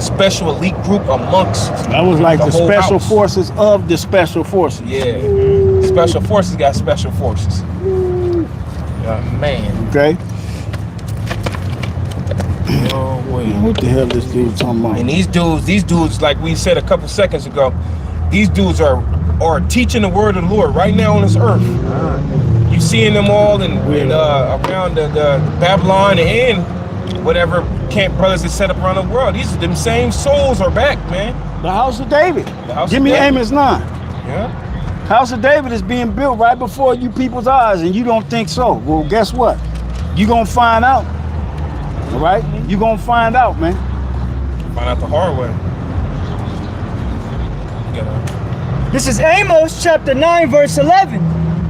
S2: special elite group amongst
S1: That was like the
S2: whole
S1: special
S2: house.
S1: forces of the special forces.
S2: Yeah. Special forces got special forces.
S5: Man.
S1: Okay?
S5: Oh, wait.
S1: What the hell this dude talking about?
S2: And these dudes, like we said a couple seconds ago, these dudes are teaching the word of the Lord right now on this earth. You seeing them all around the Babylon and whatever camp brothers that set up around the world. These them same souls are back, man.
S1: The house of David.
S2: House
S1: Give
S2: of
S1: me
S2: David.
S1: Amos 9.
S2: Yeah.
S1: House of David is being built right before you people's eyes, and you don't think so. Well, guess what? You're going to find out. All right? You're going to find out, man.
S2: Find out the hard way.
S3: This is Amos chapter 9, verse 11.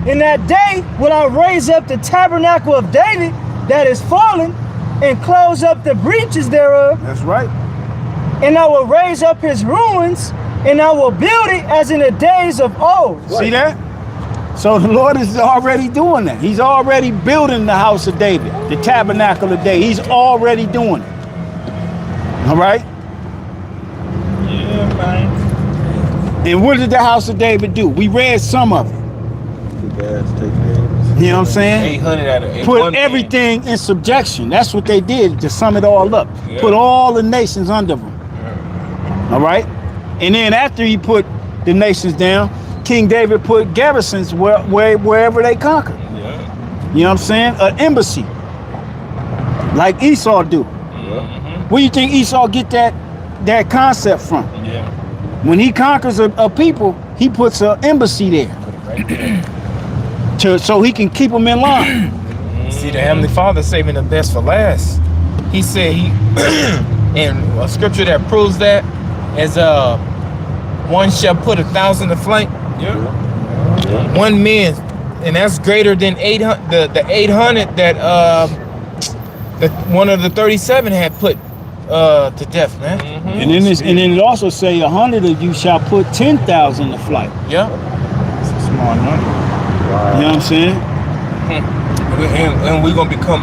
S3: In that day will I raise up the tabernacle of David that is fallen, and close up the breaches thereof.
S1: That's right.
S3: And I will raise up his ruins, and I will build it as in the days of old.
S1: See that? So the Lord is already doing that. He's already building the house of David, the tabernacle of David. He's already doing it. All right?
S5: Yeah, man.
S1: And what did the house of David do? We read some of it. You know what I'm saying?
S2: 800 out of
S1: Put everything in subjection. That's what they did to sum it all up.
S2: Yeah.
S1: Put all the nations under them. All right? And then after he put the nations down, King David put garrisons wherever they conquered.
S2: Yeah.
S1: You know what I'm saying? An embassy. Like Esau do. Where you think Esau get that concept from?
S2: Yeah.
S1: When he conquers a people, he puts an embassy there. So he can keep them in line.
S5: See, the Heavenly Father saving the best for last. He said and a scripture that proves that is one shall put 1,000 to flank.
S2: Yeah.
S5: One man, and that's greater than 800. The 800 that one of the 37 had put to death, man.
S1: And then it also say 100 of you shall put 10,000 to flight.
S5: Yeah.
S7: It's a small number.
S1: You know what I'm saying?
S2: And we're gonna become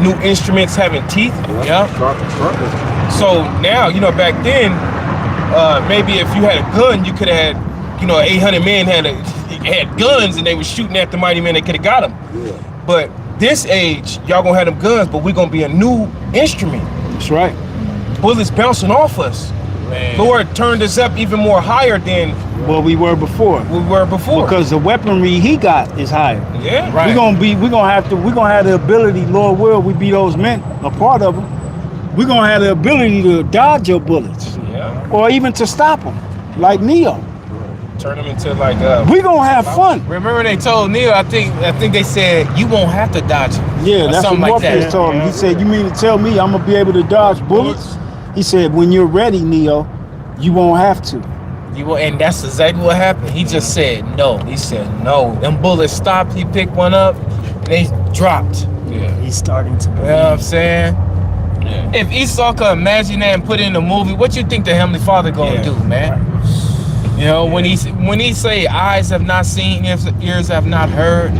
S2: new instruments having teeth.
S5: Yeah.
S2: So now, back then, maybe if you had a gun, you could have had, 800 men had guns and they were shooting at the mighty men. They could have got them. Yeah. But this age, y'all gonna have them guns, but we're gonna be a new instrument.
S1: That's right.
S2: Bullets bouncing off us.
S5: Man.
S2: Lord turned us up even more higher than
S1: What we were before.
S2: we were before.
S1: Because the weaponry he got is higher.
S2: yeah,
S5: Right.
S1: We're gonna have the ability, Lord will, we be those men, a part of them. We're gonna have the ability to dodge your bullets,
S2: Yeah.
S1: or even to stop them, like Neo.
S2: Turn them into like
S1: We're gonna have fun.
S5: Remember they told Neil, I think they said you won't have to dodge it.
S1: Yeah,
S5: Or
S1: that's what
S5: something like
S1: Morpheus
S5: that.
S1: told him. He said, "You mean to tell me I'm gonna be able to dodge bullets?" He said, "When you're ready, Neo, you won't have to."
S5: You will, and that's exactly what happened. He just said no. He said no. Them bullets stopped. He picked one up, and they dropped.
S2: yeah.
S7: He's starting to
S5: You know
S7: believe.
S5: what I'm saying?
S2: Yeah.
S5: If Esau could imagine that and put it in a movie, what you think the Heavenly Father gonna
S2: Yeah.
S5: do, man? You know, when he say eyes have not seen, ears have not heard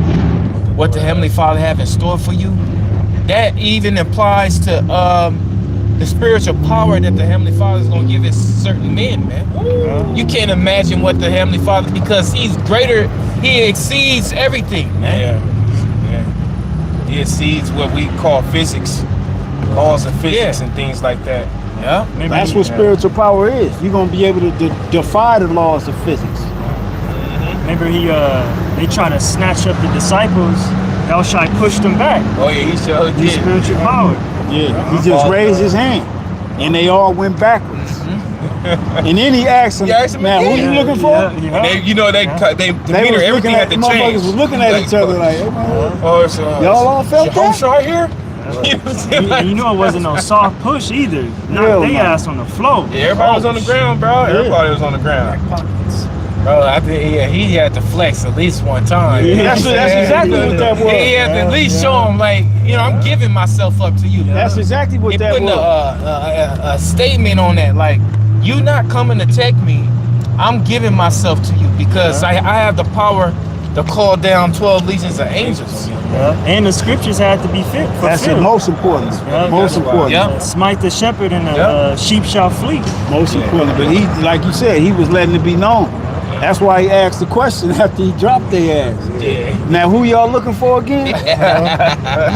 S5: what the Heavenly Father have in store for you, that even applies to the spiritual power that the Heavenly Father is going to give his certain men, man. You can't imagine what the Heavenly Father, because he's greater, he exceeds everything, man.
S2: Yeah. He exceeds what we call physics, laws of physics and things like that.
S5: Yeah.
S1: That's what spiritual power is. You're gonna be able to defy the laws of physics.
S7: Remember, they try to snatch up the disciples. El Shai pushed them back.
S2: Oh yeah, he sure
S7: His
S2: did.
S7: spiritual power.
S1: Yeah, he just raised his hand, and they all went backwards. And then he asked them, "Man, who you looking for?"
S2: They, you know, they
S1: They
S2: demeanor,
S1: was
S2: everything
S1: looking
S2: had
S1: at
S2: to
S1: the motherfuckers
S2: change.
S1: was looking at each other like, "Hey, man,
S2: Oh, it's,
S1: y'all all felt that?"
S2: Homeshire here?
S7: And you know it wasn't no soft push either.
S1: Hell
S7: Not they
S1: no.
S7: ass on the floor.
S2: Yeah, everybody was on the ground, bro. Everybody was on the ground.
S5: Bro, I think he had to flex at least one time.
S1: Yeah, that's exactly what that was.
S5: He had to at least show him, like, you know, I'm giving myself up to you.
S1: That's exactly what
S5: He
S1: that
S5: putting
S1: was.
S5: a statement on that, like, you not coming to take me, I'm giving myself to you because I have the power to call down 12 legions of angels.
S7: And the scriptures had to be fulfilled.
S1: That's the most important. Most important.
S5: Yeah.
S7: Smite the shepherd and the sheep shall flee.
S1: Most important. But he, like you said, he was letting it be known. That's why he asked the question after he dropped their ass.
S5: Yeah.
S1: Now, who y'all looking for again?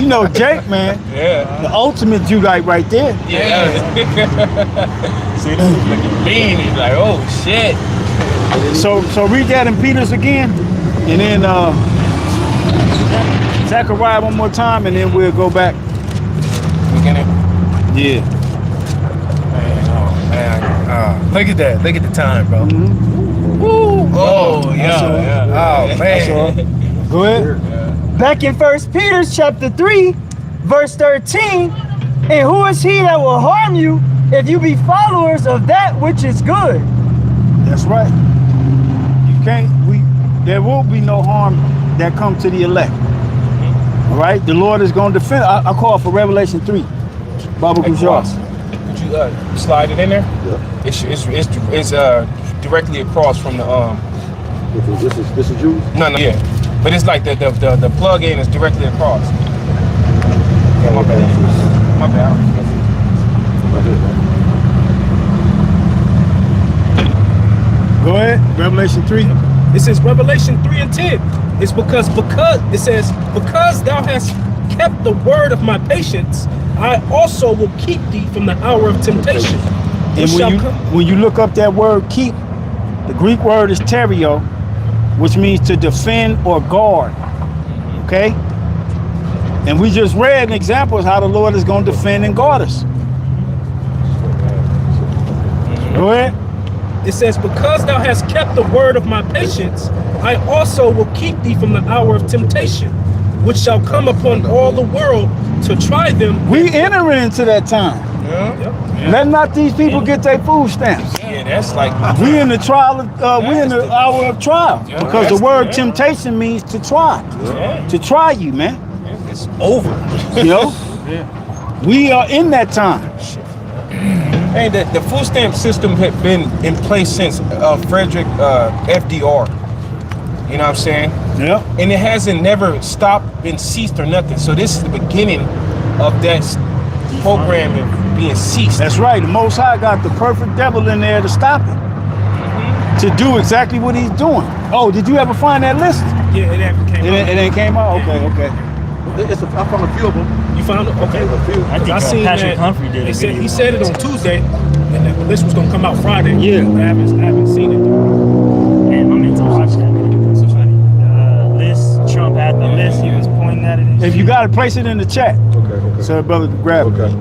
S1: You know, Jake, man.
S2: Yeah.
S1: The ultimate Judite right there.
S5: Yeah. See, looking lean. He's like, oh shit.
S1: So read that in Peter's again, and then Zechariah one more time, and then we'll go back. Yeah.
S5: Man, look at that. Look at the time, bro. Woo. Oh, yeah. Oh, man.
S1: Go ahead.
S3: Back in 1 Peter chapter 3, verse 13, and who is he that will harm you if you be followers of that which is good?
S1: That's right. You can't. There will be no harm that come to the elect. All right. The Lord is going to defend. I call for Revelation 3. Baba Kushar.
S2: Could you slide it in there? Yeah. It's directly across from the
S4: This is you?
S2: No, yeah. But it's like the plug in is directly across. Yeah, my bad. My bad.
S1: Go ahead. Revelation 3.
S6: It says Revelation 3 and 10. It's because it says, because thou hast kept the word of my patience, I also will keep thee from the hour of temptation.
S1: And when you look up that word keep, the Greek word is terio, which means to defend or guard. Okay? And we just read an example of how the Lord is going to defend and guard us. Go ahead.
S6: It says, because thou hast kept the word of my patience, I also will keep thee from the hour of temptation, which shall come upon all the world to try them.
S1: We entering into that time.
S2: Yeah.
S1: Let not these people get their food stamps.
S2: Yeah, that's like
S1: We in the trial. We in the hour of trial, because the word temptation means to try, to try you, man.
S2: it's over.
S1: You know, we are in that time.
S2: Hey, the food stamp system had been in place since Frederick FDR. You know what I'm saying?
S1: Yeah.
S2: And it hasn't never stopped, been ceased or nothing. So this is the beginning of that program being ceased.
S1: That's right. The Most High got the perfect devil in there to stop it, to do exactly what he's doing. Oh, did you ever find that list?
S6: Yeah, it
S1: Ain't came out. Okay.
S4: I found a few of them.
S6: You found it? Okay.
S4: A few.
S7: I think
S6: I seen
S7: Patrick
S6: that.
S7: Humphrey did a video.
S6: He said it on Tuesday, and the list was gonna come out Friday.
S1: Yeah.
S6: I haven't seen it.
S7: Man, I meant to watch that video. It's funny. List, Trump had the list. He was pointing at it. And
S1: If you got it, place it in the chat,
S4: Okay.
S1: so brother can grab it.
S4: Okay.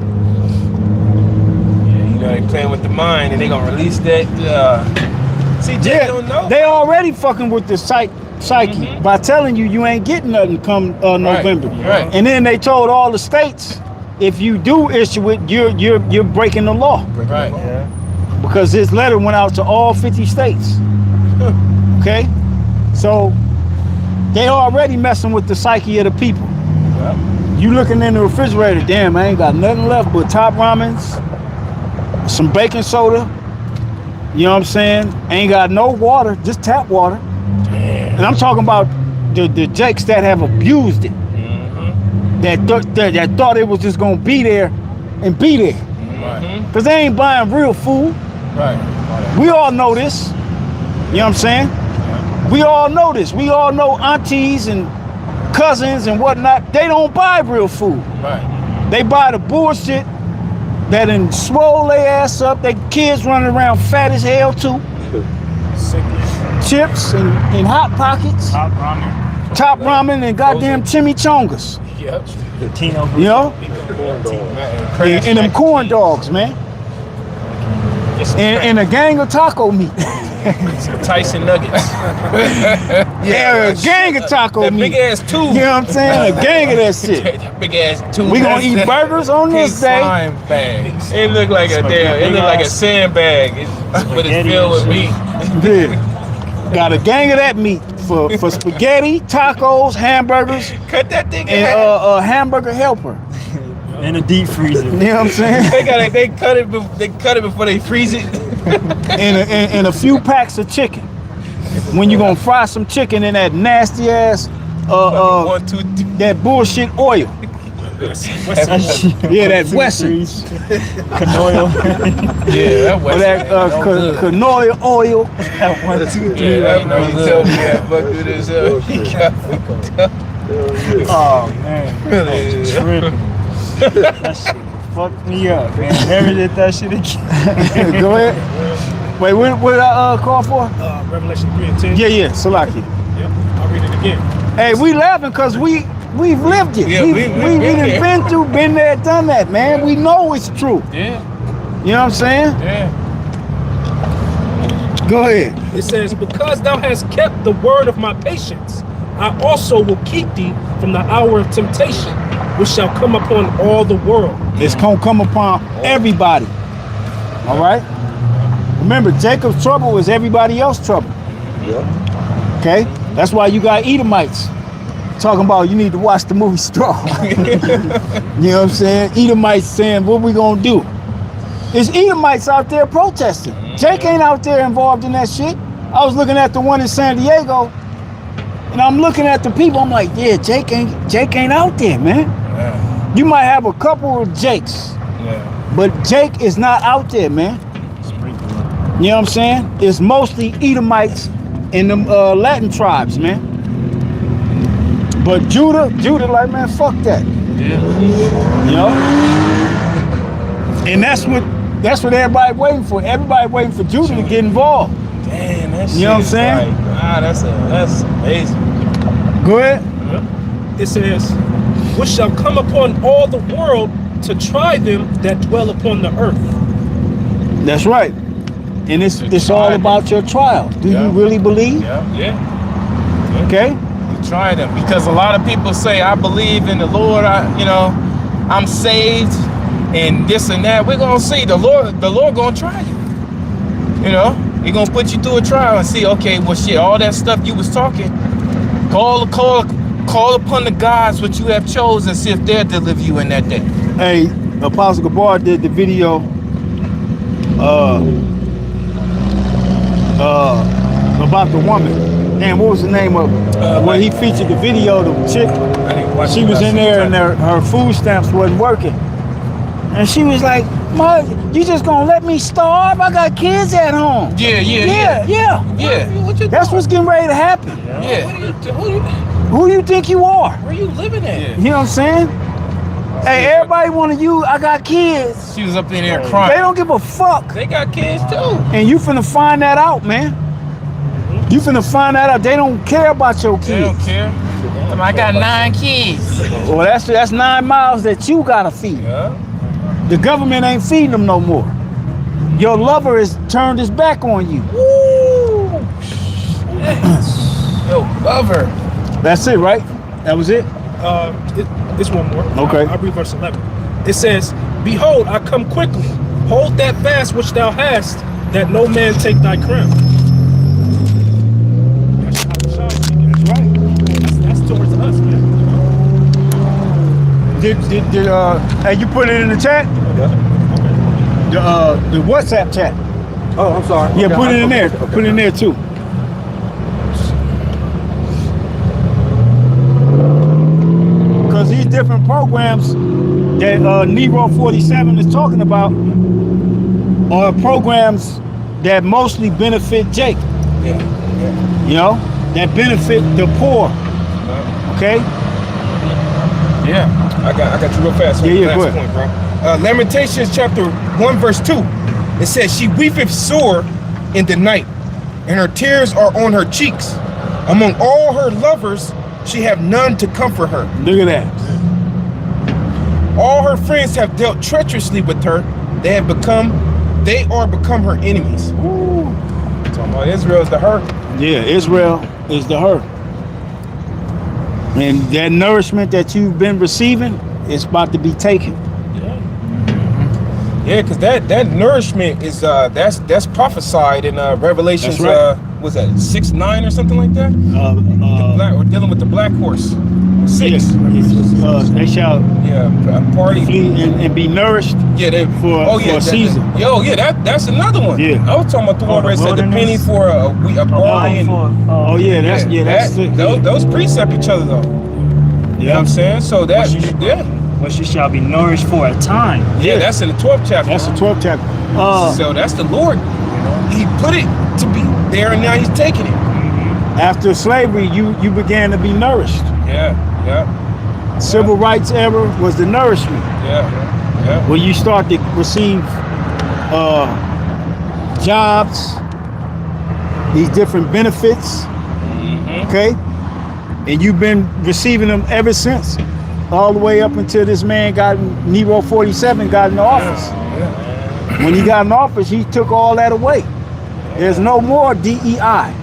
S2: Yeah, you know, they playing with the mind and they gonna release that. See, Jay don't know.
S1: They already fucking with the psyche by telling you ain't getting nothing come November.
S2: Right.
S1: And then they told all the states, if you do issue it, you're breaking the law,
S2: Right.
S1: because this letter went out to all 50 states. Okay, so they already messing with the psyche of the people. You looking in the refrigerator, damn, I ain't got nothing left but top ramens, some baking soda, You know what I'm saying? Ain't got no water, just tap water.
S5: Damn.
S1: And I'm talking about the jakes that have abused it. That thought it was just gonna be there and be there.
S5: Right.
S1: Cause they ain't buying real food.
S5: Right.
S1: We all know this. You know what I'm saying? We all know this. We all know aunties and cousins and whatnot. They don't buy real food.
S5: Right.
S1: They buy the bullshit that done swole their ass up. They kids running around fat as hell too. Chips and Hot Pockets. Top ramen and goddamn chimichangas.
S5: Yep.
S1: You know? And them corn dogs, man. And a gang of taco meat.
S5: Tyson nuggets.
S1: Yeah, a gang of taco
S5: that
S1: meat.
S5: big ass tube.
S1: You know what I'm saying? A gang of that shit.
S5: That big ass tube.
S1: We gonna eat burgers on this day.
S5: Slime bag. It look like a damn. It look like a sandbag, but it's filled with meat.
S1: Yeah. Got a gang of that meat for spaghetti, tacos, hamburgers,
S5: Cut that thing in
S1: and
S5: half.
S1: a hamburger helper.
S7: In a deep freezer.
S1: You know what I'm saying?
S5: They cut it before they freeze it.
S1: and a few packs of chicken. When you gonna fry some chicken in that nasty ass
S5: 1, 2, 3.
S1: that bullshit oil. Yeah, that Wesson.
S7: Canoil.
S5: Yeah, that was
S1: Or that canola oil.
S7: That 1, 2, 3.
S5: Yeah, I know you tell me that fuck with this.
S7: Oh man. Tripping. That shit fucked me up, man. Never did that shit again.
S1: Go ahead. Wait, what did I call for?
S6: Revelation 3 and 10.
S1: Yeah, Salaki.
S6: Yep. I'll read it again.
S1: Hey, we laughing because we've lived it.
S5: Yeah,
S1: we done been there, done that, man. We know it's true.
S5: Yeah,
S1: You know what I'm saying?
S5: yeah.
S1: Go ahead.
S6: It says, because thou hast kept the word of my patience, I also will keep thee from the hour of temptation, which shall come upon all the world.
S1: It's gonna come upon everybody. All right? Remember, Jacob's trouble is everybody else's trouble.
S4: Yeah.
S1: Okay? That's why you got Edomites talking about you need to watch the movie Straw. You know what I'm saying? Edomites saying, what we gonna do? There's Edomites out there protesting. Jake ain't out there involved in that shit. I was looking at the one in San Diego, and I'm looking at the people. I'm like, yeah, Jake ain't out there, man.
S5: Yeah.
S1: You might have a couple of Jakes,
S5: Yeah.
S1: but Jake is not out there, man. You know what I'm saying? It's mostly Edomites in the Latin tribes, man. But Judah like, man, fuck that.
S5: Yeah.
S1: You know? And that's what everybody waiting for. Everybody waiting for Judah to get involved.
S5: Damn, that shit.
S1: You know what I'm saying?
S5: Like, that's amazing.
S1: Go ahead.
S6: It says, which shall come upon all the world to try them that dwell upon the earth.
S1: That's right. And it's all about your trial. Do you really believe?
S5: Yeah.
S1: Okay?
S5: Try them, because a lot of people say, I believe in the Lord, I'm saved and this and that. We're gonna see the Lord gonna try you. You know, He's gonna put you through a trial and see, okay, well shit, all that stuff you was talking, call upon the gods which you have chosen, see if they'll deliver you in that day.
S1: Hey, Apostle Gabar did the video about the woman. Damn, what was the name of it? When he featured the video, the chick, she was in there and her food stamps wasn't working. And she was like, "Ma, you just gonna let me starve? I got kids at home."
S5: Yeah.
S1: That's what's getting ready to happen.
S5: Yeah.
S1: Who do you think you are?
S5: Where you living at?
S1: You know what I'm saying? Hey, everybody want to use, I got kids.
S5: She was up in there
S1: They
S5: crying.
S1: don't give a fuck.
S5: They got kids too.
S1: And you finna find that out, man. You finna find that out. They don't care about your kids.
S5: They don't care. I got 9 kids.
S1: Well, that's 9 miles that you gotta feed.
S5: Yeah.
S1: The government ain't feeding them no more. Your lover has turned his back on you.
S5: Woo! Yo, lover.
S1: That's it, right? That was it?
S6: It's one more.
S1: Okay.
S6: I'll read verse 11. It says, behold, I come quickly. Hold that fast which thou hast, that no man take thy crown.
S1: That's right.
S6: That's towards us, man.
S1: Hey, you put it in the chat?
S4: Yeah.
S1: The WhatsApp chat.
S4: Oh, I'm sorry.
S1: Yeah,
S4: Okay,
S1: put it in there.
S4: okay.
S1: Put it in there too. Because these different programs that Nero 47 is talking about are programs that mostly benefit Jake.
S2: Yeah.
S1: You know, that benefit the poor. Okay.
S2: Yeah. I got you real fast.
S1: Yeah,
S2: Last
S1: go ahead.
S2: point, bro. Lamentations chapter 1 verse 2. It says, she weepeth sore in the night, and her tears are on her cheeks. Among all her lovers, she have none to comfort her.
S1: Look at that.
S2: All her friends have dealt treacherously with her. They are become her enemies. Ooh. Talking about Israel is the her.
S1: Yeah, Israel is the her. And that nourishment that you've been receiving is about to be taken.
S2: Yeah, because that nourishment is that's prophesied in Revelations.
S1: That's right.
S2: Was that 6:9 or something like that? We're dealing with the black horse. 6.
S1: Yes, they shall
S2: Party.
S1: flee and be nourished.
S2: Yeah,
S1: for a season.
S2: That's another one.
S1: Yeah.
S2: I was talking about the one where it said the penny for a barley.
S1: Oh yeah, that's it.
S2: Those precept each other though. You know what I'm saying? So that
S7: But she shall be nourished for a time.
S2: Yeah, that's in the 12th chapter.
S1: That's the 12th chapter.
S2: So that's the Lord. He put it to be there, and now he's taking it.
S1: After slavery, you began to be nourished.
S2: Yeah.
S1: Civil rights era was the nourishment.
S2: Yeah.
S1: When you start to receive jobs, these different benefits, okay? And you've been receiving them ever since, all the way up until this man Nero 47 got in office. When he got in office, he took all that away. There's no more DEI.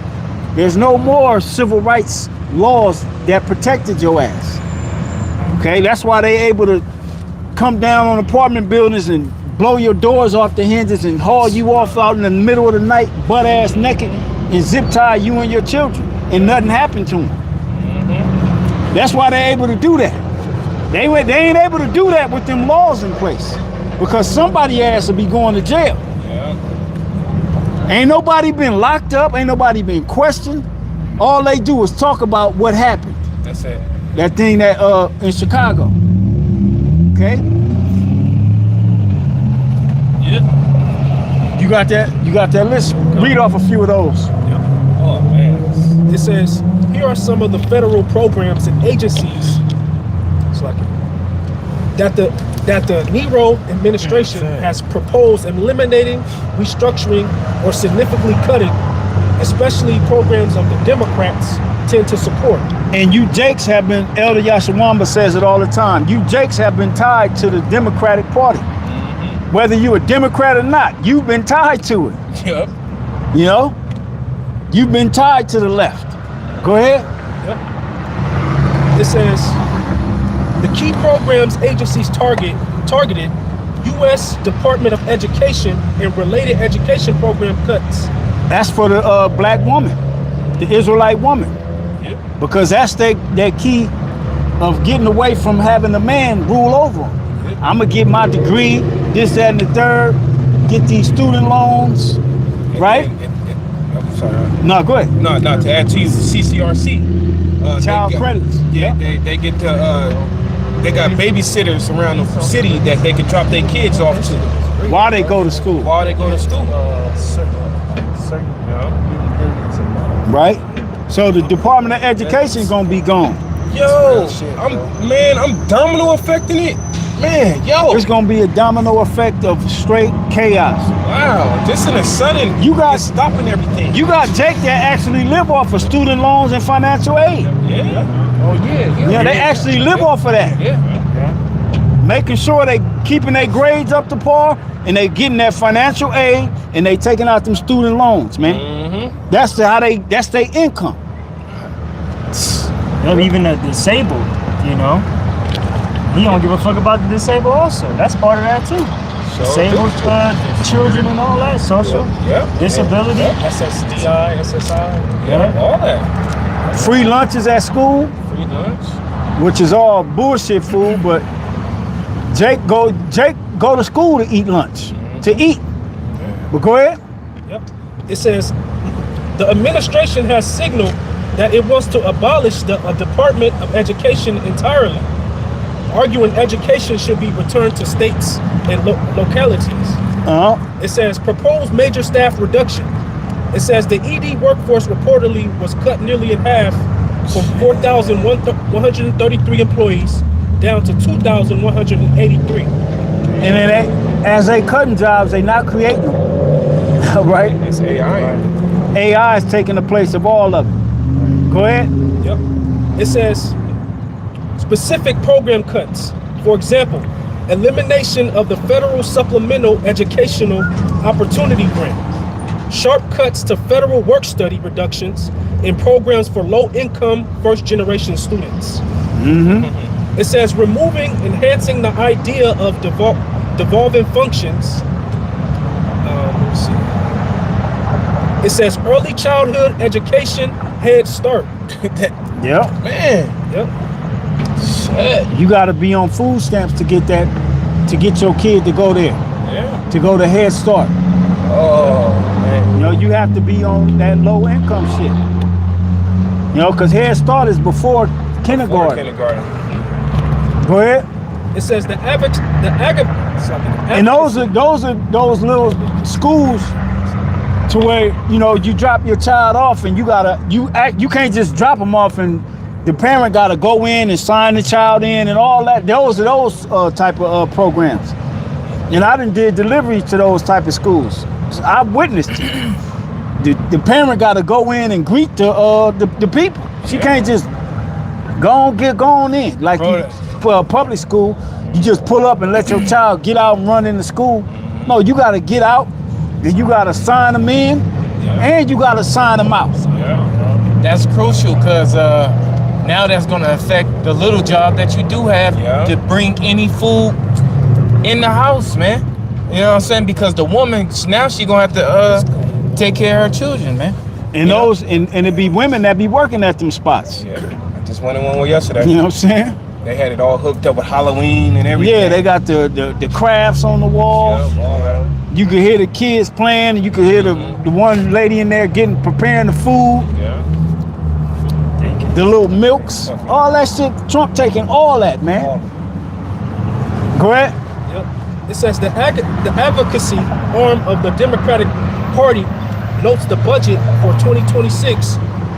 S1: There's no more civil rights laws that protected your ass. Okay, that's why they able to come down on apartment buildings and blow your doors off the hinges and haul you off out in the middle of the night, butt ass naked, and zip tie you and your children, and nothing happened to them. That's why they're able to do that. They ain't able to do that with them laws in place, because somebody ass will be going to jail. Ain't nobody been locked up, ain't nobody been questioned. All they do is talk about what happened.
S2: That's it.
S1: That thing that in Chicago. Okay?
S6: Yeah.
S1: You got that list? Read off a few of those.
S2: Oh man.
S6: It says, here are some of the federal programs and agencies that the Nero administration has proposed eliminating, restructuring, or significantly cutting, especially programs of the Democrats tend to support.
S1: And you Jakes have been, Elder Yashawamba says it all the time, you Jakes have been tied to the Democratic Party. Whether you're a Democrat or not, you've been tied to it.
S2: Yep.
S1: You know? You've been tied to the left. Go ahead.
S6: It says, the key programs agencies targeted U.S. Department of Education and related education program cuts.
S1: That's for the black woman, the Israelite woman.
S6: Yep.
S1: Because that's their key of getting away from having a man rule over them.
S6: Yep.
S1: I'm going to get my degree, this, that, and the third, get these student loans, right?
S2: I'm sorry.
S1: No, go ahead.
S2: No, to add to you, CCRC.
S1: Child credits.
S2: Yeah, they get to, they got babysitters around the city that they can drop their kids off to.
S1: While they go to school.
S2: While they go to school.
S1: Right? So the Department of Education is going to be gone.
S2: Yo, I'm domino affecting it. Man, yo.
S1: There's going to be a domino effect of straight chaos.
S2: Wow, just in a sudden, it's stopping everything.
S1: You got Jake that actually live off of student loans and financial aid.
S2: Yeah. Oh, yeah.
S1: Yeah, they actually live off of that.
S2: Yeah.
S1: Making sure they keeping their grades up to par and they getting that financial aid and they taking out them student loans, man. That's their income.
S7: Even the disabled, you know. He don't give a fuck about the disabled also. That's part of that too. Disabled children and all that, social disability.
S6: SSDI, SSI,
S2: all that.
S1: Free lunches at school,
S2: Free lunch.
S1: which is all bullshit food, but Jake go to school to eat lunch, to eat. But go ahead.
S6: Yep. It says the administration has signaled that it wants to abolish the Department of Education entirely, arguing education should be returned to states and localities. It says proposed major staff reduction. It says the ED workforce reportedly was cut nearly in half from 4,133 employees down to 2,183.
S1: And then as they cutting jobs, they not creating them. Right?
S2: It's AI.
S1: AI is taking the place of all of them. Go ahead.
S6: Yep. It says specific program cuts. For example, elimination of the Federal Supplemental Educational Opportunity Grant. Sharp cuts to federal work-study reductions in programs for low-income first-generation students. It says enhancing the idea of devolving functions. Let's see. It says early childhood education, Head Start.
S1: Yep.
S2: Man.
S6: Yep.
S2: Shit.
S1: You got to be on food stamps to get that, to get your kid to go there.
S2: Yeah.
S1: To go to Head Start.
S2: Oh, man.
S1: You know, you have to be on that low income shit. You know, because Head Start is before kindergarten. Go ahead.
S6: It says
S1: And those are those little schools to where, you know, you drop your child off and you can't just drop them off and the parent gotta go in and sign the child in and all that. Those are those type of programs. And I done did deliveries to those type of schools. So I witnessed it. The parent gotta go in and greet the people. She can't just go on in. Like for a public school, you just pull up and let your child get out and run into school. No, you gotta get out, then you gotta sign them in, and you gotta sign them out.
S5: That's crucial because now that's going to affect the little job that you do have to bring any food in the house, man. You know what I'm saying? Because the woman, now she going to have to take care of her children, man.
S1: And those, and it be women that be working at them spots.
S2: Yeah, I just went in one yesterday.
S1: You know what I'm saying?
S2: They had it all hooked up with Halloween and everything.
S1: Yeah, they got the crafts on the walls.
S2: Yeah, all that.
S1: You could hear the kids playing, and you could hear the one lady in there preparing the food.
S2: Yeah.
S1: The little milks, all that shit. Trump taking all that, man. Go ahead.
S6: Yep. It says the advocacy arm of the Democratic Party notes the budget for 2026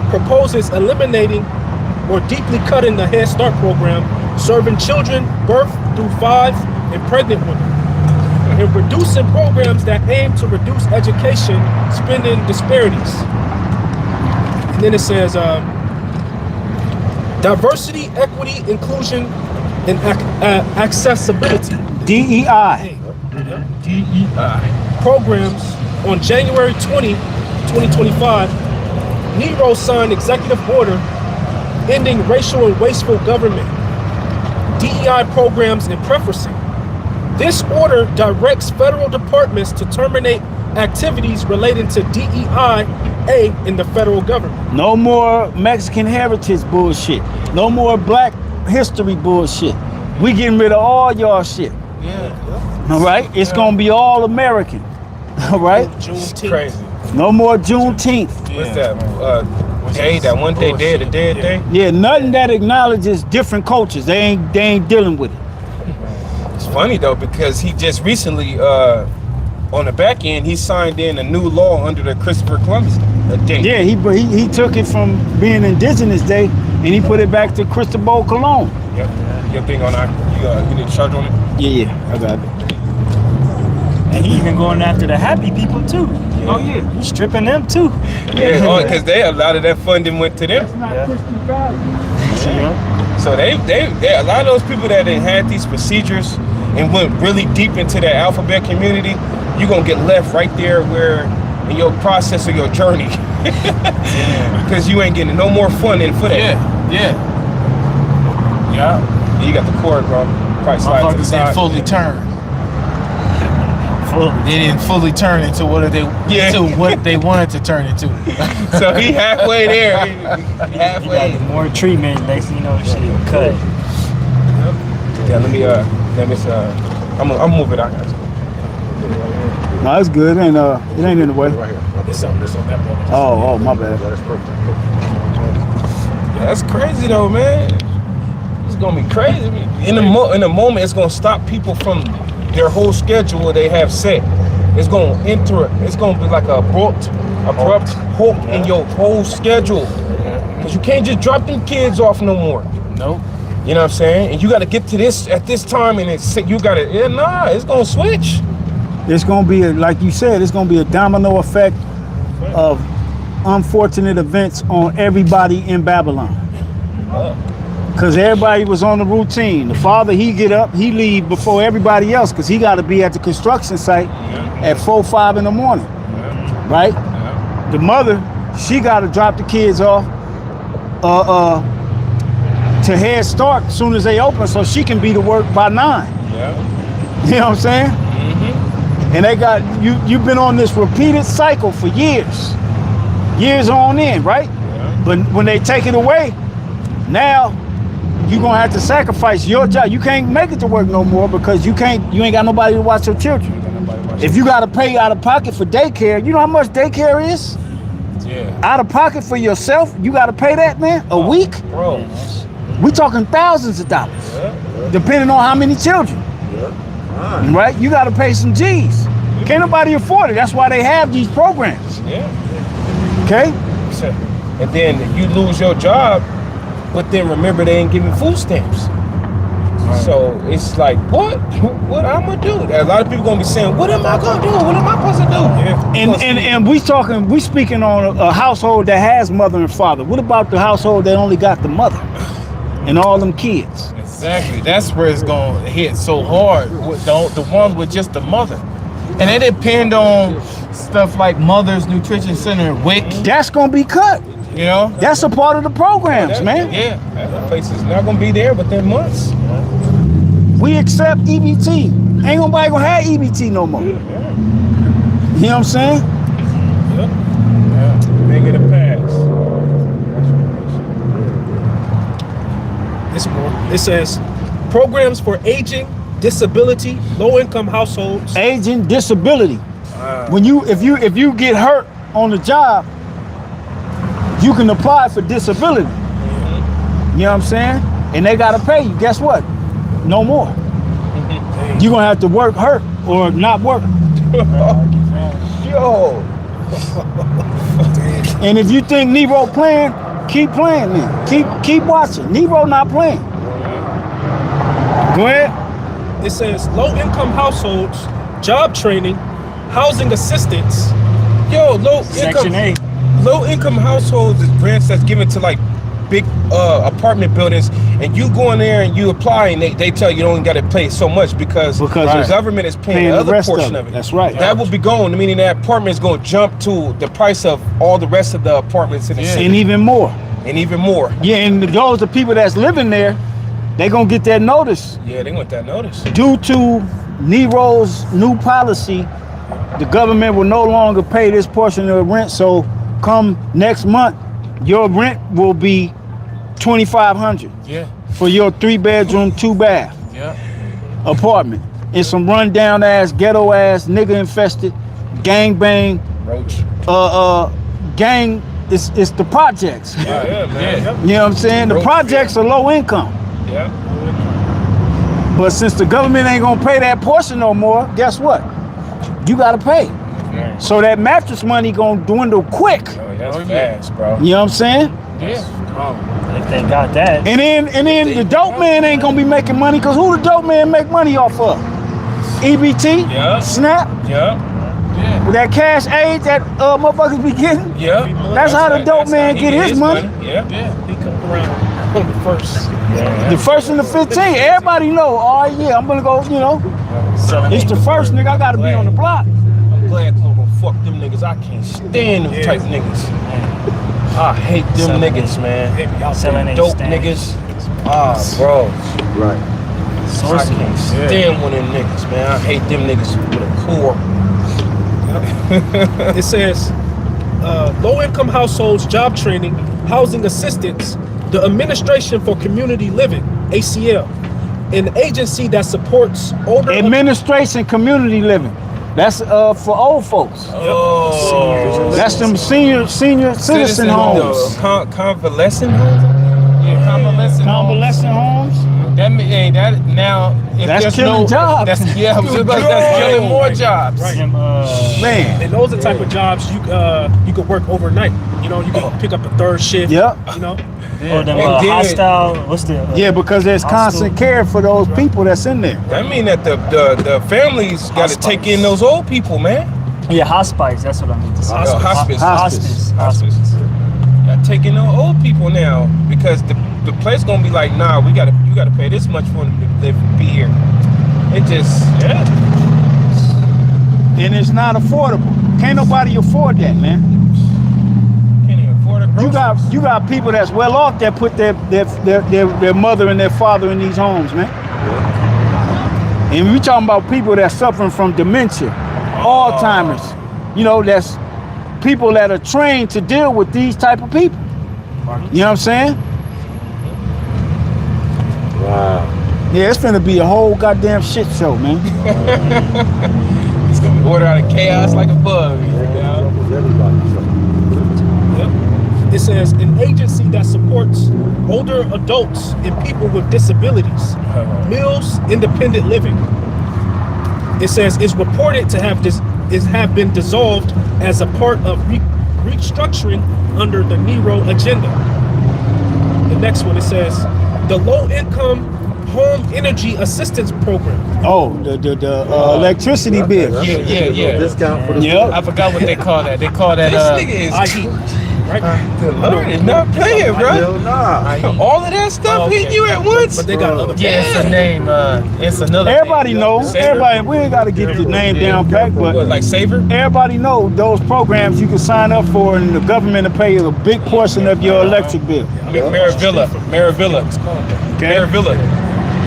S6: proposes eliminating or deeply cutting the Head Start program, serving children birth through 5 and pregnant women, and reducing programs that aim to reduce education spending disparities. And then it says diversity, equity, inclusion, and accessibility.
S1: DEI.
S6: DEI. Programs on January 20, 2025, Nero signed executive order ending racial and wasteful government, DEI programs and preferencing. This order directs federal departments to terminate activities relating to DEI in the federal government.
S1: No more Mexican heritage bullshit. No more Black history bullshit. We getting rid of all y'all shit.
S2: Yeah.
S1: All right? It's gonna be all American. All right?
S2: Juneteenth. Crazy.
S1: No more Juneteenth.
S2: What's that? Day, that one day, the dead day?
S1: Yeah, nothing that acknowledges different cultures. They ain't dealing with it.
S2: It's funny though, because he just recently on the back end, he signed in a new law under the Christopher Columbus Day.
S1: Yeah, he took it from being Indigenous Day and he put it back to Cristobal Colon.
S2: Yep. Your thing on you need to charge on it?
S1: Yeah, I got it.
S7: And he even going after the happy people too.
S2: Yeah.
S7: Oh yeah, he's stripping them too.
S2: Yeah, because a lot of that funding went to them.
S1: Not Christian value.
S7: Yeah.
S2: So they a lot of those people that had these procedures and went really deep into that alphabet community, you're gonna get left right there where in your process of your journey. Because you ain't getting no more funding for that.
S5: Yeah.
S2: You got the cord, bro. Probably slide to the
S5: Motherfuckers
S2: side.
S5: didn't fully turn. They didn't fully turn into what they wanted to turn into.
S2: So he halfway there. He
S7: You
S2: halfway.
S7: got more treatment, next thing you know, shit cut.
S2: Yeah, let me I'm gonna move it out.
S1: No, it's good. It ain't in the way.
S4: Right here.
S6: It's on that one.
S1: Oh, my bad.
S4: Yeah, that's perfect.
S2: Yeah, that's crazy though, man. It's gonna be crazy. In the moment, it's gonna stop people from their whole schedule they have set. It's gonna it's gonna be like a abrupt halt in your whole schedule. Cause you can't just drop them kids off no more.
S5: Nope.
S2: You know what I'm saying? And you gotta get to this at this time, and it's gonna switch.
S1: It's gonna be like you said. It's gonna be a domino effect of unfortunate events on everybody in Babylon. Cause everybody was on the routine. The father, he get up, he leave before everybody else, cause he got to be at the construction site at 4, 5 in the morning, right? The mother, she got to drop the kids off to Head Start as soon as they open, so she can be to work by 9.
S2: Yeah.
S1: You know what I'm saying? And they got you've been on this repeated cycle for years on end, right? But when they take it away, now you're gonna have to sacrifice your job. You can't make it to work no more because you ain't got nobody to watch your children. If you gotta pay out of pocket for daycare, you know how much daycare is?
S2: Yeah.
S1: Out of pocket for yourself, you gotta pay that, man, a week?
S2: Bro.
S1: We talking thousands of dollars, depending on how many children. Right? You gotta pay some G's. Can't nobody afford it. That's why they have these programs.
S2: Yeah.
S1: Okay?
S2: And then you lose your job, but then remember they ain't giving food stamps. So it's like, what I'm gonna do? A lot of people gonna be saying, what am I gonna do? What am I supposed to do?
S1: And we speaking on a household that has mother and father. What about the household that only got the mother and all them kids?
S5: Exactly. That's where it's gonna hit so hard. With the one with just the mother. And it depend on stuff like Mother's Nutrition Center, WIC.
S1: That's gonna be cut.
S5: You know?
S1: That's a part of the programs, man.
S5: Yeah.
S2: That place is not gonna be there within months.
S1: We accept EBT. Ain't nobody gonna have EBT no more. You know what I'm saying?
S2: Yep. Yeah. Make it a pass.
S6: It's more. It says programs for aging, disability, low-income households.
S1: Aging, disability. If you get hurt on the job, you can apply for disability. You know what I'm saying? And they gotta pay you. Guess what? No more. You're gonna have to work hurt or not work.
S2: Yo.
S1: And if you think Nero playing, keep playing then. Keep watching. Nero not playing. Go ahead.
S6: It says low-income households, job training, housing assistance.
S2: Yo,
S7: Section 8.
S2: low-income households is grants that's given to like big apartment buildings, and you go in there and you apply, and they tell you only got to pay so much because the government is paying the other portion of it.
S1: That's right.
S2: That will be going, meaning that apartment is going to jump to the price of all the rest of the apartments in the city.
S1: And even more.
S2: And even more.
S1: Yeah, and those the people that's living there, they gonna get that notice.
S2: Yeah, they want that notice.
S1: Due to Nero's new policy, the government will no longer pay this portion of the rent. So come next month, your rent will be $2,500 for your 3-bedroom, 2-bath apartment in some rundown ass, ghetto ass, nigga infested, gang bang,
S2: Roach.
S1: gang. It's the projects.
S2: Yeah, man.
S1: You know what I'm saying? The projects are low income.
S2: Yeah.
S1: But since the government ain't gonna pay that portion no more, guess what? You gotta pay. So that mattress money gonna dwindle quick.
S2: Oh, that's fast, bro.
S1: You know what I'm saying?
S7: If they got that.
S1: And then the dope man ain't gonna be making money, because who the dope man make money off of? EBT?
S2: Yeah.
S1: Snap?
S2: Yeah.
S1: With that cash aid that motherfuckers be getting?
S2: Yeah.
S1: That's how the dope man get his money.
S2: Yeah.
S6: He come around on the first.
S1: The first and the 15th, everybody know, oh yeah, I'm gonna go, you know. It's the first nigga, I gotta be on the block.
S2: I'm glad I'm gonna fuck them niggas. I can't stand them type niggas. I hate them niggas, man.
S7: Selling
S2: Dope niggas. Bro.
S4: Right.
S2: I can't stand one of them niggas, man. I hate them niggas with a core.
S6: It says low-income households, job training, housing assistance, the Administration for Community Living, ACL, an agency that supports older...
S1: Administration Community Living. That's for old folks.
S2: Oh,
S1: That's them senior citizen homes.
S2: Convalescent homes.
S5: Yeah,
S1: Convalescent homes.
S5: That mean, that now if
S1: That's
S5: there's
S1: killing
S5: no
S1: jobs.
S5: That's I was just about to say, that's killing more jobs.
S7: Right.
S1: Man.
S6: And those are the type of jobs you could work overnight. You know, you can pick up a third shift.
S1: Yep.
S6: You know.
S7: Or them
S2: And then-
S7: hostile. What's the?
S1: Yeah, because there's constant care for those people that's in there.
S2: That mean that the families got to take in those old people, man.
S7: Yeah, hospice. That's what I mean to say.
S2: Hospice.
S7: Hospice.
S2: Got taking on old people now because the place gonna be like, nah, you gotta pay this much for them to live and be here. It just
S1: And it's not affordable. Can't nobody afford that, man.
S2: can't even afford a grocery.
S1: You got people that's well off that put their mother and their father in these homes, man. And we talking about people that's suffering from dementia, Alzheimer's. You know, that's people that are trained to deal with these type of people. You know what I'm saying?
S4: Wow.
S1: Yeah, it's gonna be a whole goddamn shit show, man.
S2: It's gonna be order out of chaos like a bug.
S4: Almost everybody.
S6: It says an agency that supports older adults and people with disabilities, meals, independent living. It says is reported to have been dissolved as a part of restructuring under the Nero agenda. The next one, it says the low income home energy assistance program.
S1: Oh, the electricity bill.
S2: Yeah.
S4: Discount for the
S1: Yep.
S5: I forgot what they call that. They call that
S2: This nigga is
S6: Right?
S2: the Lord is not playing, bro.
S4: Hell nah.
S2: All of that stuff hitting you at once.
S6: But they got other
S5: Yeah, it's a name. It's another.
S1: Everybody
S5: name.
S1: knows. Everybody, we ain't got to get the name down pat,
S2: What,
S1: but
S2: like Saver?
S1: everybody know those programs you can sign up for, and the government will pay a big portion of your electric bill.
S2: Maravilla.
S1: Okay.
S2: Maravilla.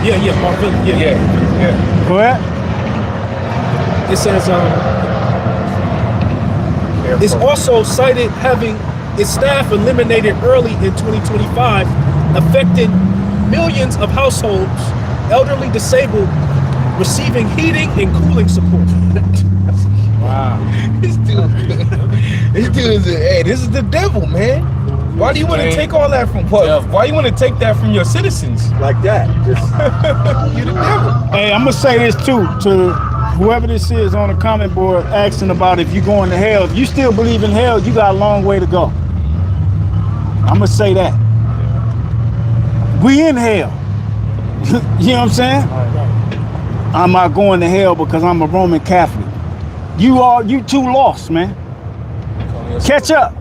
S6: Yeah, Marvin.
S2: Yeah.
S1: Correct?
S6: It says it's also cited having its staff eliminated early in 2025, affecting millions of households, elderly, disabled, receiving heating and cooling support.
S2: Wow. This dude is hey, this is the devil, man. Why do you want to take all that from what? Why you want to take that from your citizens?
S4: Like that. Just
S2: You the devil.
S1: Hey, I'm gonna say this too to whoever this is on the comment board asking about if you're going to hell. If you still believe in hell, you got a long way to go. I'm gonna say that. We in hell. You know what I'm saying? I'm not going to hell because I'm a Roman Catholic. You too lost, man. Catch up.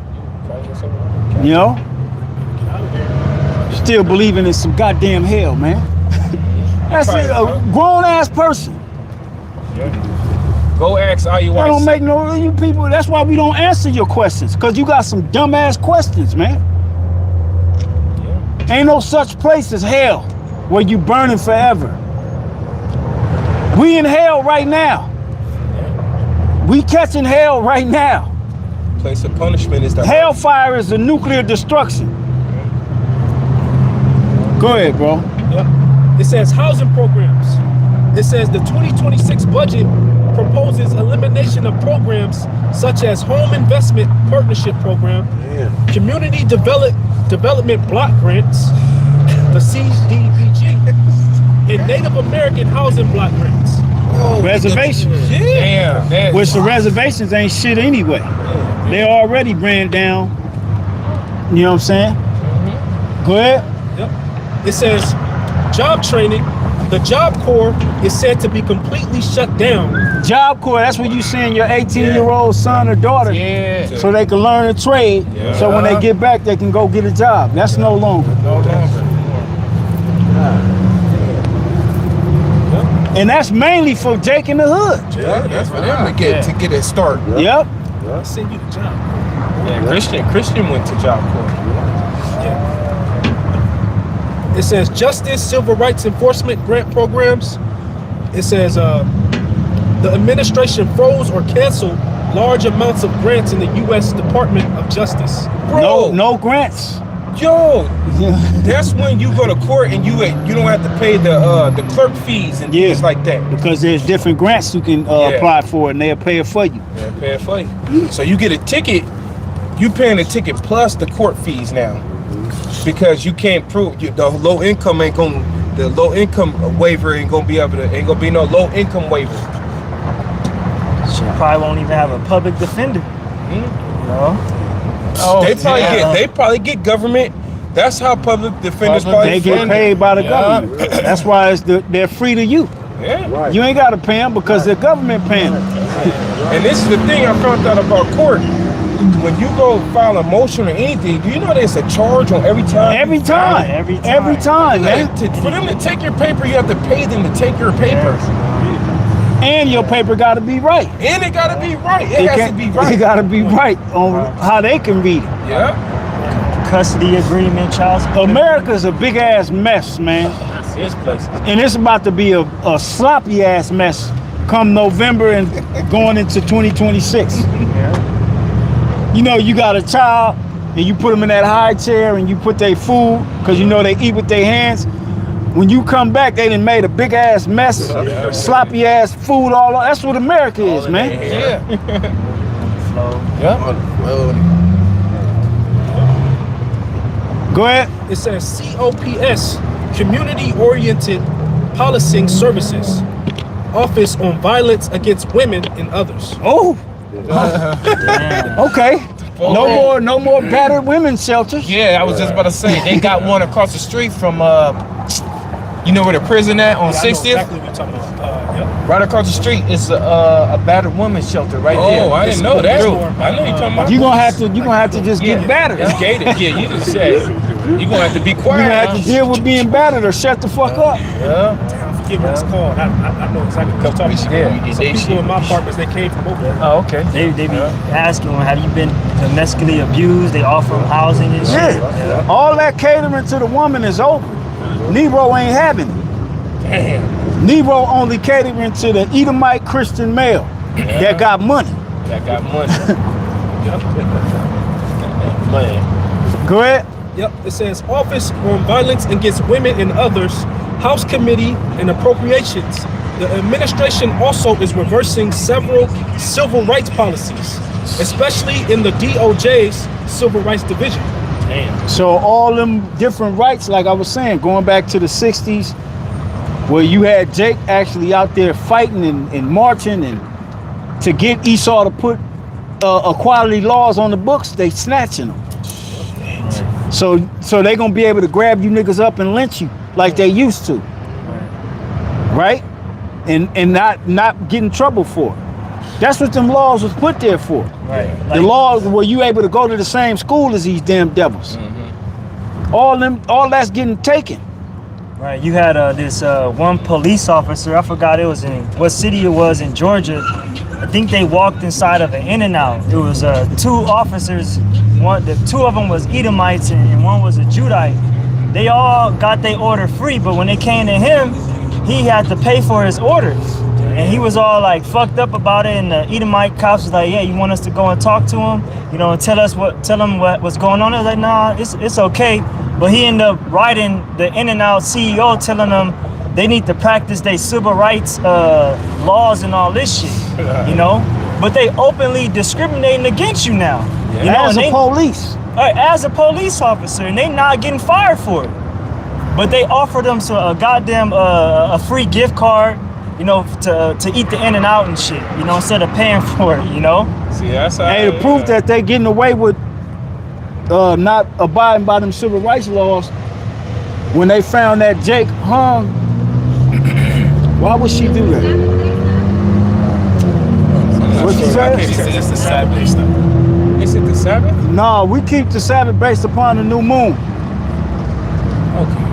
S1: You know? Still believing in some goddamn hell, man. That's it, a grown ass person.
S2: Go ask all you
S1: That
S2: want.
S1: don't make no you people. That's why we don't answer your questions, cause you got some dumbass questions, man. Ain't no such place as hell where you burning forever. We in hell right now. We catching hell right now.
S2: Place of punishment is the
S1: Hellfire is a nuclear destruction. Go ahead, bro.
S6: Yep. It says housing programs. It says the 2026 budget proposes elimination of programs such as Home Investment Partnership Program, Community Development Block Grants, the CDBG, and Native American Housing Block Grants.
S1: Reservations.
S5: Damn.
S1: Which the reservations ain't shit anyway. They already ran down. You know what I'm saying? Go ahead.
S6: Yep. It says job training. The Job Corps is said to be completely shut down.
S1: Job Corps, that's when you send your 18-year-old son or daughter so they can learn a trade. So when they get back, they can go get a job. That's no longer. And that's mainly for Jake in the hood.
S2: Yeah, that's for them to get a start.
S1: Yep.
S6: I'll send you the job.
S2: Yeah, Christian went to Job Corps.
S6: It says Justice Civil Rights Enforcement Grant Programs. It says the administration froze or canceled large amounts of grants in the U.S. Department of Justice.
S1: No grants.
S2: Yo, that's when you go to court and you don't have to pay the clerk fees and things like that.
S1: Because there's different grants you can apply for, and they'll pay it for you.
S2: They'll pay it for you. So you get a ticket, you paying the ticket plus the court fees now, because you can't prove the low income the low income waiver ain't gonna be no low income waiver.
S7: She probably won't even have a public defender. You know?
S2: Oh, they probably get government. That's how public defenders
S1: They get paid by the government. That's why they're free to you.
S2: Yeah. Right.
S1: You ain't got to pay them because the government paying them.
S2: And this is the thing I found out about court. When you go file a motion or anything, do you know there's a charge on every time?
S1: Every time, man.
S2: For them to take your paper, you have to pay them to take your paper.
S1: And your paper got to be right.
S2: And it got to be right. It has to be right.
S1: It got to be right on how they can read it.
S2: Yeah.
S7: Custody agreement, child support.
S1: America's a big ass mess, man.
S7: This place.
S1: And it's about to be a sloppy ass mess come November and going into 2026. You know, you got a child and you put them in that high chair and you put their food, because you know they eat with their hands. When you come back, they done made a big ass mess, sloppy ass food all over. That's what America is, man. Go ahead.
S6: It says COPS, Community Oriented Policing Services, Office on Violence Against Women and Others.
S1: Oh. Okay. No more battered women's shelters.
S5: Yeah, I was just about to say they got one across the street from you know where the prison at on 60th?
S6: Exactly what you're talking about.
S5: Right across the street is a battered women's shelter right there.
S2: Oh, I didn't know that. I know you're talking about.
S1: You gonna have to just get battered.
S2: It's gated. Yeah, you just said you're gonna have to be quiet.
S1: You gonna have to deal with being battered or shut the fuck up.
S6: Damn, forget what it's called. I know exactly what you're talking about. Some people in my apartments, they came from over there.
S5: Oh, okay.
S7: They be asking them, have you been domestically abused? They offer them housing and shit.
S1: Yeah. All that catering to the woman is over. Negro ain't having it.
S2: Damn.
S1: Negro only catering to the Edomite Christian male that got money.
S2: That got money. Man.
S1: Go ahead.
S6: Yep, it says Office on Violence Against Women and Others, House Committee and Appropriations. The administration also is reversing several civil rights policies, especially in the DOJ's Civil Rights Division.
S2: Damn.
S1: So all them different rights, like I was saying, going back to the 60s, where you had Jake actually out there fighting and marching and to get Esau to put equality laws on the books, they snatching them. So they gonna be able to grab you niggas up and lynch you like they used to, right? And not get in trouble for it. That's what them laws was put there for.
S7: Right.
S1: The laws were you able to go to the same school as these damn devils. All that's getting taken.
S7: Right, you had this one police officer, I forgot it was in what city it was in Georgia. I think they walked inside of an In-N-Out. It was two officers, the two of them was Edomites and one was a Judite. They all got their order free, but when they came to him, he had to pay for his orders. And he was all like fucked up about it, and the Edomite cops was like, yeah, you want us to go and talk to him? You know, and tell him what's going on? I was like, nah, it's okay. But he ended up writing the In-N-Out CEO telling them they need to practice their civil rights laws and all this shit, you know? But they openly discriminating against you now. You know,
S1: as a police.
S7: As a police officer, and they not getting fired for it. But they offer them a goddamn a free gift card, you know, to eat the In-N-Out and shit, you know, instead of paying for it, you know?
S2: See, that's how.
S1: Hey, the proof that they getting away with not abiding by them civil rights laws, when they found that Jake hung, why would she do that? What you say?
S2: It's the Sabbath stuff. Is it the Sabbath?
S1: No, we keep the Sabbath based upon the new moon.
S2: Okay.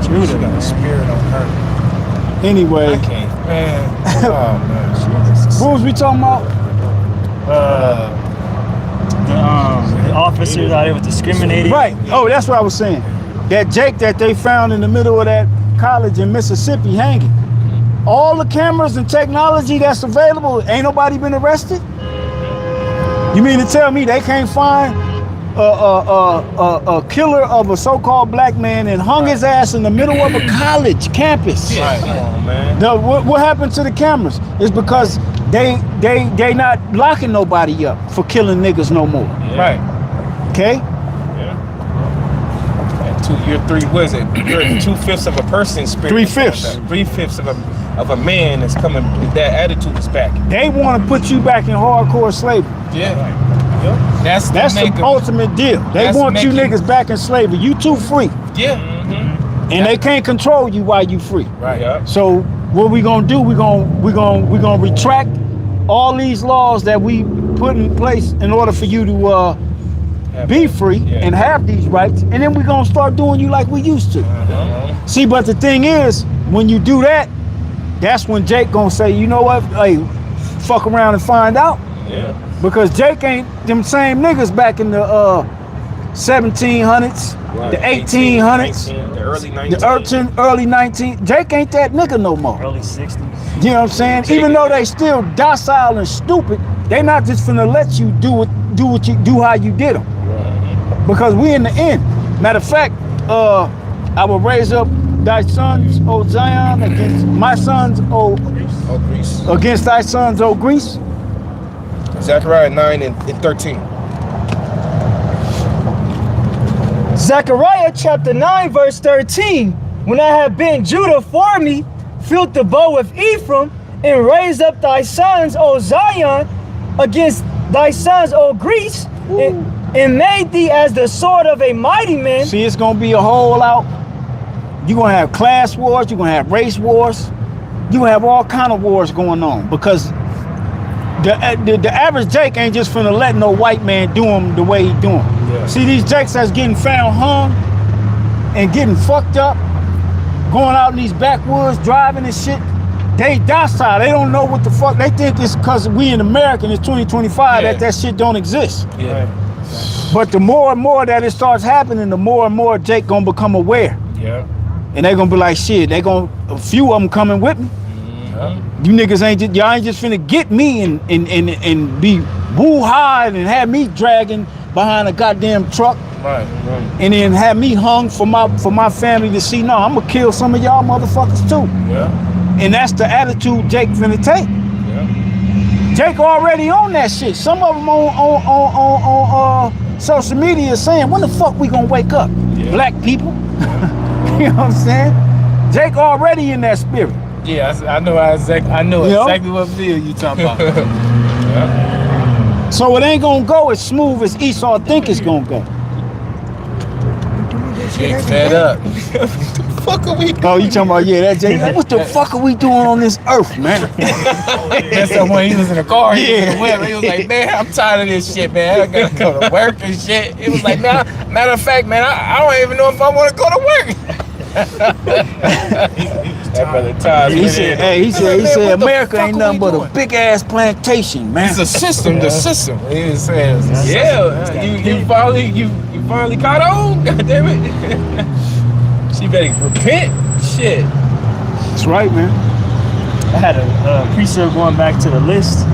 S2: Judah got a spirit on her.
S1: Anyway.
S2: I can't, man. Oh, man.
S1: What was we talking about?
S7: The officers out there was discriminating.
S1: Right. Oh, that's what I was saying. That Jake that they found in the middle of that college in Mississippi hanging. All the cameras and technology that's available, ain't nobody been arrested? You mean to tell me they can't find a killer of a so-called black man and hung his ass in the middle of a college campus.
S2: Right. Come on, man.
S1: What happened to the cameras is because they not locking nobody up for killing niggas no more.
S2: Right.
S1: Okay?
S2: You're 2/5 of a person's spirit.
S1: 3/5.
S2: 3/5 of a man that's coming. That attitude is back.
S1: They want to put you back in hardcore slavery.
S2: Yeah.
S5: That's
S1: the ultimate deal. They want you niggas back in slavery. You too free.
S2: Yeah.
S1: And they can't control you while you free.
S2: Right. Yeah.
S1: So what we gonna do? We gonna retract all these laws that we put in place in order for you to be free and have these rights, and then we're gonna start doing you like we used to. See, but the thing is, when you do that, that's when Jake gonna say, you know what, hey, fuck around and find out.
S2: Yeah.
S1: Because Jake ain't them same niggas back in the 1700s, the 1800s,
S2: the early
S1: the early 19. Jake ain't that nigga no more.
S7: Early 60s.
S1: You know what I'm saying? Even though they still docile and stupid, they not just finna let you do how you did them. Because we in the end. Matter of fact, I will raise up thy sons, O Zion, against my sons, O
S2: Greece.
S1: against thy sons, O Greece.
S2: Zechariah 9 and 13.
S3: Zechariah chapter 9 verse 13. When I have been Judah for me, filled the bow with Ephraim, and raised up thy sons, O Zion, against thy sons, O Greece, and made thee as the sword of a mighty man.
S1: See, it's gonna be a whole out. You're gonna have class wars, you're gonna have race wars, you gonna have all kind of wars going on, because the average Jake ain't just finna let no white man do him the way he do him. Yeah. See, these Jakes that's getting found hung and getting fucked up, going out in these backwoods, driving and shit, they docile. They don't know what the fuck. They think it's because we in America and it's 2025 that shit don't exist.
S2: Yeah.
S1: But the more and more that it starts happening, the more and more Jake gonna become aware.
S2: Yeah.
S1: And they gonna be like, shit, a few of them coming with me. You niggas y'all ain't just finna get me and be woo-high and have me dragging behind a goddamn truck.
S2: Right.
S1: And then have me hung for my family to see. No, I'm gonna kill some of y'all motherfuckers too.
S2: Yeah.
S1: And that's the attitude Jake finna take.
S2: Yeah.
S1: Jake already on that shit. Some of them on social media saying, when the fuck we gonna wake up? Yeah. Black people. You know what I'm saying? Jake already in that spirit.
S5: Yeah, I know exactly what video you talking about.
S2: Yeah.
S1: So it ain't gonna go as smooth as Esau think it's gonna go.
S5: Jake fed up.
S2: Fuck are we doing?
S1: Oh, you talking about, that Jake? What the fuck are we doing on this earth, man?
S5: That's the one he was in the car.
S1: Yeah.
S5: He was like, man, I'm tired of this shit, man. I gotta go to work and shit. It was like, man, matter of fact, man, I don't even know if I want to go to work.
S2: That brother Todd.
S1: He said, America ain't nothing but a big ass plantation, man.
S5: It's a system, the system. He says, you finally caught on. God damn it. She better repent. Shit.
S1: That's right, man.
S7: I had a precept going back to the list.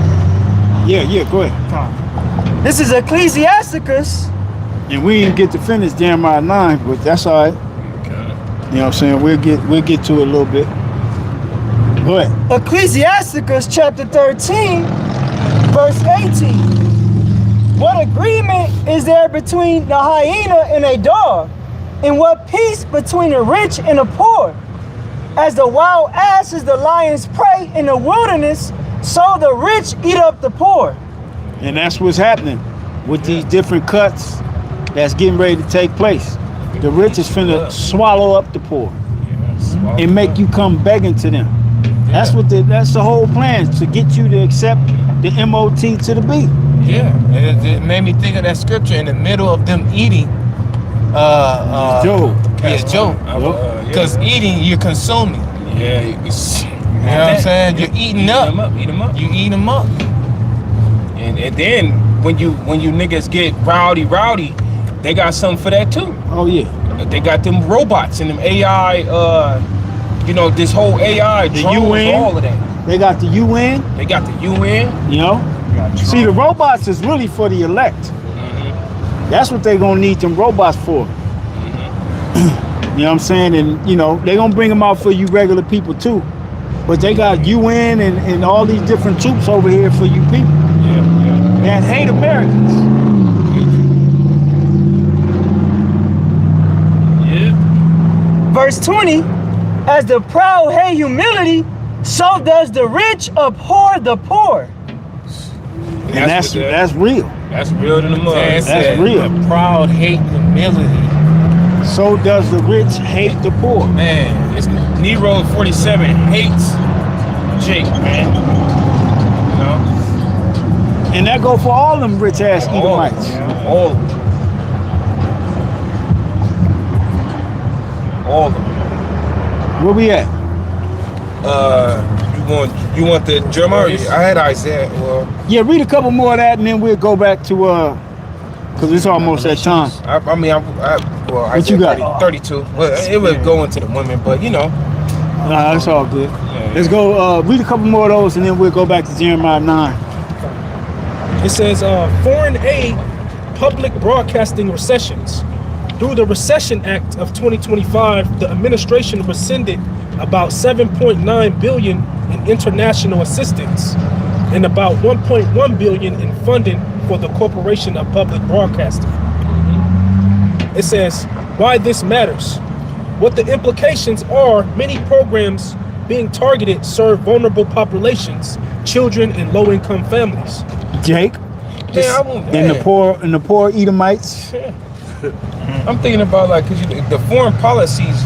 S1: Yeah, go ahead.
S3: This is Ecclesiasticus.
S1: And we didn't get to finish Jeremiah 9, but that's all right. You know what I'm saying? We'll get to it a little bit. Go ahead.
S3: Ecclesiasticus chapter 13, verse 18. What agreement is there between the hyena and a dog? And what peace between the rich and the poor? As the wild ass is the lion's prey in the wilderness, so the rich eat up the poor.
S1: And that's what's happening with these different cuts that's getting ready to take place. The rich is finna swallow up the poor and make you come begging to them. That's the whole plan, to get you to accept the MOT to the B.
S5: Yeah, it made me think of that scripture in the middle of them eating.
S1: Job.
S5: Yeah, Job. Because eating, you're consuming.
S2: Yeah.
S5: You know what I'm saying? You're eating up. You eat them up.
S2: And then when you niggas get rowdy, they got something for that too.
S1: Oh yeah.
S2: They got them robots and them AI, this whole AI,
S1: the
S2: drones,
S1: UN,
S2: all of that.
S1: They got the UN.
S2: They got the UN.
S1: You know? See, the robots is really for the elect. That's what they gonna need them robots for. You know what I'm saying? And you know, they gonna bring them out for you regular people too. But they got UN and all these different troops over here for you people that hate Americans.
S3: Verse 20, as the proud hate humility, so does the rich abhor the poor.
S1: And that's real.
S5: That's real to the mud.
S1: That's real.
S5: The proud hate humility.
S1: So does the rich hate the poor.
S5: Man, it's Nero 47 hates Jake, man. You know?
S1: And that go for all them rich ass Edomites.
S5: All of them. All of them.
S1: Where we at?
S2: You want the Jeremiah? I had Isaiah. Well,
S1: Yeah, read a couple more of that and then we'll go back to because it's almost that time.
S2: What
S1: you got?
S2: 32. Well, it would go into the women, but you know.
S1: Nah, that's all good. Let's go read a couple more of those and then we'll go back to Jeremiah 9.
S6: It says foreign aid, public broadcasting recessions. Through the Recession Act of 2025, the administration rescinded about $7.9 billion in international assistance and about $1.1 billion in funding for the Corporation of Public Broadcasting. It says why this matters. What the implications are, many programs being targeted serve vulnerable populations, children and low-income families.
S1: Jake. And the poor Edomites.
S2: I'm thinking about like, cause the foreign policies,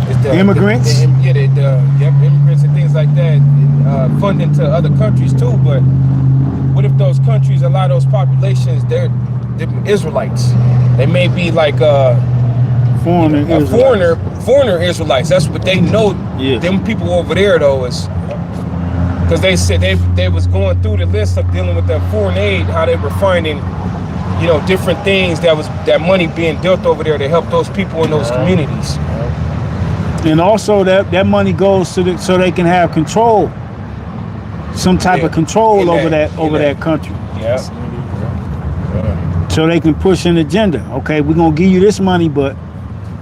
S2: is the
S1: immigrants.
S2: Immigrants and things like that, funding to other countries too. But what if those countries, a lot of those populations, they're Israelites? They may be like foreigner Israelites. That's what they know.
S1: Yeah.
S2: Them people over there though is. Because they said they was going through the list of dealing with that foreign aid, how they were finding, you know, different things that money being dealt over there to help those people in those communities.
S1: And also that money goes so they can have control, some type of control over that country.
S2: Yeah.
S1: So they can push an agenda. Okay, we're gonna give you this money, but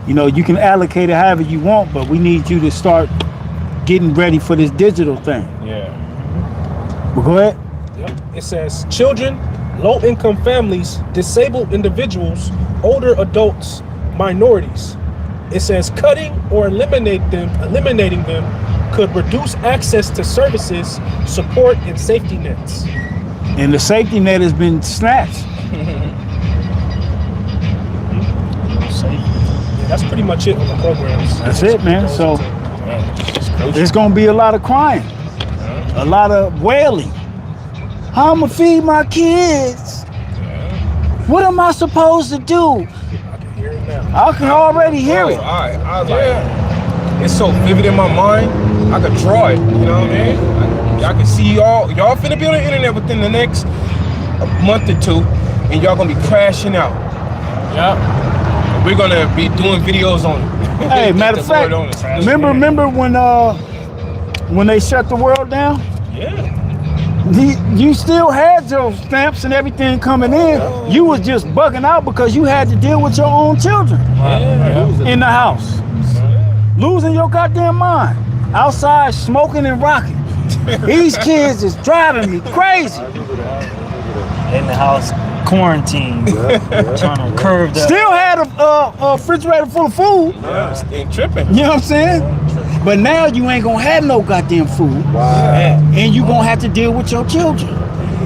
S1: you know you can allocate it however you want, but we need you to start getting ready for this digital thing.
S2: Yeah.
S1: Well, go ahead.
S6: Yep. It says children, low-income families, disabled individuals, older adults, minorities. It says cutting or eliminating them could reduce access to services, support, and safety nets.
S1: And the safety net has been snatched.
S6: Yeah, that's pretty much it on the programs.
S1: That's it, man. So there's gonna be a lot of crying, a lot of wailing. How I'ma feed my kids? What am I supposed to do?
S6: I can hear it now.
S1: I can already hear it.
S2: I like, it's so vivid in my mind. I could draw it. You know what I mean? I can see y'all finna be on the internet within the next month or two, and y'all gonna be crashing out. Yeah. We're gonna be doing videos on it.
S1: Hey, matter of fact, remember when they shut the world down?
S2: Yeah.
S1: You still had your stamps and everything coming in. You was just bugging out because you had to deal with your own children in the house. Losing your goddamn mind. Outside smoking and rocking. These kids is driving me crazy.
S7: In the house, quarantined, trying to curve the.
S1: Still had a refrigerator full of food.
S2: Yeah, ain't tripping.
S1: You know what I'm saying? But now you ain't gonna have no goddamn food.
S4: Wow.
S1: And you gonna have to deal with your children.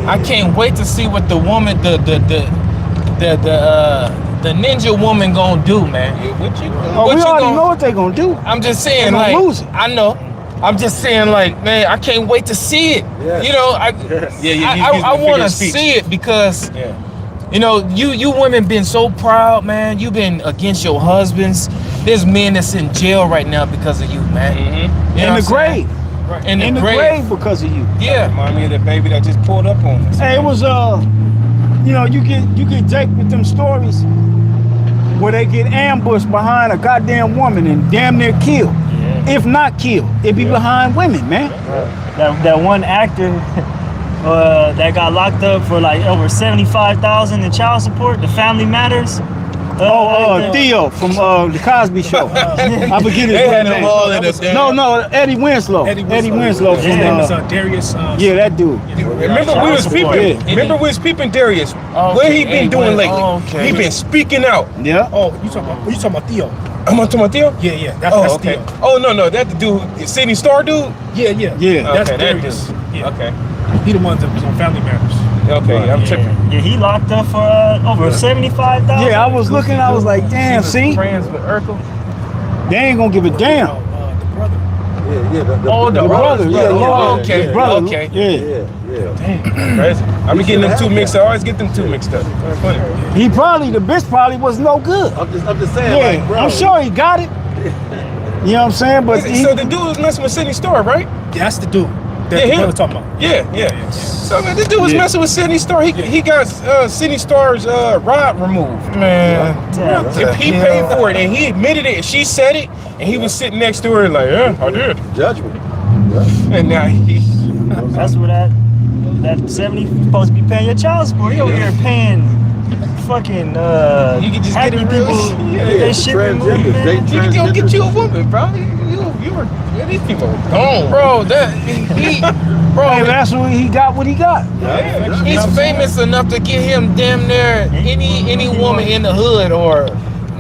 S5: I can't wait to see what the woman, the ninja woman gonna do, man.
S1: We already know what they gonna do.
S5: I'm just saying,
S1: They
S5: like,
S1: gonna lose it.
S5: I know. I'm just saying, like, man, I can't wait to see it.
S4: Yes.
S5: You know, I want to see it because, you know, you women been so proud, man. You been against your husbands. There's men that's in jail right now because of you, man.
S2: Mm-hmm.
S5: You know
S1: In the grave.
S5: Right.
S1: In the grave because of you.
S5: Yeah.
S2: Remind me of that baby that just pulled up on us.
S1: Hey, it was you know, you get Jake with them stories where they get ambushed behind a goddamn woman and damn near killed. If not killed, it be behind women, man.
S7: That one actor, that got locked up for like over $75,000 in child support. The Family Matters.
S1: Theo from the Cosby Show. I forget his
S2: They had
S1: name.
S2: them all in the
S1: No, Eddie Winslow. Eddie Winslow
S6: His
S1: from
S6: name is Darius.
S1: yeah, that dude.
S2: Remember we was peeping.
S1: Yeah.
S2: Remember we was peeping Darius.
S5: Okay,
S2: What he been
S5: Eddie
S2: doing lately?
S5: okay.
S2: He been speaking out.
S1: Yeah.
S6: Oh, you talking about Theo?
S2: I'm on to my Theo.
S6: Yeah. That's
S2: Oh, okay.
S6: Theo.
S2: Oh no, that the dude, Sydney Star dude.
S6: Yeah.
S1: Yeah.
S6: That's
S2: Okay, that
S6: Darius.
S2: dude.
S6: Yeah.
S2: Okay.
S6: He the one that was on Family Matters.
S2: Okay, I'm tripping.
S7: Yeah, he locked up for over $75,000.
S1: Yeah, I was looking, I was like, damn, see?
S5: Friends with Urkel.
S1: They ain't gonna give a damn.
S6: The brother.
S4: Yeah.
S1: The brother, yeah, Lord,
S5: okay,
S1: his brother.
S5: okay.
S1: Yeah.
S2: Crazy. I be getting them two mixed up. I always get them two mixed up. That's funny.
S1: He probably, the bitch probably was no good.
S4: I'm just saying,
S1: Yeah,
S4: like, bro.
S1: I'm sure he got it. You know what I'm saying? But he,
S2: So the dude was messing with Sydney Star, right?
S6: That's the dude. That
S2: Yeah,
S6: the
S2: him.
S6: brother talking about.
S2: Yeah. So man, this dude was messing with Sydney Star. He got Sydney Star's rod removed.
S5: Man.
S2: If he paid for it and he admitted it and she said it and he was sitting next to her like, yeah, I did.
S4: Judgment.
S2: And now he
S7: That's where that 70 you supposed to be paying your child support. He over here paying fucking
S2: You can just get
S7: happy
S2: it real-
S7: people
S2: yeah,
S7: get their shit removed,
S4: Transgenders.
S7: man.
S2: you can go get you a woman, bro. You were these people are gone.
S5: Bro,
S1: that's when he got what he got.
S5: he's famous enough to get him damn near any woman in the hood, or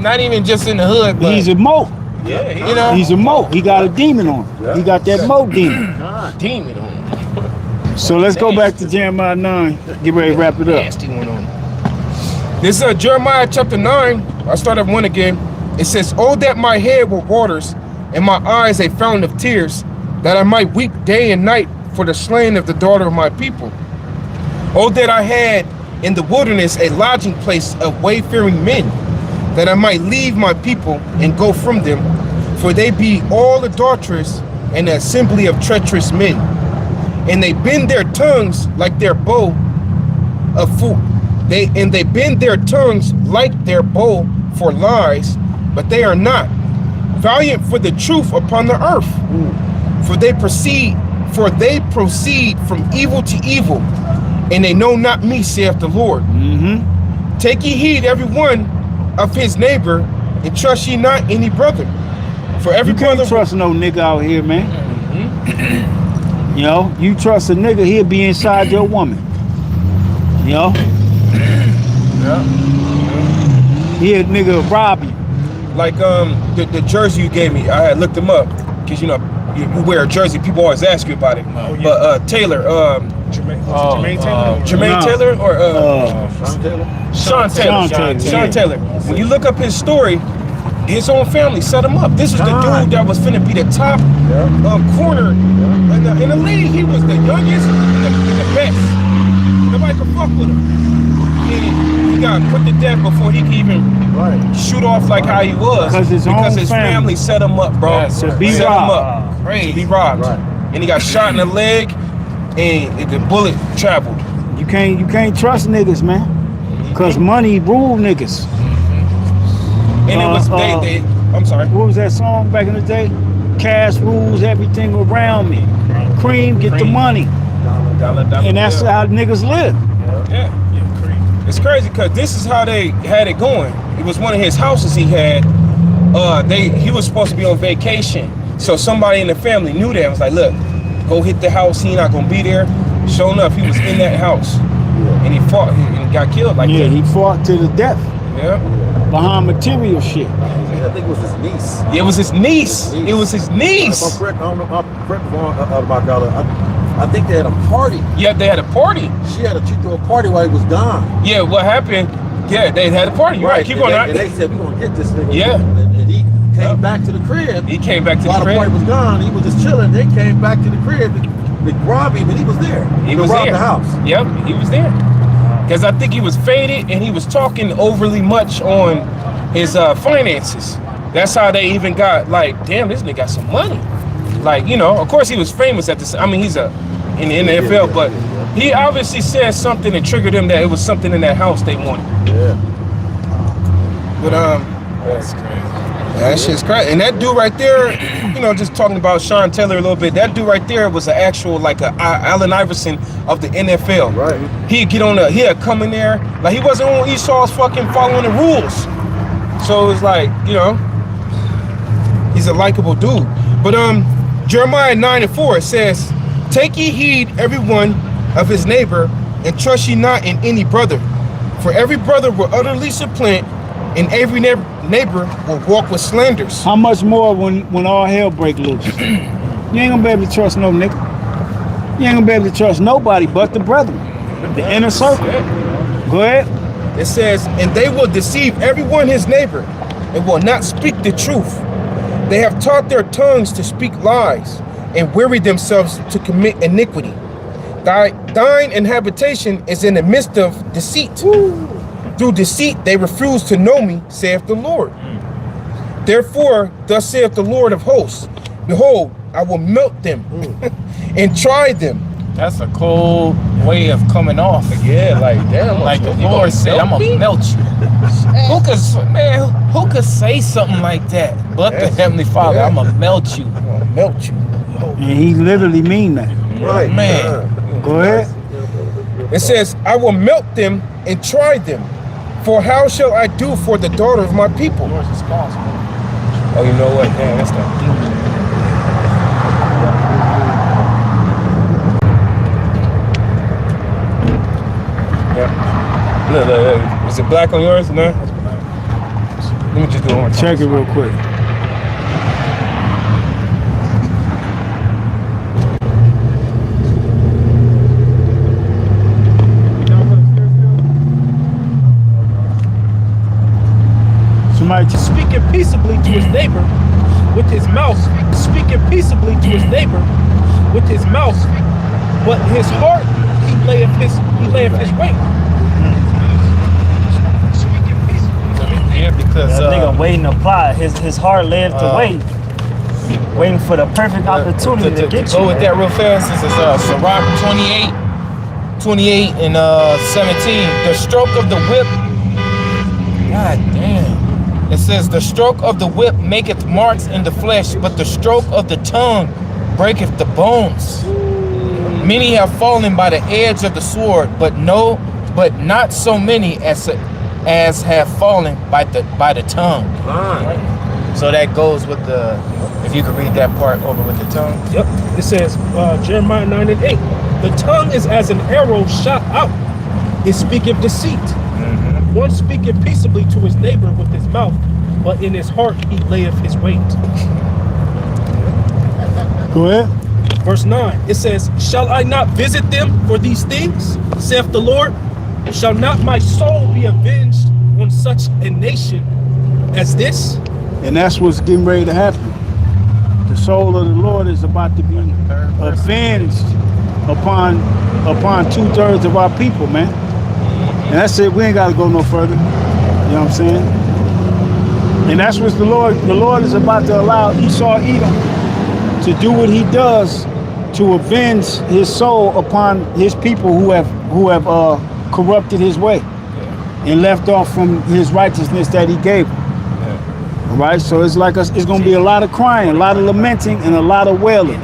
S5: not even just in the hood, but
S1: He's a mo.
S2: Yeah,
S5: you know.
S1: He's a mo. He got a demon on him. He got that mo demon.
S5: demon on him.
S1: So let's go back to Jeremiah 9. Get ready to wrap it up.
S5: Nasty one on him.
S2: This is Jeremiah chapter 9. I start at 1 again. It says, "Oh, that my head were waters, and my eyes a fountain of tears, that I might weep day and night for the slain of the daughter of my people. Oh, that I had in the wilderness a lodging place of wayfaring men, that I might leave my people and go from them, for they be all adulterers and the assembly of treacherous men. And they bend their tongues like their bow of food. They bend their tongues like their bow for lies, but they are not valiant for the truth upon the earth. For they proceed from evil to evil, and they know not me, saith the Lord. Take ye heed every one of his neighbor, and trust ye not any brother. For every
S1: You can't
S2: brother
S1: trust no nigga out here, man. You know, you trust a nigga, he'll be inside your woman. You know? He'll nigga rob you.
S2: like the jersey you gave me. I had looked them up because you know you wear a jersey, people always ask you about it.
S6: Oh, yeah.
S2: But Taylor,
S6: Jermaine Taylor.
S2: Jermaine
S1: No.
S2: Taylor or
S4: Sean Taylor.
S2: Sean Taylor.
S1: Sean Taylor.
S2: Sean Taylor. When you look up his story, his own family set him up. This was the dude that was finna be the top corner. And the league, he was the youngest and the best. Nobody could fuck with him. And he got put to death before he could even shoot off like how he was.
S1: Because his
S2: family set him up, bro.
S5: Yes,
S1: to be
S2: set him
S1: robbed.
S2: up. To
S5: Crazy.
S2: be robbed.
S4: Right.
S2: And he got shot in the leg and the bullet traveled.
S1: You can't trust niggas, man. Cause money rule niggas.
S2: And it was they I'm sorry.
S1: What was that song back in the day? Cash rules everything around me. Cream, get the money. And that's how niggas live.
S2: Yeah. It's crazy because this is how they had it going. It was one of his houses he had. He was supposed to be on vacation. So somebody in the family knew that and was like, look, go hit the house, he not gonna be there. Sure enough, he was in that house. And he fought and got killed like
S1: Yeah,
S2: that.
S1: he fought to the death
S2: Yeah.
S1: behind material shit.
S4: I think it was his niece.
S2: It was his niece. It was his
S4: If I'm
S2: niece.
S4: correct, I don't know. I'm correct about dollar. I think they had a party.
S2: Yeah, they had a party.
S4: She threw a party while he was gone.
S2: Yeah, what happened? Yeah, they had a party. You're right. Keep
S4: and
S2: going.
S4: they, and they said, we're going to get this nigga.
S2: Yeah.
S4: And he came back to the crib.
S2: He came back to
S4: While
S2: the
S4: the party
S2: crib.
S4: was gone, he was just chilling. They came back to the crib to rob him, and he was there.
S2: He
S4: to
S2: was
S4: rob
S2: there.
S4: the house.
S2: Yep, he was there. Because I think he was faded and he was talking overly much on his finances. That's how they even got like, damn, this nigga got some money. Like, you know, of course he was famous at this. I mean, he's in the NFL, but he obviously said something that triggered him that it was something in that house they wanted.
S4: Yeah.
S2: But
S5: That's crazy.
S2: That shit's crazy. And that dude right there, you know, just talking about Sean Taylor a little bit, that dude right there was an actual, like, a Allen Iverson of the NFL.
S4: Right.
S2: He'd get on he'd come in there, like, he wasn't on Esau's fucking following the rules. So it was like, you know, he's a likable dude. But Jeremiah 9:4, it says, take ye heed every one of his neighbor, and trust ye not in any brother. For every brother will utterly supplant, and every neighbor will walk with slanders.
S1: How much more when all hell break loose? You ain't gonna be able to trust no nigga. You ain't gonna be able to trust nobody but the brethren, the inner circle. Go ahead.
S2: It says, and they will deceive everyone his neighbor, and will not speak the truth. They have taught their tongues to speak lies, and weary themselves to commit iniquity. Thine inhabitation is in the midst of deceit. Through deceit they refuse to know me, saith the Lord. Therefore, thus saith the Lord of hosts, behold, I will melt them and try them.
S5: That's a cold way of coming off.
S2: Yeah, like damn.
S5: Like the Lord said, I'm gonna melt you. Who could say something like that? But the Heavenly Father, I'm gonna melt you.
S2: I'm gonna melt you.
S1: And he literally mean that.
S4: Right.
S5: Man.
S1: Go ahead.
S2: It says, I will melt them and try them. For how shall I do for the daughter of my people?
S5: Lord's responsible.
S2: Oh, you know what? Damn, that's that. Yeah. Look. Is it black on yours? No? Let me just do it one more time.
S1: Check it real quick.
S6: Speaking peaceably to his neighbor with his mouth, speaking peaceably to his neighbor with his mouth, but his heart he layeth his weight.
S5: Yeah, because
S7: That nigga waiting to apply. His heart layeth to wait. Waiting for the perfect opportunity to get you.
S5: Go with that real fast. This is Sirach 28 and 17. The stroke of the whip. God damn. It says, the stroke of the whip maketh marks in the flesh, but the stroke of the tongue breaketh the bones. Many have fallen by the edge of the sword, but not so many as have fallen by the tongue. Right? So that goes with the, if you could read that part over with the tongue.
S6: Yep. It says, Jeremiah 9:8. The tongue is as an arrow shot out. It speaketh deceit. One speaketh peaceably to his neighbor with his mouth, but in his heart he layeth his weight.
S1: Go ahead.
S6: Verse 9, it says, shall I not visit them for these things, saith the Lord? Shall not my soul be avenged on such a nation as this?
S1: And that's what's getting ready to happen. The soul of the Lord is about to be avenged upon 2/3 of our people, man. And that's it. We ain't got to go no further. You know what I'm saying? And that's what the Lord is about to allow Esau Edom to do what he does to avenge his soul upon his people who have corrupted his way and left off from his righteousness that he gave him. All right, so it's like it's going to be a lot of crying, a lot of lamenting, and a lot of wailing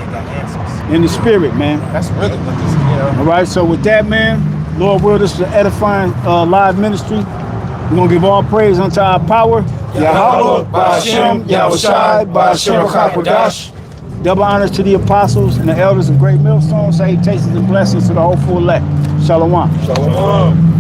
S1: in the spirit, man.
S5: That's really what this is, you know.
S1: All right, so with that, man, Lord will, this is an edifying live ministry. We're going to give all praise unto our power. Yahweh, Ba'ashem, Yahushai, Ba'ashem HaKadosh. Double honors to the apostles and the elders of Great Millstone. Say tastes and blessings to the whole full elect. Shalom.
S2: Shalom.